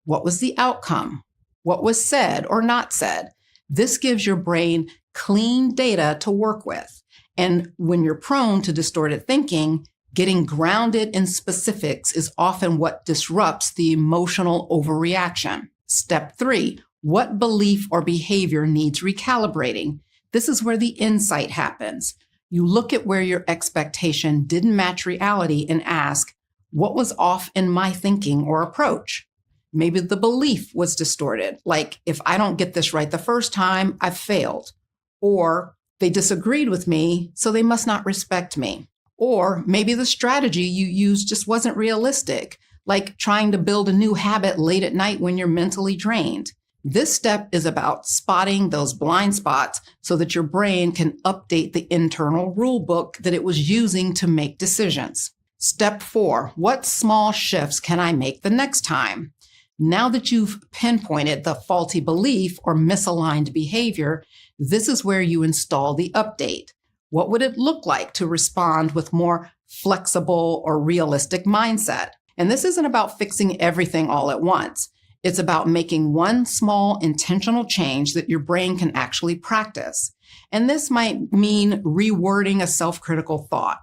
What was the outcome? What was said or not said? This gives your brain clean data to work with. And when you're prone to distorted thinking, getting grounded in specifics is often what disrupts the emotional overreaction. Step 3, what belief or behavior needs recalibrating? This is where the insight happens. You look at where your expectation didn't match reality and ask, what was off in my thinking or approach? Maybe the belief was distorted, like if I don't get this right the first time, I've failed. Or they disagreed with me, so they must not respect me. Or maybe the strategy you used just wasn't realistic, like trying to build a new habit late at night when you're mentally drained. This step is about spotting those blind spots so that your brain can update the internal rule book that it was using to make decisions. Step 4, what small shifts can I make the next time? Now that you've pinpointed the faulty belief or misaligned behavior, this is where you install the update. What would it look like to respond with more flexible or realistic mindset? And this isn't about fixing everything all at once. It's about making one small intentional change that your brain can actually practice. And this might mean rewording a self-critical thought,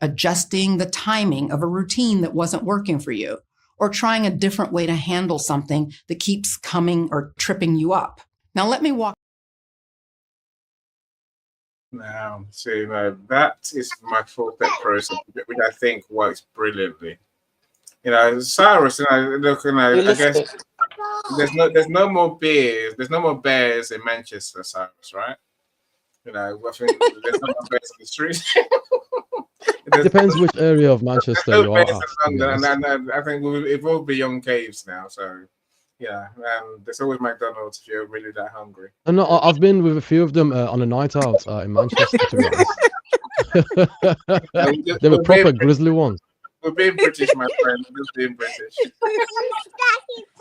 adjusting the timing of a routine that wasn't working for you, or trying a different way to handle something that keeps coming or tripping you up. Now, let me walk. Now, so that is my 4-step process, which I think works brilliantly. Cyrus, look, I guess there's no more bears. There's no more bears in Manchester, Cyrus, right? I think there's no more bears in the streets. It depends which area of Manchester you are at. And I think we've evolved beyond caves now. So, yeah, there's always McDonald's if you're really that hungry. No, I've been with a few of them on a night out in Manchester, to be honest. They were proper grizzly ones. We're being British, my friend. We're just being British.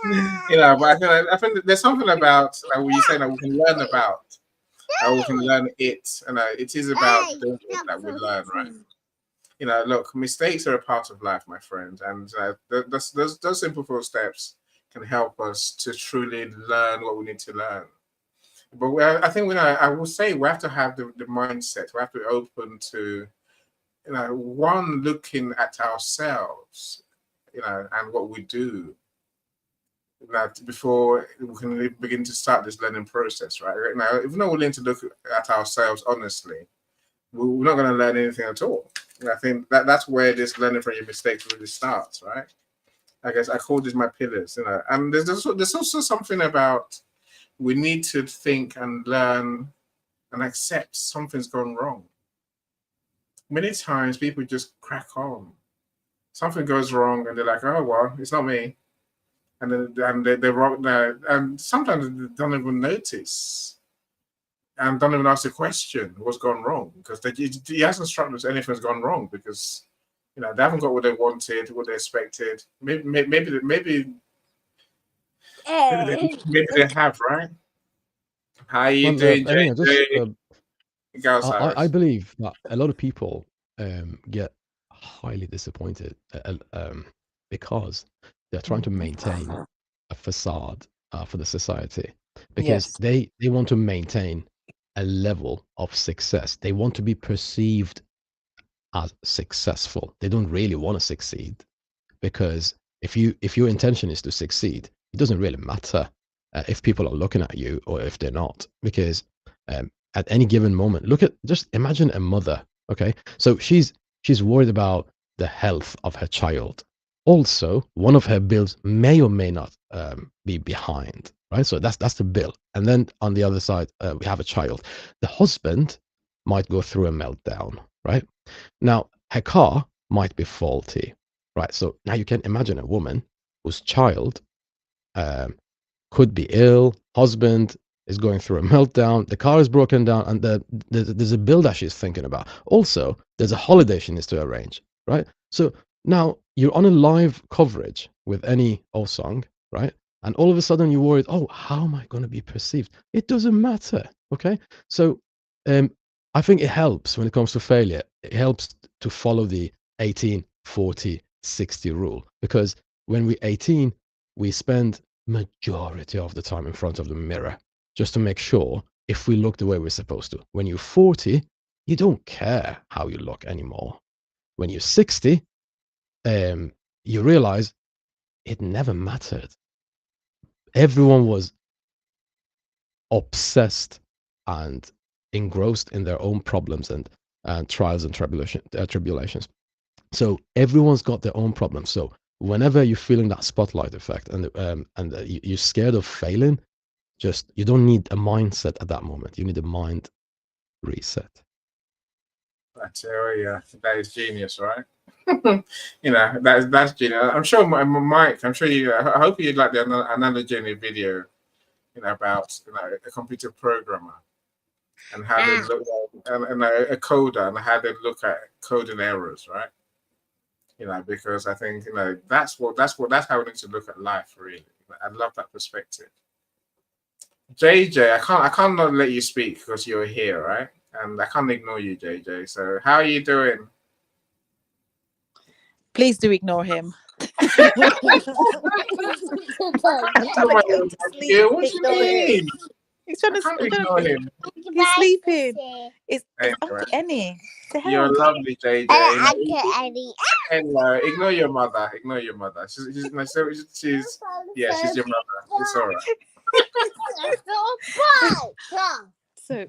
But I think there's something about what you say that we can learn about. We can learn it, and it is about doing it that we learn, right? Look, mistakes are a part of life, my friend, and those simple 4 steps can help us to truly learn what we need to learn. But I think I will say we have to have the mindset. We have to be open to, one, looking at ourselves, and what we do, that before we can begin to start this learning process, right? Now, if we're not willing to look at ourselves honestly, we're not going to learn anything at all. And I think that's where this learning from your mistakes really starts, right? I guess I call these my pillars, And there's also something about we need to think and learn and accept something's gone wrong. Many times people just crack on. Something goes wrong and they're like, oh, well, it's not me. And they're wrong there. And sometimes they don't even notice and don't even ask the question what's gone wrong, because he hasn't struck us anything's gone wrong, because they haven't got what they wanted, what they expected. Maybe they have, right? How are you doing, JJ? I believe that a lot of people get highly disappointed because they're trying to maintain a facade for the society, because they want to maintain a level of success. They want to be perceived as successful. They don't really want to succeed, because if your intention is to succeed, it doesn't really matter if people are looking at you or if they're not, because at any given moment, just imagine a mother. Okay, so she's worried about the health of her child. Also, one of her bills may or may not be behind, right? So that's the bill. And then on the other side, we have a child. The husband might go through a meltdown, right? Now, her car might be faulty, right? So now you can imagine a woman whose child could be ill, husband is going through a meltdown, the car is broken down, and there's a bill that she's thinking about. Also, there's a holiday she needs to arrange, right? So now you're on a live coverage with any old song, right? And all of a sudden you're worried, oh, how am I going to be perceived? It doesn't matter, okay? So I think it helps when it comes to failure. It helps to follow the 18, 40, 60 rule, because when we're 18, we spend majority of the time in front of the mirror just to make sure if we look the way we're supposed to. When you're 40, you don't care how you look anymore. When you're 60, you realize it never mattered. Everyone was obsessed and engrossed in their own problems and trials and tribulations. So everyone's got their own problems. So whenever you're feeling that spotlight effect and you're scared of failing, you don't need a mindset at that moment. You need a mind reset. I tell you, that is genius, right? That's genius. I'm sure, Mike. I'm sure you. I hope you like the analogy in the video, about a computer programmer and how they look and a coder and how they look at coding errors, right? Because I think that's how we need to look at life, really. I love that perspective. JJ, I can't not let you speak because you're here, right? And I can't ignore you, JJ. So how are you doing? Please do ignore him. I'm trying to get him to sleep. What do you Ignore him. mean? He's trying I to. can't I'm trying ignore to. him. He's sleeping. It's Anyway, Uncle Annie. Say you're hello. lovely, JJ. Anyway, ignore your mother. Ignore your mother. She's yeah, she's your mother. It's all right. So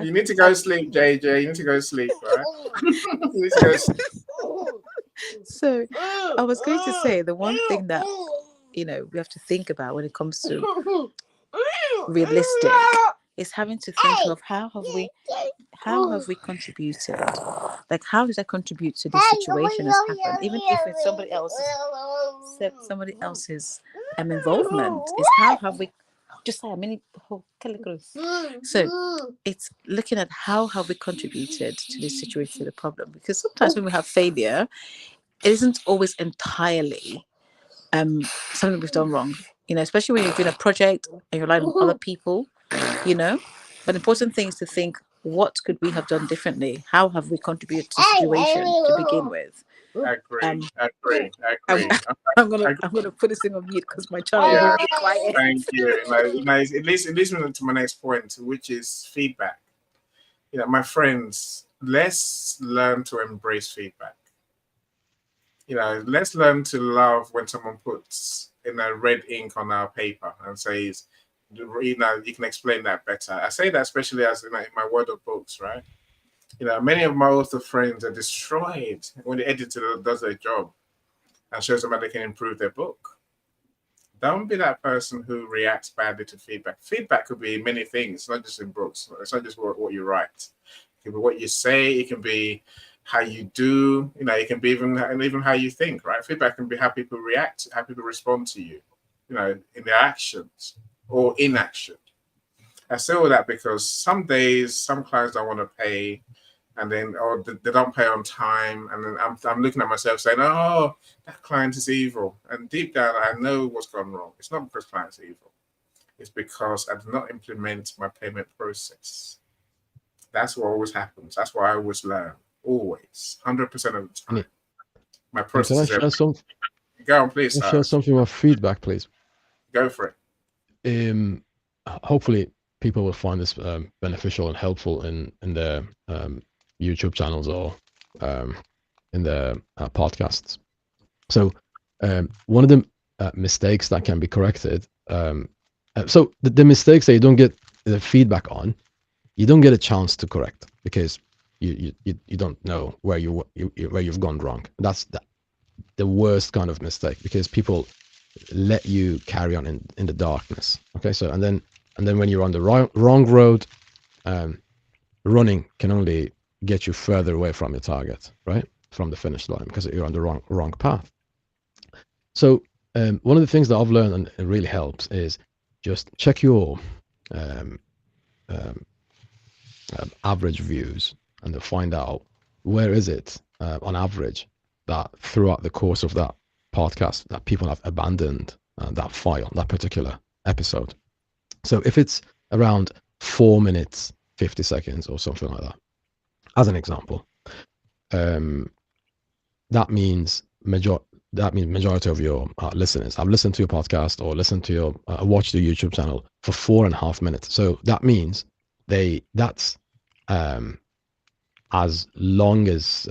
You need to go sleep, JJ. You need to go sleep, right? You need to go sleep. So I was going to say the one thing that we have to think about when it comes to realistic is having to think of how have we contributed, like how did I contribute to this situation that's happened, even if it's somebody else's involvement, is how have we just like a mini whole. So it's looking at how have we contributed to this situation, to the problem, because sometimes when we have failure, it isn't always entirely something we've done wrong, especially when you're doing a project and you're relying on other people, but the important thing is to think, what could we have done differently? How have we contributed to the situation to begin with? I agree. I'm gonna put this thing on mute because my child is very quiet. Thank you. It leads me to my next point, which is feedback. My friends, let's learn to embrace feedback. Let's learn to love when someone puts in a red ink on our paper and says, you can explain that better. I say that especially as in my word of books, right? Many of my author friends are destroyed when the editor does their job and shows them how they can improve their book. Don't be that person who reacts badly to feedback. Feedback could be many things, not just in books. It's not just what you write. It can be what you say. It can be how you do. It can be even how you think, right? Feedback can be how people react, how people respond to you, in their actions or inaction. I say all that because some days, some clients don't want to pay, and then they don't pay on time, and then I'm looking at myself saying, "Oh, that client is evil," and deep down I know what's gone wrong. It's not because client's evil; it's because I did not implement my payment process. That's what always happens. That's what I always learn. Always, 100% of the time. My process is everything. Go on, please. Share something about feedback, please. Go for it. Hopefully, people will find this beneficial and helpful in their YouTube channels or in their podcasts. So, one of the mistakes that can be corrected. So the mistakes that you don't get the feedback on, you don't get a chance to correct because you don't know where you've gone wrong. That's the worst kind of mistake, because people let you carry on in the darkness. Okay, so and then when you're on the wrong road, running can only get you further away from your target, right, from the finish line, because you're on the wrong path. So one of the things that I've learned, and it really helps, is just check your average views and to find out where is it on average that throughout the course of that podcast that people have abandoned that file, that particular episode. So if it's around 4 minutes 50 seconds or something like that, as an example, that means majority of your listeners have listened to your podcast or listened to your watched your YouTube channel for 4.5 minutes. So that means that's as long as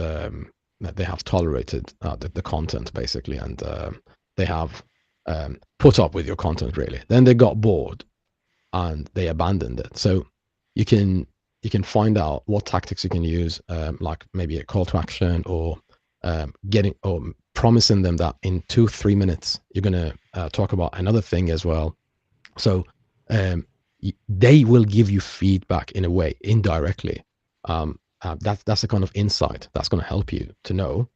they have tolerated the content, basically, and they have put up with your content, really. Then they got bored and they abandoned it. So you can find out what tactics you can use, like maybe a call to action, or promising them that in 2-3 minutes you're going to talk about another thing as well. So they will give you feedback in a way, indirectly. That's the kind of insight that's going to help you to know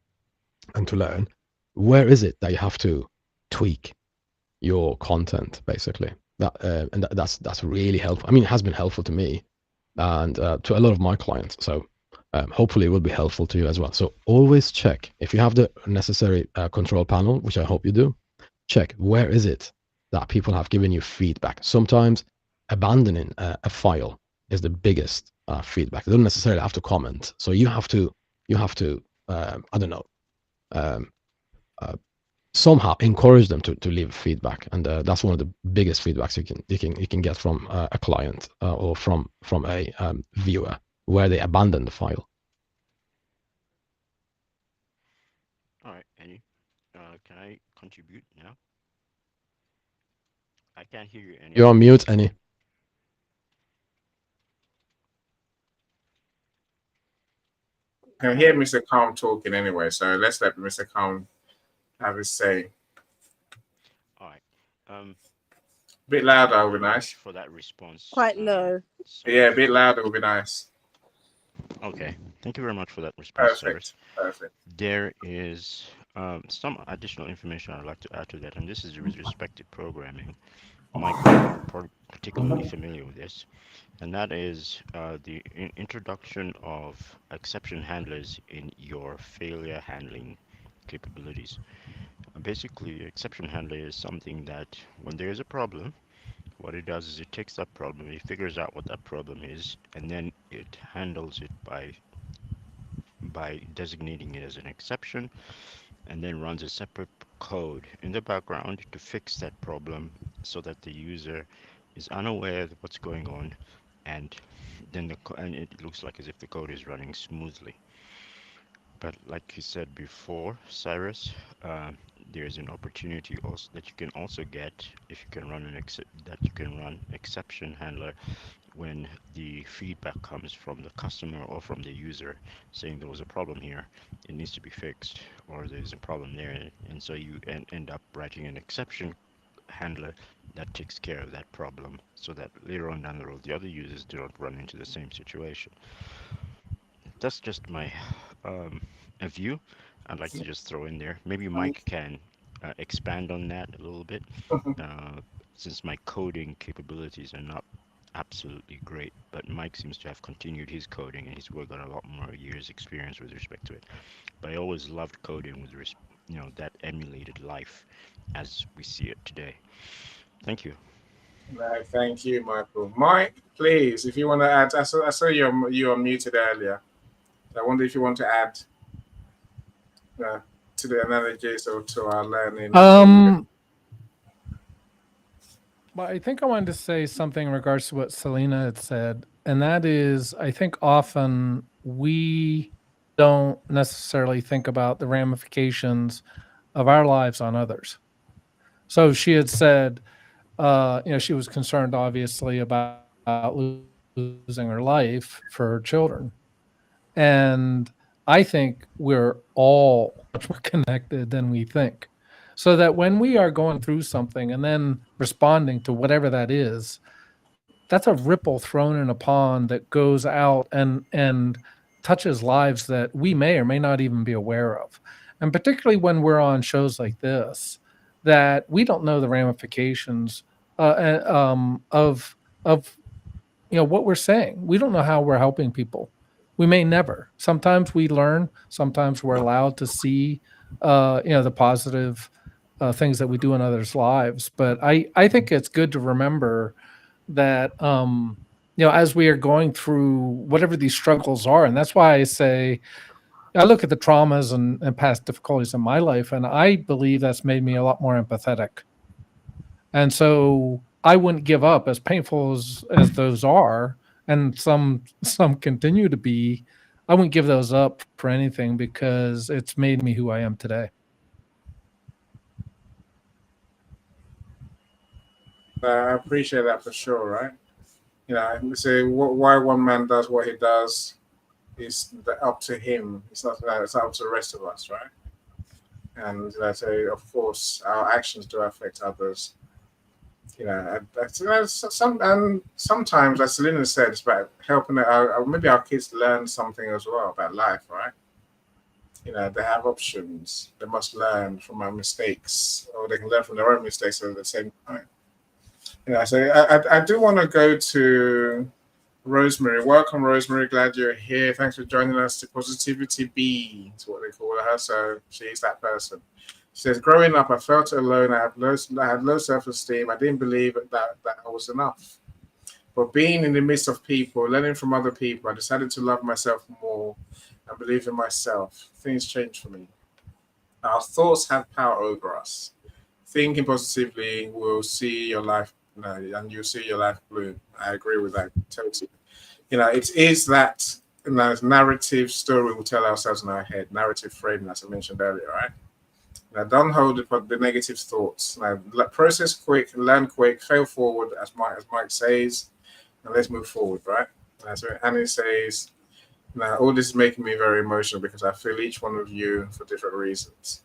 and to learn where is it that you have to tweak your content, basically. And that's really helpful. I mean, it has been helpful to me and to a lot of my clients. So hopefully it will be helpful to you as well. So always check, if you have the necessary control panel, which I hope you do, check where is it that people have given you feedback. Sometimes abandoning a file is the biggest feedback. They don't necessarily have to comment. So you have to I don't know, um, somehow encourage them to leave feedback, and that's one of the biggest feedbacks you can get from a client or from a viewer, where they abandon the file. All right, Annie. Can I contribute now? I can't hear you, Annie. You're on mute, Annie. I can hear Mr. Calm talking anyway, so let's let Mr. Calm have his say. All right. A bit louder Thank you would be very much nice. for that response. Quite low. Yeah, a Cyrus. bit louder would be nice. Okay. Thank you very much for that response, Cyrus. Perfect. There is some additional information I'd like to add to that, and this is with respect to programming. Mike will be particularly familiar with this, and that is the introduction of exception handlers in your failure handling capabilities. Basically, exception handler is something that when there is a problem, what it does is it takes that problem, it figures out what that problem is, and then it handles it by designating it as an exception, and then runs a separate code in the background to fix that problem so that the user is unaware of what's going on, and then and it looks like as if the code is running smoothly. But like you said before, Cyrus, there's an opportunity also that you can also get if you can run exception handler when the feedback comes from the customer or from the user saying there was a problem here, it needs to be fixed, or there's a problem there, and so you end up writing an exception handler that takes care of that problem so that later on down the road the other users do not run into the same situation. That's just my a view I'd like to just throw in there. Maybe Mike can expand on that a little bit, uh, since my coding capabilities are not absolutely great, but Mike seems to have continued his coding and he's worked on a lot more years experience with respect to it. But I always loved coding with that emulated life as we see it today. Thank you. No, thank you, Michael. Mike, please, if you want to add, I saw you were muted earlier. I wonder if you want to add uh, to the analogies or to our learning. Well, I think I wanted to say something in regards to what Selena had said, and that is, I think often we don't necessarily think about the ramifications of our lives on others. So she had said, she was concerned, obviously, about losing her life for her children. And I think we're all much more connected than we think. So that when we are going through something and then responding to whatever that is, that's a ripple thrown in a pond that goes out and touches lives that we may or may not even be aware of. And particularly when we're on shows like this, that we don't know the ramifications of what we're saying. We don't know how we're helping people. We may never. Sometimes we learn. Sometimes we're allowed to see, the positive things that we do in others' lives. But I think it's good to remember that, as we are going through whatever these struggles are, and that's why I say, I look at the traumas and past difficulties in my life, and I believe that's made me a lot more empathetic. And so I wouldn't give up, as painful as those are, and some continue to be. I wouldn't give those up for anything because it's made me who I am today. I appreciate that for sure, right? Say why one man does what he does is up to him. It's not that, it's up to the rest of us, right? And I say, of course, our actions do affect others. Sometimes, as Selena said, it's about helping maybe our kids learn something as well about life, right? They have options. They must learn from our mistakes, or they can learn from their own mistakes at the same time. So I do want to go to Rosemary. Welcome, Rosemary. Glad you're here. Thanks for joining us. The Positivity Bee is what they call her. So she's that person. says, growing up, I felt alone. I had low self-esteem. I didn't believe that I was enough. But being in the midst of people, learning from other people, I decided to love myself more and believe in myself. Things changed for me. Our thoughts have power over us. Thinking positively will see your life, and you'll see your life bloom. I agree with that totally. It is that narrative story we tell ourselves in our head, narrative framing, as I mentioned earlier, right? Now, don't hold the negative thoughts. Now, process quick, learn quick, fail forward, as Mike says, and let's move forward, right? So Annie says, now all this is making me very emotional because I feel each one of you for different reasons.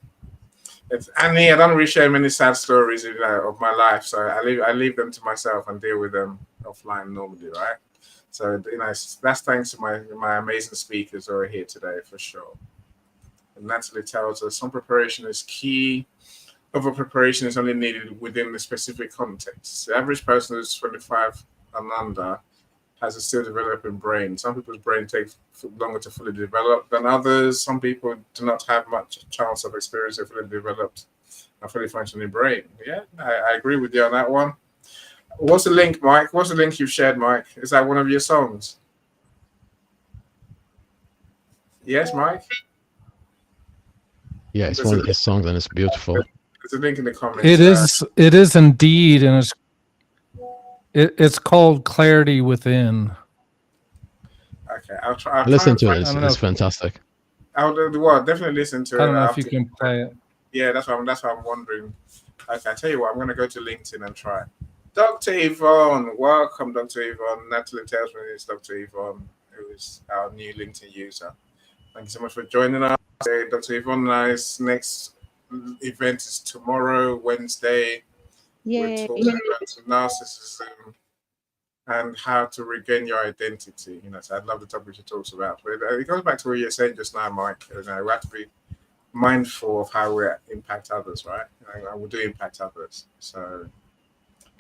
It's Annie. I don't really share many sad stories, of my life, so I leave them to myself and deal with them offline normally, right? So that's thanks to my amazing speakers who are here today for sure. And Natalie tells us some preparation is key. Over preparation is only needed within the specific context. The average person who's 25 and under has a still developing brain. Some people's brain takes longer to fully develop than others. Some people do not have much chance of experiencing a fully developed and fully functioning brain. Yeah, I agree with you on that one. What's the link, Mike? What's the link you shared, Mike? Is that one of your songs? Yes, Mike? Yeah, it's There's one a, of his songs and it's beautiful. there's a link in the comments. It is. It is indeed, and it's called Clarity Within. Okay, I'll try. Listen And to find. it. It's fantastic. I'll definitely listen to I it don't know if after. you can play it. Yeah, that's what I'm wondering. Okay, I tell you what, I'm gonna go to LinkedIn and try. Dr. Yvonne, welcome, Dr. Yvonne. Natalie tells me it's Dr. Yvonne, who is our new LinkedIn user. Thank you so much for joining us. Dr. Yvonne Nice, next event is tomorrow, Wednesday. We're Yay. talking about narcissism and how to regain your identity. So I love the topic she talks about. But it goes back to what you were saying just now, Mike. We have to be mindful of how we impact others, right? And we do impact others. So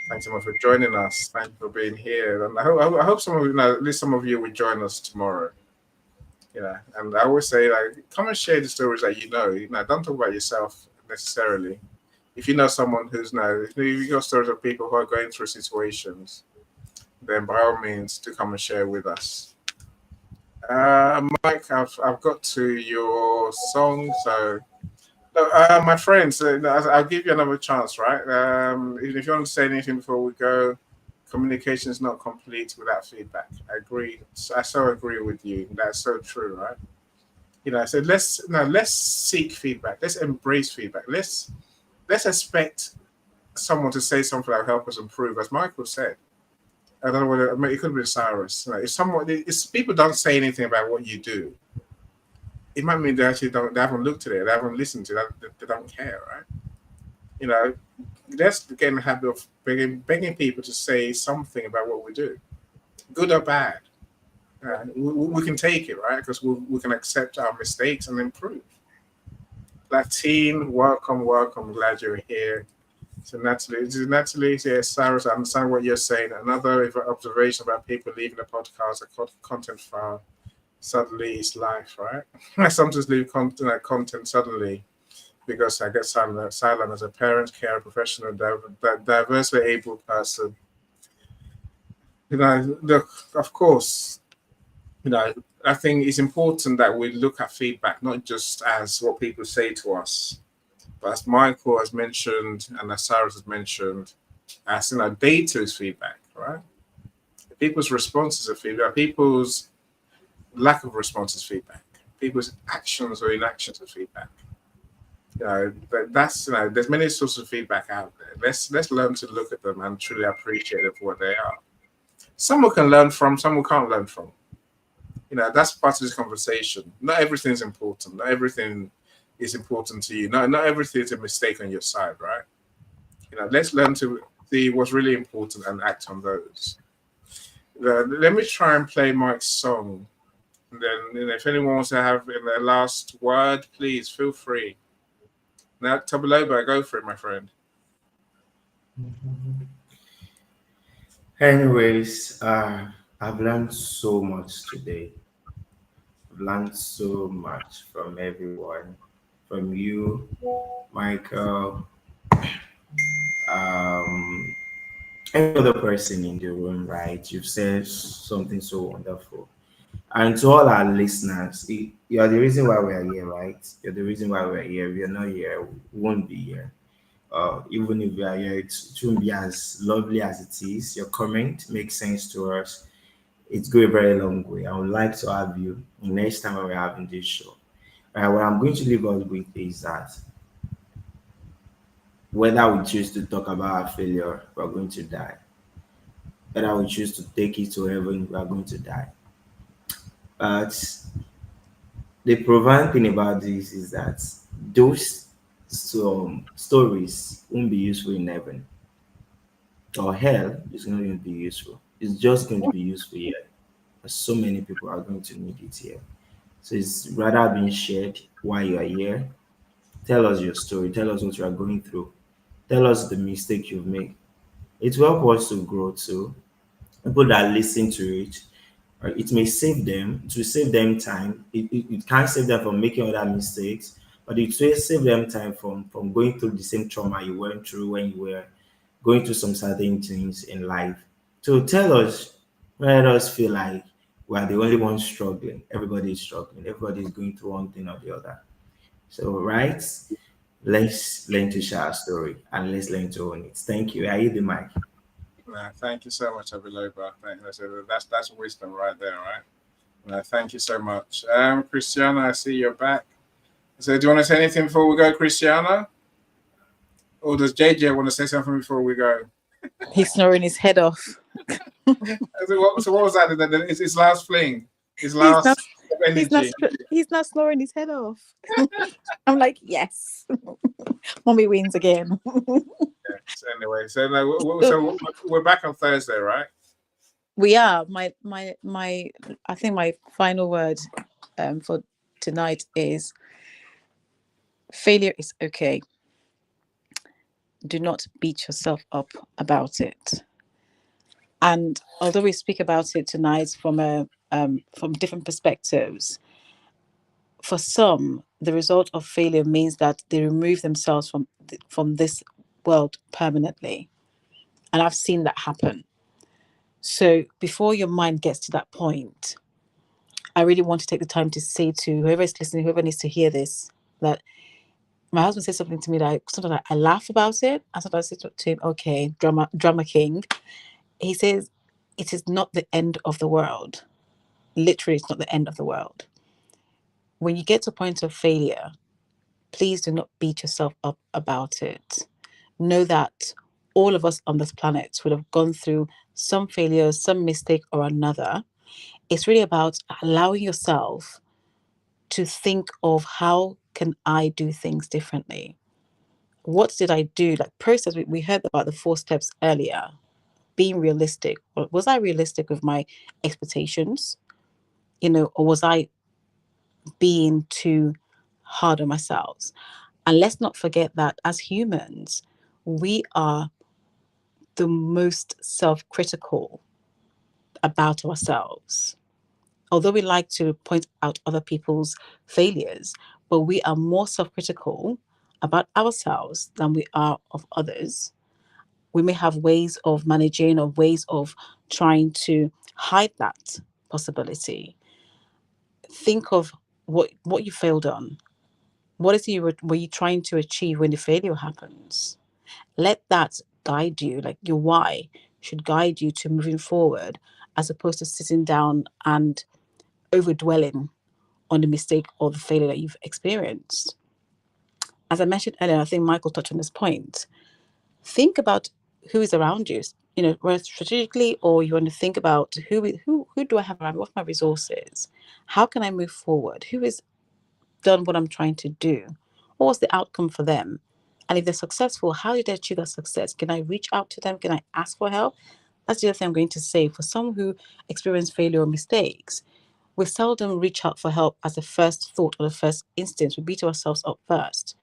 thanks so much for joining us. Thank you for being here. And I hope some of you, at least some of you, will join us tomorrow. And I always say, come and share the stories that you know. Don't talk about yourself necessarily. If you know someone if you got stories of people who are going through situations, then by all means, to come and share with us. Mike, I've got to your song, so my friends, I'll give you another chance, right? If you want to say anything before we go, communication is not complete without feedback. I agree. I so agree with you. That's so true, right? I said let's seek feedback. Let's embrace feedback. Let's expect someone to say something that will help us improve, as Michael said. I don't know whether it could be Cyrus. If people don't say anything about what you do, it might mean they haven't looked at it, they haven't listened to it, they don't care, right? Let's get in the habit of begging people to say something about what we do, good or bad. We can take it, right? Because we can accept our mistakes and improve. Latine, welcome. Glad you're here. So Natalie, yes, Cyrus, I understand what you're saying. Another observation about people leaving the podcast, a content file, suddenly it's life, right? I sometimes leave content suddenly because I get silent as a parent, care professional, diversely able person. Look, of course, I think it's important that we look at feedback not just as what people say to us, but as Michael has mentioned and as Cyrus has mentioned, as data is feedback, right? People's responses are feedback. People's lack of response is feedback. People's actions or inactions are feedback. That's there's many sources of feedback out there. Let's learn to look at them and truly appreciate them for what they are. Some we can learn from, some we can't learn from. That's part of this conversation. Not everything is important. Not everything is important to you. Not everything is a mistake on your side, right? Let's learn to see what's really important and act on those. Let me try and play Mike's song. And then, if anyone wants to have the last word, please feel free. Now, Tabaloba, go for it, my friend. Anyways, I've learned so much today. I've learned so much from everyone. from you, Michael, um, every other person in the room, right? You've said something so wonderful. And to all our listeners, you are the reason why we are here, right? You're the reason why we're here. We are not here, we won't be here. Even if we are here, it won't be as lovely as it is. Your comment makes sense to us. It's going a very long way. I would like to have you next time when we're having this show. What I'm going to leave us with is that whether we choose to talk about our failure, we're going to die. Whether we choose to take it to heaven, we are going to die. But the profound thing about this is that those stories won't be useful in heaven or hell. Is not going to be useful. It's just going to be useful here. So many people are going to need it here. So it's rather being shared while you are here. Tell us your story. Tell us what you are going through. Tell us the mistake you've made. It will help us to grow too. People that listen to it, it may save them. It will save them time. It can't save them from making other mistakes, but it will save them time from going through the same trauma you went through when you were going through some certain things in life. So tell us, let us feel like we are the only ones struggling. Everybody is struggling. Everybody is going through one thing or the other. So, right, let's learn to share our story and let's learn to own it. Thank you. I hear the mic. Thank you so much, Abiloba. That's wisdom right there, right? Thank you so much. Christiana, I see you're back. So, do you want to say anything before we go, Christiana? Or does JJ want to say something before we go? He's snoring his head off. So what was that? It's his last fling. His He's last not. energy. He's not snoring his head off. I'm like, yes, mommy wins again. So anyway, so we're back on Thursday, right? We are. My. I think my final word, for tonight is: failure is okay. Do not beat yourself up about it. And although we speak about it tonight from different perspectives, for some, the result of failure means that they remove themselves from this world permanently, and I've seen that happen. So before your mind gets to that point, I really want to take the time to say to whoever is listening, whoever needs to hear this, that my husband says something to me that sometimes I laugh about it, and sometimes I say to him, "Okay, drama king." He says, "It is not the end of the world. Literally, it's not the end of the world. When you get to a point of failure, please do not beat yourself up about it. Know that all of us on this planet would have gone through some failures, some mistake or another. It's really about allowing yourself to think of how can I do things differently? What did I do? Like process, we heard about the 4 steps earlier. Being realistic. Was I realistic with my expectations? Or was I being too hard on myself? And let's not forget that as humans, we are the most self-critical about ourselves. Although we like to point out other people's failures, but we are more self-critical about ourselves than we are of others. We may have ways of managing or ways of trying to hide that possibility. Think of what you failed on. What is it were you trying to achieve when the failure happens? Let that guide you, like your why should guide you to moving forward, as opposed to sitting down and overdwelling on the mistake or the failure that you've experienced. As I mentioned earlier, I think Michael touched on this point. Think about who is around you. Whether strategically, or you want to think about who do I have around me? What's my resources? How can I move forward? Who has done what I'm trying to do? What was the outcome for them? And if they're successful, how did they achieve that success? Can I reach out to them? Can I ask for help? That's the other thing I'm going to say. For some who experience failure or mistakes, we seldom reach out for help as the first thought or the first instance. We beat ourselves up first.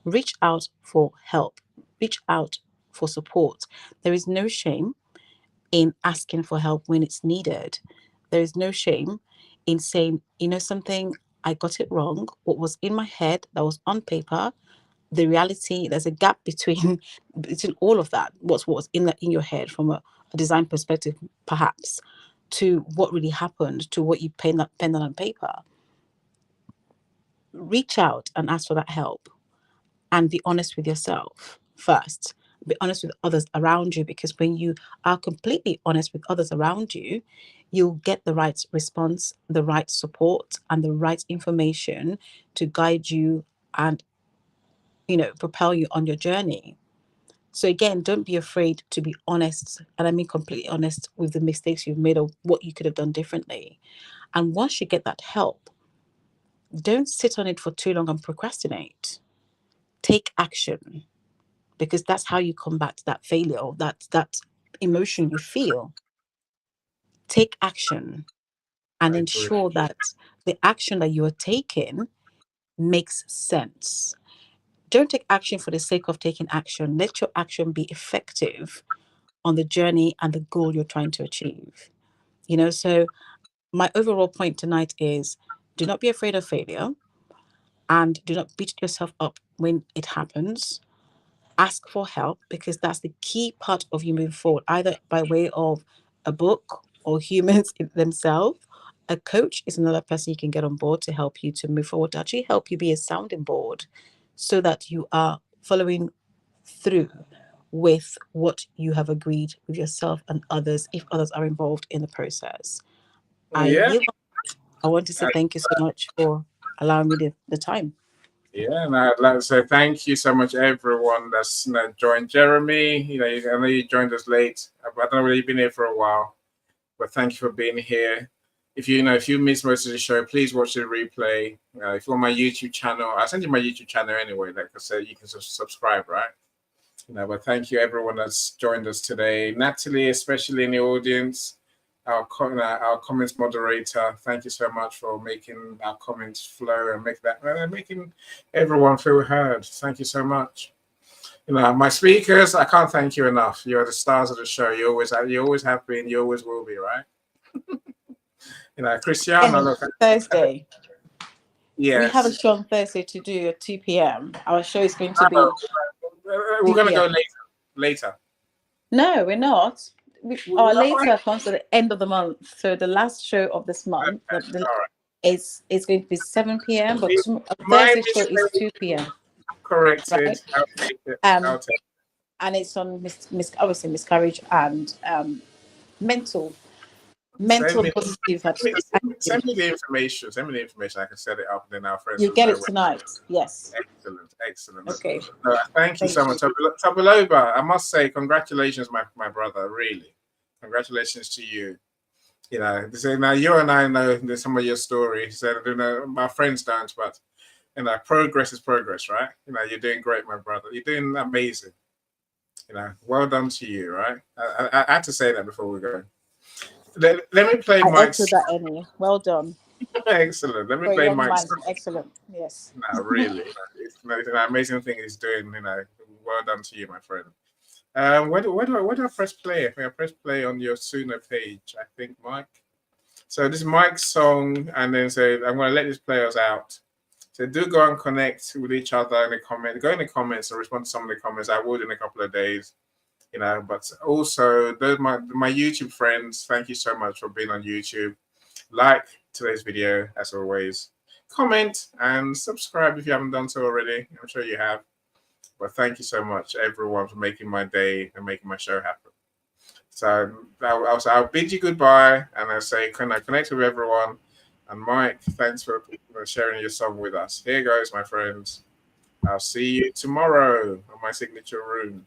Reach out for help. Reach out for support. There is no shame in asking for help when it's needed. There is no shame in saying, something, I got it wrong. What was in my head that was on paper, the reality, there's a gap between all of that. What's in your head from a design perspective, perhaps, to what really happened, to what you pen down on paper. Reach out and ask for that help, and be honest with yourself first. Be honest with others around you, because when you are completely honest with others around you, you'll get the right response, the right support, and the right information to guide you and, propel you on your journey. So again, don't be afraid to be honest, and I mean completely honest, with the mistakes you've made or what you could have done differently. And once you get that help, don't sit on it for too long and procrastinate. Take action, because that's how you combat that failure, that emotion you feel. Take action and ensure that the action that you are taking makes sense. Don't take action for the sake of taking action. Let your action be effective on the journey and the goal you're trying to achieve. So my overall point tonight is, do not be afraid of failure, and do not beat yourself up when it happens. Ask for help, because that's the key part of you moving forward, either by way of a book or humans themselves. A coach is another person you can get on board to help you to move forward, to actually help you be a sounding board, so that you are following through with what you have agreed with yourself and others, if others are involved in the process. I want to say thank you so much for allowing me the time. Yeah, and I'd like to say thank you so much, everyone that's joined. Jeremy, I know you joined us late. I don't know whether you've been here for a while, but thank you for being here. If you missed most of the show, please watch the replay. If you're on my YouTube channel, I'll send you my YouTube channel anyway. Like I said, you can subscribe, right? But thank you, everyone that's joined us today. Natalie, especially in the audience, our comments moderator. Thank you so much for making our comments flow and making everyone feel heard. Thank you so much. My speakers, I can't thank you enough. You're the stars of the show. You always have been. You always will be, right? Cristiano. Look, Thursday. Yes. We have a show on Thursday to do at 2 p.m. Our show is going to be. We're going to go later. No, we're not. Our later comes at the end of the month. So the last show of this month is going to be 7 p.m. But Thursday show is 2 p.m. Correct. Right? I'll take it. And it's on obviously miscarriage and mental positive. Send me the information. I can set it up, and then our friends. You get it tonight. Yes. Excellent. Okay. Thank you so much, Tabaloba. I must say, congratulations, my brother. Really, congratulations to you. They say now you and I know some of your story. So my friends don't, but progress is progress, right? You're doing great, my brother. You're doing amazing. Well done to you, right? I had to say that before we go. Let me play Mike's. Well done. Excellent. Let me play Mike's. Excellent. Yes. No, really. It's an amazing thing he's doing. Well done to you, my friend. Where do I press play? I press play on your Suno page, I think, Mike. So this is Mike's song, and then say I'm going to let these players out. So do go and connect with each other in the comments. Go in the comments and respond to some of the comments. I would in a couple of days. But also those my YouTube friends, thank you so much for being on YouTube. Like today's video, as always. Comment and subscribe if you haven't done so already. I'm sure you have. But thank you so much, everyone, for making my day and making my show happen. So I'll bid you goodbye, and I say, can I connect with everyone? And Mike, thanks for sharing your song with us. Here goes, my friends. I'll see you tomorrow on my signature room.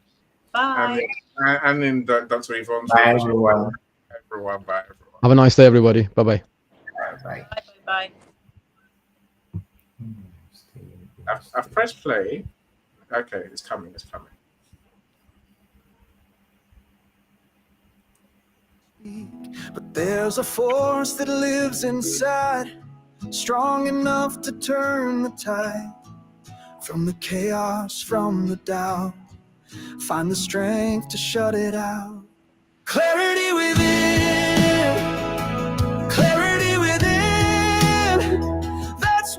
Bye. And in Dr. Yvonne's Bye, everyone. Bye, everyone. Have a nice day, everybody. Bye-bye. Bye. Bye. I've pressed play. Okay, it's coming. But there's a force that lives inside, strong enough to turn the tide. From the chaos, from the doubt, find the strength to shut it out. Clarity within, clarity within. That's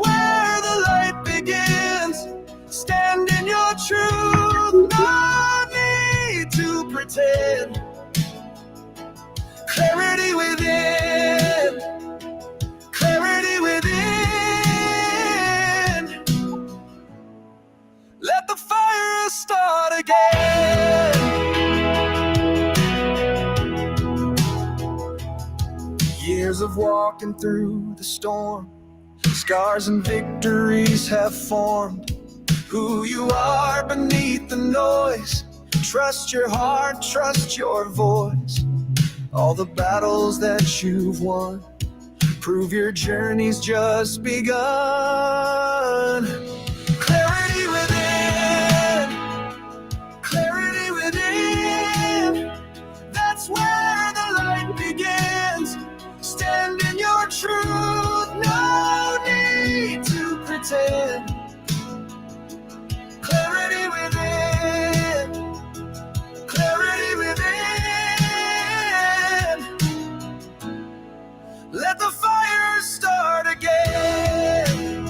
walking through the storm. Scars and victories have formed who you are beneath the noise. Trust your heart, trust your voice. All the battles that you've won prove your journey's just begun. Clarity within, clarity within. That's where the light begins. Stand in your truth, no need to pretend. Clarity within, clarity within. Let the fire start again.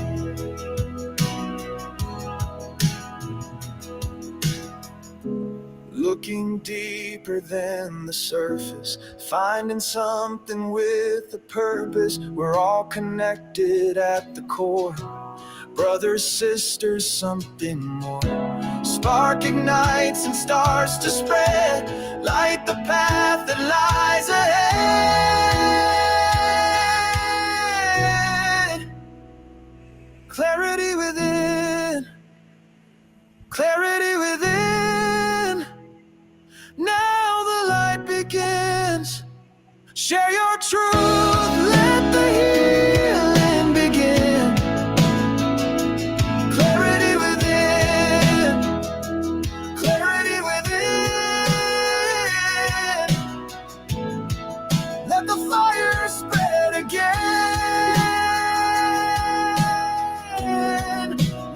Looking deeper than the surface, finding something with a purpose. We're all connected at the core. Brothers, sisters, something more. Spark ignites and starts to spread. Light the path that lies ahead. Clarity within, clarity within. Now the light begins. Share your truth, let the healing begin. Clarity within, clarity within. Let the fire spread again.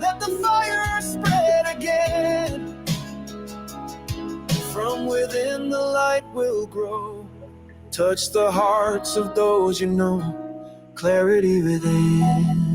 Let the fire spread again. From within the light will grow. Touch the hearts of those you know. Clarity within.